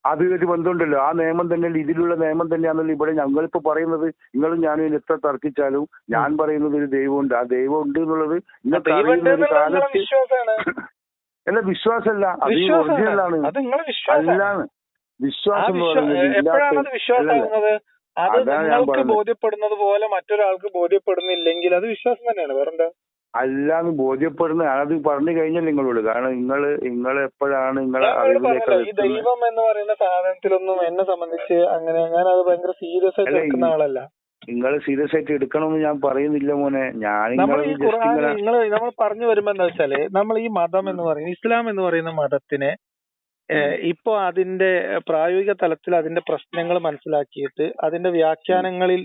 അത് ഒരു ബന്ധമുണ്ടല്ലോ. ആ നിയമം തന്നെ ഇതിലുള്ള നിയമം തന്നെയാണല്ലോ ഇവിടെ ഞങ്ങളിപ്പോ പറയുന്നത്. നിങ്ങളും ഞാനും ഇതിൽ എത്ര തർക്കിച്ചാലും ഞാൻ പറയുന്നത് ഒരു ദൈവമുണ്ട്. ആ ദൈവം ഉണ്ട് എന്നുള്ളത് നിങ്ങൾക്ക് അറിയുന്ന ഒരു കാലത്ത് അല്ല, വിശ്വാസമല്ല, അത് ഒറിജിനലാണ്. അല്ലാണ് വിശ്വാസം എന്ന് പറയുന്നത്. ബോധ്യപ്പെടുന്നത് പോലെ മറ്റൊരാൾക്ക് ബോധ്യപ്പെടുന്നില്ലെങ്കിൽ അത് വിശ്വാസം തന്നെയാണ്. വേറെന്താ? അല്ലാന്ന് ബോധ്യപ്പെടുന്ന അത് പറഞ്ഞു കഴിഞ്ഞാൽ നിങ്ങളോട്. കാരണം നിങ്ങൾ എപ്പോഴാണ് നിങ്ങളെ അറിവിലേക്ക് ഈ ദൈവം എന്ന് പറയുന്ന സാധനത്തിലൊന്നും എന്നെ സംബന്ധിച്ച് അങ്ങനെ ഞാൻ അത് ഭയങ്കര സീരിയസ് ആയിട്ട് എടുക്കുന്ന ആളല്ല. നിങ്ങൾ സീരിയസ് ആയിട്ട് എടുക്കണമെന്ന് ഞാൻ പറയുന്നില്ല മോനെ. നമ്മൾ പറഞ്ഞു വരുമ്പോ എന്താ വെച്ചാല്, നമ്മൾ ഈ മതം എന്ന് പറയുന്നത് ഇസ്ലാം എന്ന് പറയുന്ന മതത്തിനെ ഇപ്പൊ അതിന്റെ പ്രായോഗിക തലത്തിൽ അതിന്റെ പ്രശ്നങ്ങൾ മനസ്സിലാക്കിയിട്ട് അതിന്റെ വ്യാഖ്യാനങ്ങളിൽ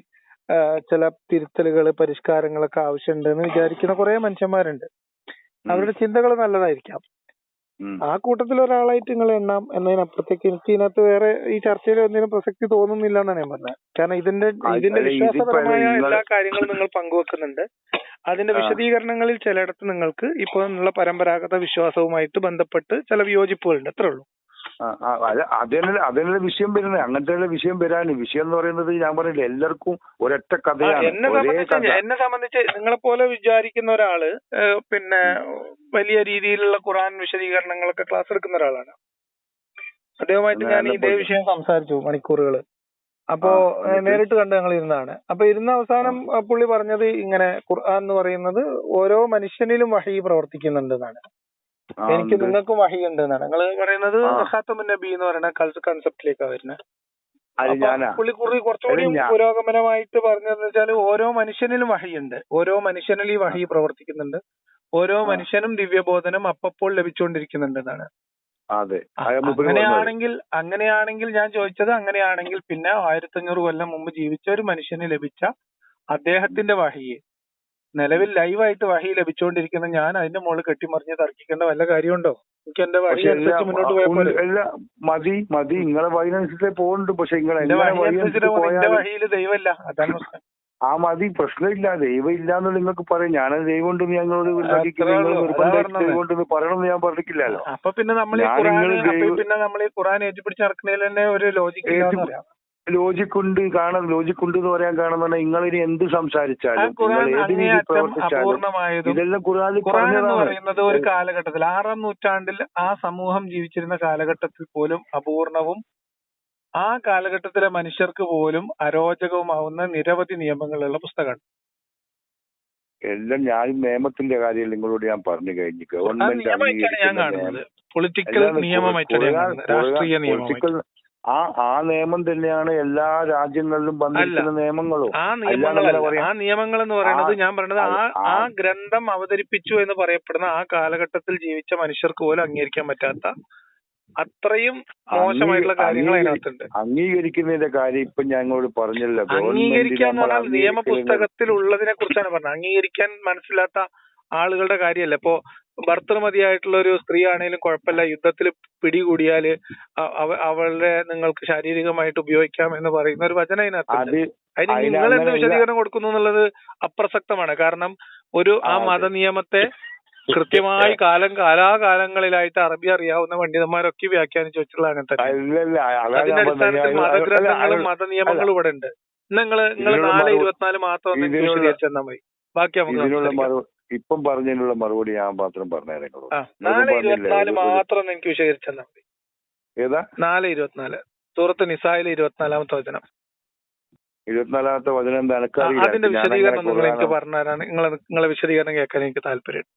ചില തിരുത്തലുകൾ പരിഷ്കാരങ്ങളൊക്കെ ആവശ്യമുണ്ടെന്ന് വിചാരിക്കുന്ന കുറെ മനുഷ്യന്മാരുണ്ട്. അവരുടെ ചിന്തകൾ നല്ലതായിരിക്കാം. ആ കൂട്ടത്തിൽ ഒരാളായിട്ട് നിങ്ങൾ എണ്ണാം എന്നതിനപ്പുറത്തേക്ക് എനിക്ക് ഇതിനകത്ത് വേറെ ഈ ചർച്ചയിൽ എന്തെങ്കിലും പ്രസക്തി തോന്നുന്നില്ല എന്നാണ് ഞാൻ പറഞ്ഞത്. കാരണം ഇതിന്റെ വിശ്വാസപരമായ എല്ലാ കാര്യങ്ങളും നിങ്ങൾ പങ്കുവെക്കുന്നുണ്ട്. അതിന്റെ വിശദീകരണങ്ങളിൽ ചിലയിടത്ത് നിങ്ങൾക്ക് ഇപ്പോൾ ഉള്ള പരമ്പരാഗത വിശ്വാസവുമായിട്ട് ബന്ധപ്പെട്ട് ചില വിയോജിപ്പുകളുണ്ട്. അത്രേ ഉള്ളൂ. അതിനുള്ള വിഷയം വരുന്നത്. അങ്ങനത്തെ വിഷയം വരാന് വിഷയം എന്ന് പറയുന്നത് ഞാൻ പറഞ്ഞില്ല, എല്ലാവർക്കും ഒരൊറ്റ കഥയാണ്. എന്നെ സംബന്ധിച്ച് നിങ്ങളെ പോലെ വിചാരിക്കുന്ന ഒരാള് പിന്നെ വലിയ രീതിയിലുള്ള ഖുർആൻ വിശദീകരണങ്ങളൊക്കെ ക്ലാസ് എടുക്കുന്ന ഒരാളാണ്. അദ്ദേഹവുമായിട്ട് ഞാൻ ഇതേ വിഷയം സംസാരിച്ചു മണിക്കൂറുകൾ. അപ്പോ നേരിട്ട് കണ്ട് ഞങ്ങൾ ഇരുന്നതാണ്. അപ്പൊ ഇരുന്ന അവസാനം പുള്ളി പറഞ്ഞത് ഇങ്ങനെ ഖുർആൻ എന്ന് പറയുന്നത് ഓരോ മനുഷ്യനിലും വഹി പ്രവർത്തിക്കുന്നുണ്ടെന്നാണ്. എനിക്ക് നിങ്ങൾക്കും വഹി ഉണ്ട് എന്നാണ് നിങ്ങൾ പറയുന്നത്. ഖാത്തമുൻ നബി എന്ന് പറയുന്ന കൺസെപ്റ്റിലേക്കാണ് വരുന്നത്. പുള്ളി കുറച്ചുകൂടി പുരോഗമനമായിട്ട് പറഞ്ഞതെന്ന് വെച്ചാൽ ഓരോ മനുഷ്യനിലും വഹിയുണ്ട്, ഓരോ മനുഷ്യനിലും ഈ വഹി പ്രവർത്തിക്കുന്നുണ്ട്, ഓരോ മനുഷ്യനും ദിവ്യബോധനം അപ്പപ്പോൾ ലഭിച്ചുകൊണ്ടിരിക്കുന്നുണ്ടെന്നാണ്. അങ്ങനെയാണെങ്കിൽ ഞാൻ ചോദിച്ചത്, അങ്ങനെയാണെങ്കിൽ പിന്നെ 1500 കൊല്ലം മുമ്പ് ജീവിച്ച ഒരു മനുഷ്യന് ലഭിച്ച അദ്ദേഹത്തിന്റെ വഹിയെ നിലവിൽ ലൈവായിട്ട് വഹി ലഭിച്ചുകൊണ്ടിരിക്കുന്ന ഞാൻ അതിന്റെ മുകളിൽ കെട്ടിമറിഞ്ഞ് തർക്കിക്കേണ്ട വല്ല കാര്യമുണ്ടോ? എനിക്ക് എന്റെ വഴി അനുസരിച്ച് മുന്നോട്ട് പോയാൽ മതി. നിങ്ങളെ വഴിയനുസരിച്ച് പോകുന്നുണ്ട്. പക്ഷെ എന്റെ വഴിയിൽ ദൈവമില്ല, അതാണ് പ്രശ്നം. ആ മതി, പ്രശ്നമില്ല. ദൈവം ഇല്ലാന്ന് നിങ്ങൾക്ക് പറയാം. ഞാനത് ദൈവം ഉണ്ടെന്ന് ഞങ്ങളോട് പറയണമെന്ന് ഞാൻ പറഞ്ഞിട്ടില്ലല്ലോ. അപ്പൊ പിന്നെ നമ്മൾ ഈ ഖുർആൻ ഏറ്റുപിടിച്ച് നടക്കുന്നതിൽ തന്നെ ഒരു ലോജിക് ഉണ്ട് എന്ന് പറയാൻ കാണുന്ന നിങ്ങളിനി എന്ത് സംസാരിച്ചാലും ഇതെല്ലാം ഖുർആൻ എന്ന് പറയുന്നത് ഒരു കാലഘട്ടത്തിൽ 6-ാം നൂറ്റാണ്ടിൽ ആ സമൂഹം ജീവിച്ചിരുന്ന കാലഘട്ടത്തിൽ പോലും അപൂർണവും ആ കാലഘട്ടത്തിലെ മനുഷ്യർക്ക് പോലും അരോചകവുമാവുന്ന നിരവധി നിയമങ്ങളുള്ള പുസ്തകമാണ്. എല്ലാം ഞാൻ നിയമത്തിന്റെ കാര്യം നിങ്ങളോട് ഞാൻ പറഞ്ഞു കഴിഞ്ഞു. ഗവൺമെന്റ് പൊളിറ്റിക്കൽ നിയമമായിട്ടാണ് രാഷ്ട്രീയ നിയമം. ആ നിയമം തന്നെയാണ് എല്ലാ രാജ്യങ്ങളിലും വന്നിരിക്കുന്ന നിയമങ്ങളും. ആ നിയമങ്ങൾ എന്ന് പറയുന്നത് ഞാൻ പറഞ്ഞത് ആ ഗ്രന്ഥം അവതരിപ്പിച്ചു എന്ന് പറയപ്പെടുന്ന ആ കാലഘട്ടത്തിൽ ജീവിച്ച മനുഷ്യർക്ക് പോലും അംഗീകരിക്കാൻ പറ്റാത്ത അത്രയും മോശമായിട്ടുള്ള കാര്യങ്ങൾ അതിനകത്തുണ്ട്. അംഗീകരിക്കുന്നതിന്റെ കാര്യം ഇപ്പൊ ഞങ്ങളോട് പറഞ്ഞല്ലോ. അംഗീകരിക്കാന്ന് പറഞ്ഞാൽ നിയമപുസ്തകത്തിൽ ഉള്ളതിനെ കുറിച്ചാണ് പറഞ്ഞത്. അംഗീകരിക്കാൻ മനസ്സിലാത്ത ആളുകളുടെ കാര്യമല്ല. ഇപ്പോ ഭർത്തൃമതിയായിട്ടുള്ള ഒരു സ്ത്രീ ആണെങ്കിലും കുഴപ്പമില്ല, യുദ്ധത്തിൽ പിടികൂടിയാല് അവളെ നിങ്ങൾക്ക് ശാരീരികമായിട്ട് ഉപയോഗിക്കാം എന്ന് പറയുന്ന ഒരു വചനം അതിനകത്തുണ്ട്. അതിന് നിങ്ങൾ എന്ത് വിശദീകരണം കൊടുക്കുന്നു എന്നുള്ളത് അപ്രസക്തമാണ്. കാരണം ആ മതനിയമത്തെ കൃത്യമായി കാലാകാലങ്ങളിലായിട്ട് അറബി അറിയാവുന്ന പണ്ഡിതന്മാരൊക്കെ വ്യാഖ്യാനിച്ചു വെച്ചുള്ള അങ്ങനെ തന്നെ. അതിന്റെ അടിസ്ഥാനത്തിൽ മതഗ്രന്ഥങ്ങളും മതനിയമങ്ങളും ഇവിടെ ഉണ്ട്. നിങ്ങൾ 4:24 മാത്രം വിശദീകരിച്ചു തന്നാൽ മതി, ബാക്കി നമുക്ക് ഇപ്പം പറഞ്ഞതിനുള്ള മറുപടി ഞാൻ മാത്രം പറഞ്ഞുതരാം. 4:24 മാത്രം എനിക്ക് വിശദീകരിച്ചു തന്നാൽ മതി. ഏതാ 4:24 സൂറത്ത് നിസായിലെ 24-ാമത്തെ വചനം? 24-ാമത്തെ വചനം എന്താ? അതിന്റെ വിശദീകരണം നിങ്ങൾ എനിക്ക് പറഞ്ഞുതരാണ്. നിങ്ങളെ വിശദീകരണം കേൾക്കാൻ എനിക്ക് താല്പര്യം.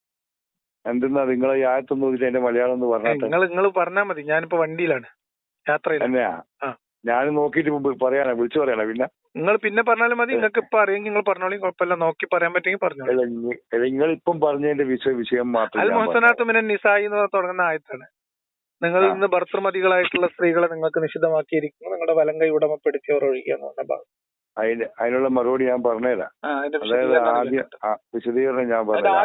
എന്തെന്നാ നിങ്ങളെ യാതൊന്നും അതിന്റെ മലയാളം എന്ന് പറഞ്ഞാൽ നിങ്ങൾ പറഞ്ഞാൽ മതി. ഞാനിപ്പോ വണ്ടിയിലാണ്, യാത്രയിലാണ്. ഞാൻ നോക്കിയിട്ട് പറയാനാ, വിളിച്ചു പറയാനാ. പിന്നെ നിങ്ങൾ പിന്നെ പറഞ്ഞാലും മതി. നിങ്ങൾക്ക് ഇപ്പൊ അറിയെങ്കിൽ നിങ്ങൾ പറഞ്ഞോളി, കുഴപ്പമില്ല. നോക്കി പറയാൻ പറ്റുമെങ്കിൽ പറഞ്ഞോളൂ. നിങ്ങൾ ഇപ്പം പറഞ്ഞതിന്റെ വിഷയം മാത്രം. അൽ മുഹ്സനാത്തു മിനൻ നിസാഇ എന്ന് തുടങ്ങുന്ന ആയത്താണ്. നിങ്ങൾ ഇന്ന് ഭർത്തൃമതികളായിട്ടുള്ള സ്ത്രീകളെ നിങ്ങൾക്ക് നിഷിദ്ധമാക്കിയിരിക്കുന്നു, നിങ്ങളുടെ വലങ്കൈ ഉടമപ്പെടുത്തിയവർ ഒഴിക്കുക എന്ന് പറഞ്ഞ ഭാഗം. അതിനുള്ള മറുപടി ഞാൻ പറഞ്ഞുതരാം. അതായത് ആദ്യം വിശദീകരണം ഞാൻ പറയാം.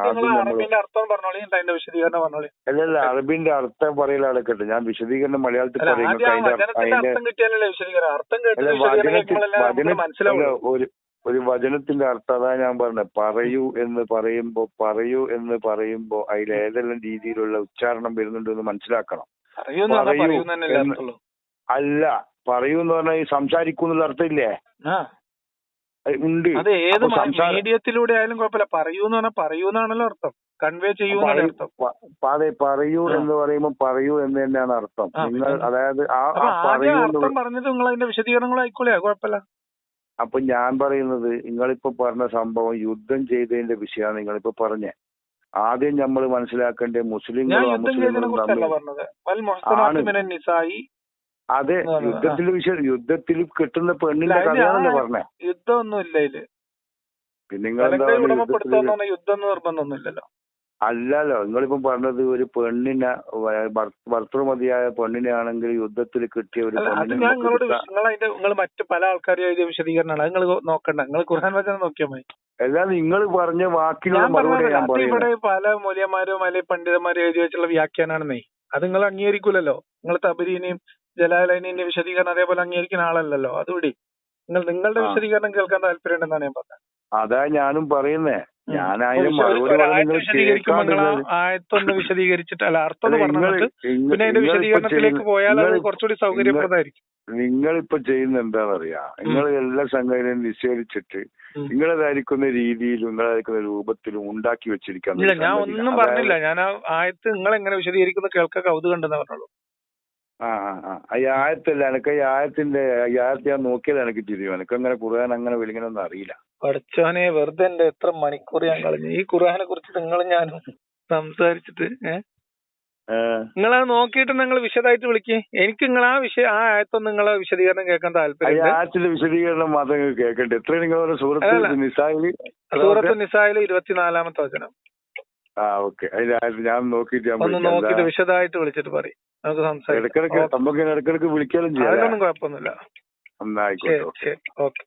അല്ലല്ല, അറബിന്റെ അർത്ഥം പറയൽ അടക്കട്ടെ. ഞാൻ വിശദീകരണം മലയാളത്തിൽ ഒരു വചനത്തിന്റെ അർത്ഥം അതാ ഞാൻ പറഞ്ഞത്. പറയൂ എന്ന് പറയുമ്പോ അതിൽ ഏതെല്ലാം രീതിയിലുള്ള ഉച്ചാരണം വരുന്നുണ്ടെന്ന് മനസ്സിലാക്കണം. അല്ല, പറയൂ എന്ന് പറഞ്ഞാൽ സംസാരിക്കൂന്നുള്ള അർത്ഥമില്ലേ? ഉണ്ട്. അത് ഏത് മീഡിയത്തിലൂടെ ആയാലും കുഴപ്പമില്ല. പറയൂ എന്ന് പറഞ്ഞാൽ പറയൂന്നാണല്ലോ അർത്ഥം, കൺവേ ചെയ്യുന്നതാണ് അർത്ഥം. അതെ, പറയൂ എന്ന് പറയുമ്പോൾ പറയൂ എന്ന് തന്നെയാണ് അർത്ഥം. നിങ്ങൾ അതായത് അർത്ഥം പറഞ്ഞിട്ട് നിങ്ങൾ അതിന്റെ വിശദീകരണങ്ങൾ ആയിക്കോളെ, കുഴപ്പമില്ല. അപ്പൊ ഞാൻ പറയുന്നത്, നിങ്ങളിപ്പോ പറഞ്ഞ സംഭവം യുദ്ധം ചെയ്തതിന്റെ വിഷയമാണ് നിങ്ങളിപ്പോ പറഞ്ഞേ. ആദ്യം നമ്മൾ മനസ്സിലാക്കേണ്ട മുസ്ലിങ്ങളും അതെ, യുദ്ധത്തിൽ കിട്ടുന്ന പെണ്ണിന്റെ കഥയാണല്ലോ പറഞ്ഞേ. യുദ്ധമൊന്നും ഇല്ല ഇതില്. പിന്നെ യുദ്ധം നിർബന്ധമൊന്നുമില്ലല്ലോ. അല്ലല്ലോ, നിങ്ങളിപ്പം പറഞ്ഞത് ഒരു പെണ്ണിനെ, ഭർത്തൃമതിയായ പെണ്ണിനെ ആണെങ്കിൽ യുദ്ധത്തിൽ കിട്ടിയ ഒരു നിങ്ങൾ മറ്റു പല ആൾക്കാരും എഴുതിയ വിശദീകരണമാണ്. അത് നിങ്ങൾ നോക്കണ്ട, നിങ്ങൾ ഖുർആൻ വചനം നോക്കിയാൽ മതി. അല്ലാതെ നിങ്ങൾ പറഞ്ഞ വാക്കിലുള്ള മറുപടി ഞാൻ പറയുന്നത്. ഇവിടെ പല മൂല്യന്മാരും അല്ലെങ്കിൽ പണ്ഡിതന്മാരും എഴുതി വെച്ചുള്ള വ്യാഖ്യാനാണെന്നേ. അത് നിങ്ങൾ അംഗീകരിക്കൂലല്ലോ. നിങ്ങൾ തബരീനെയും ജലാലൈനിന്റെ വിശദീകരണം അതേപോലെ അംഗീകരിക്കുന്ന ആളല്ലല്ലോ. അതുകൂടി നിങ്ങളുടെ വിശദീകരണം കേൾക്കാൻ താല്പര്യം ഉണ്ടെന്നാണ് ഞാൻ പറഞ്ഞത്. അതാ ഞാനും പറയുന്നേ. ആയത്തൊന്ന് വിശദീകരിച്ചിട്ട് അല്ല അർത്ഥം പറഞ്ഞിട്ട് പിന്നെ അതിന്റെ വിശദീകരണത്തിലേക്ക് പോയാൽ അത് കുറച്ചുകൂടി സൗകര്യപ്രദമായിരിക്കും. നിങ്ങളിപ്പോ ചെയ്യുന്ന എന്താണെന്നറിയാ, നിങ്ങൾ എല്ലാ സംഘടനയും നിഷേധിച്ചിട്ട് നിങ്ങളതായിരിക്കുന്ന രീതിയിലും നിങ്ങളായിരിക്കുന്ന രൂപത്തിലും ഉണ്ടാക്കി വെച്ചിരിക്കാൻ. ഇല്ല, ഞാൻ ഒന്നും പറഞ്ഞില്ല. ഞാൻ ആ ആയത്ത് നിങ്ങൾ എങ്ങനെ വിശദീകരിക്കുന്ന കേൾക്കാൻ കൗതുകം ഉണ്ടെന്ന് പറഞ്ഞോളൂ. ഈ ആയത്തല്ല എനക്ക് ഈ ആയത്തിന്റെ ഞാൻ നോക്കിയത് എനിക്ക് തിരിയും. എനിക്ക് അങ്ങനെ ഖുർആൻ അങ്ങനെ വിളിക്കണമെന്ന് അറിയില്ല. പഠിച്ചോനെ വെറുതെ എത്ര മണിക്കൂർ ഞാൻ കളഞ്ഞു ഈ ഖുർആനെ കുറിച്ച് നിങ്ങളും ഞാനും സംസാരിച്ചിട്ട്. നിങ്ങളത് നോക്കിയിട്ട് നിങ്ങൾ വിശദമായിട്ട് വിളിക്ക്. എനിക്ക് നിങ്ങൾ ആ ആയത്തൊന്നും നിങ്ങളെ വിശദീകരണം കേൾക്കാൻ താല്പര്യം. ആയത്തിന്റെ വിശദീകരണം മാത്രം കേൾക്കട്ടെ. എത്ര നിങ്ങൾ സൂറത്ത് നിസായില് 24-ാമത്തെ വചനം. ഓക്കെ. ഞാൻ നോക്കിയിട്ട് വിശദമായിട്ട് വിളിച്ചിട്ട് പറയും. നമുക്ക് സംസാരിക്കാം. ഇടക്കിടക്ക് വിളിക്കാനും ചെയ്യാം. അതിലൊന്നും കുഴപ്പമൊന്നുമില്ല. ആയിക്കോട്ടെ. ശരി, ഓക്കെ.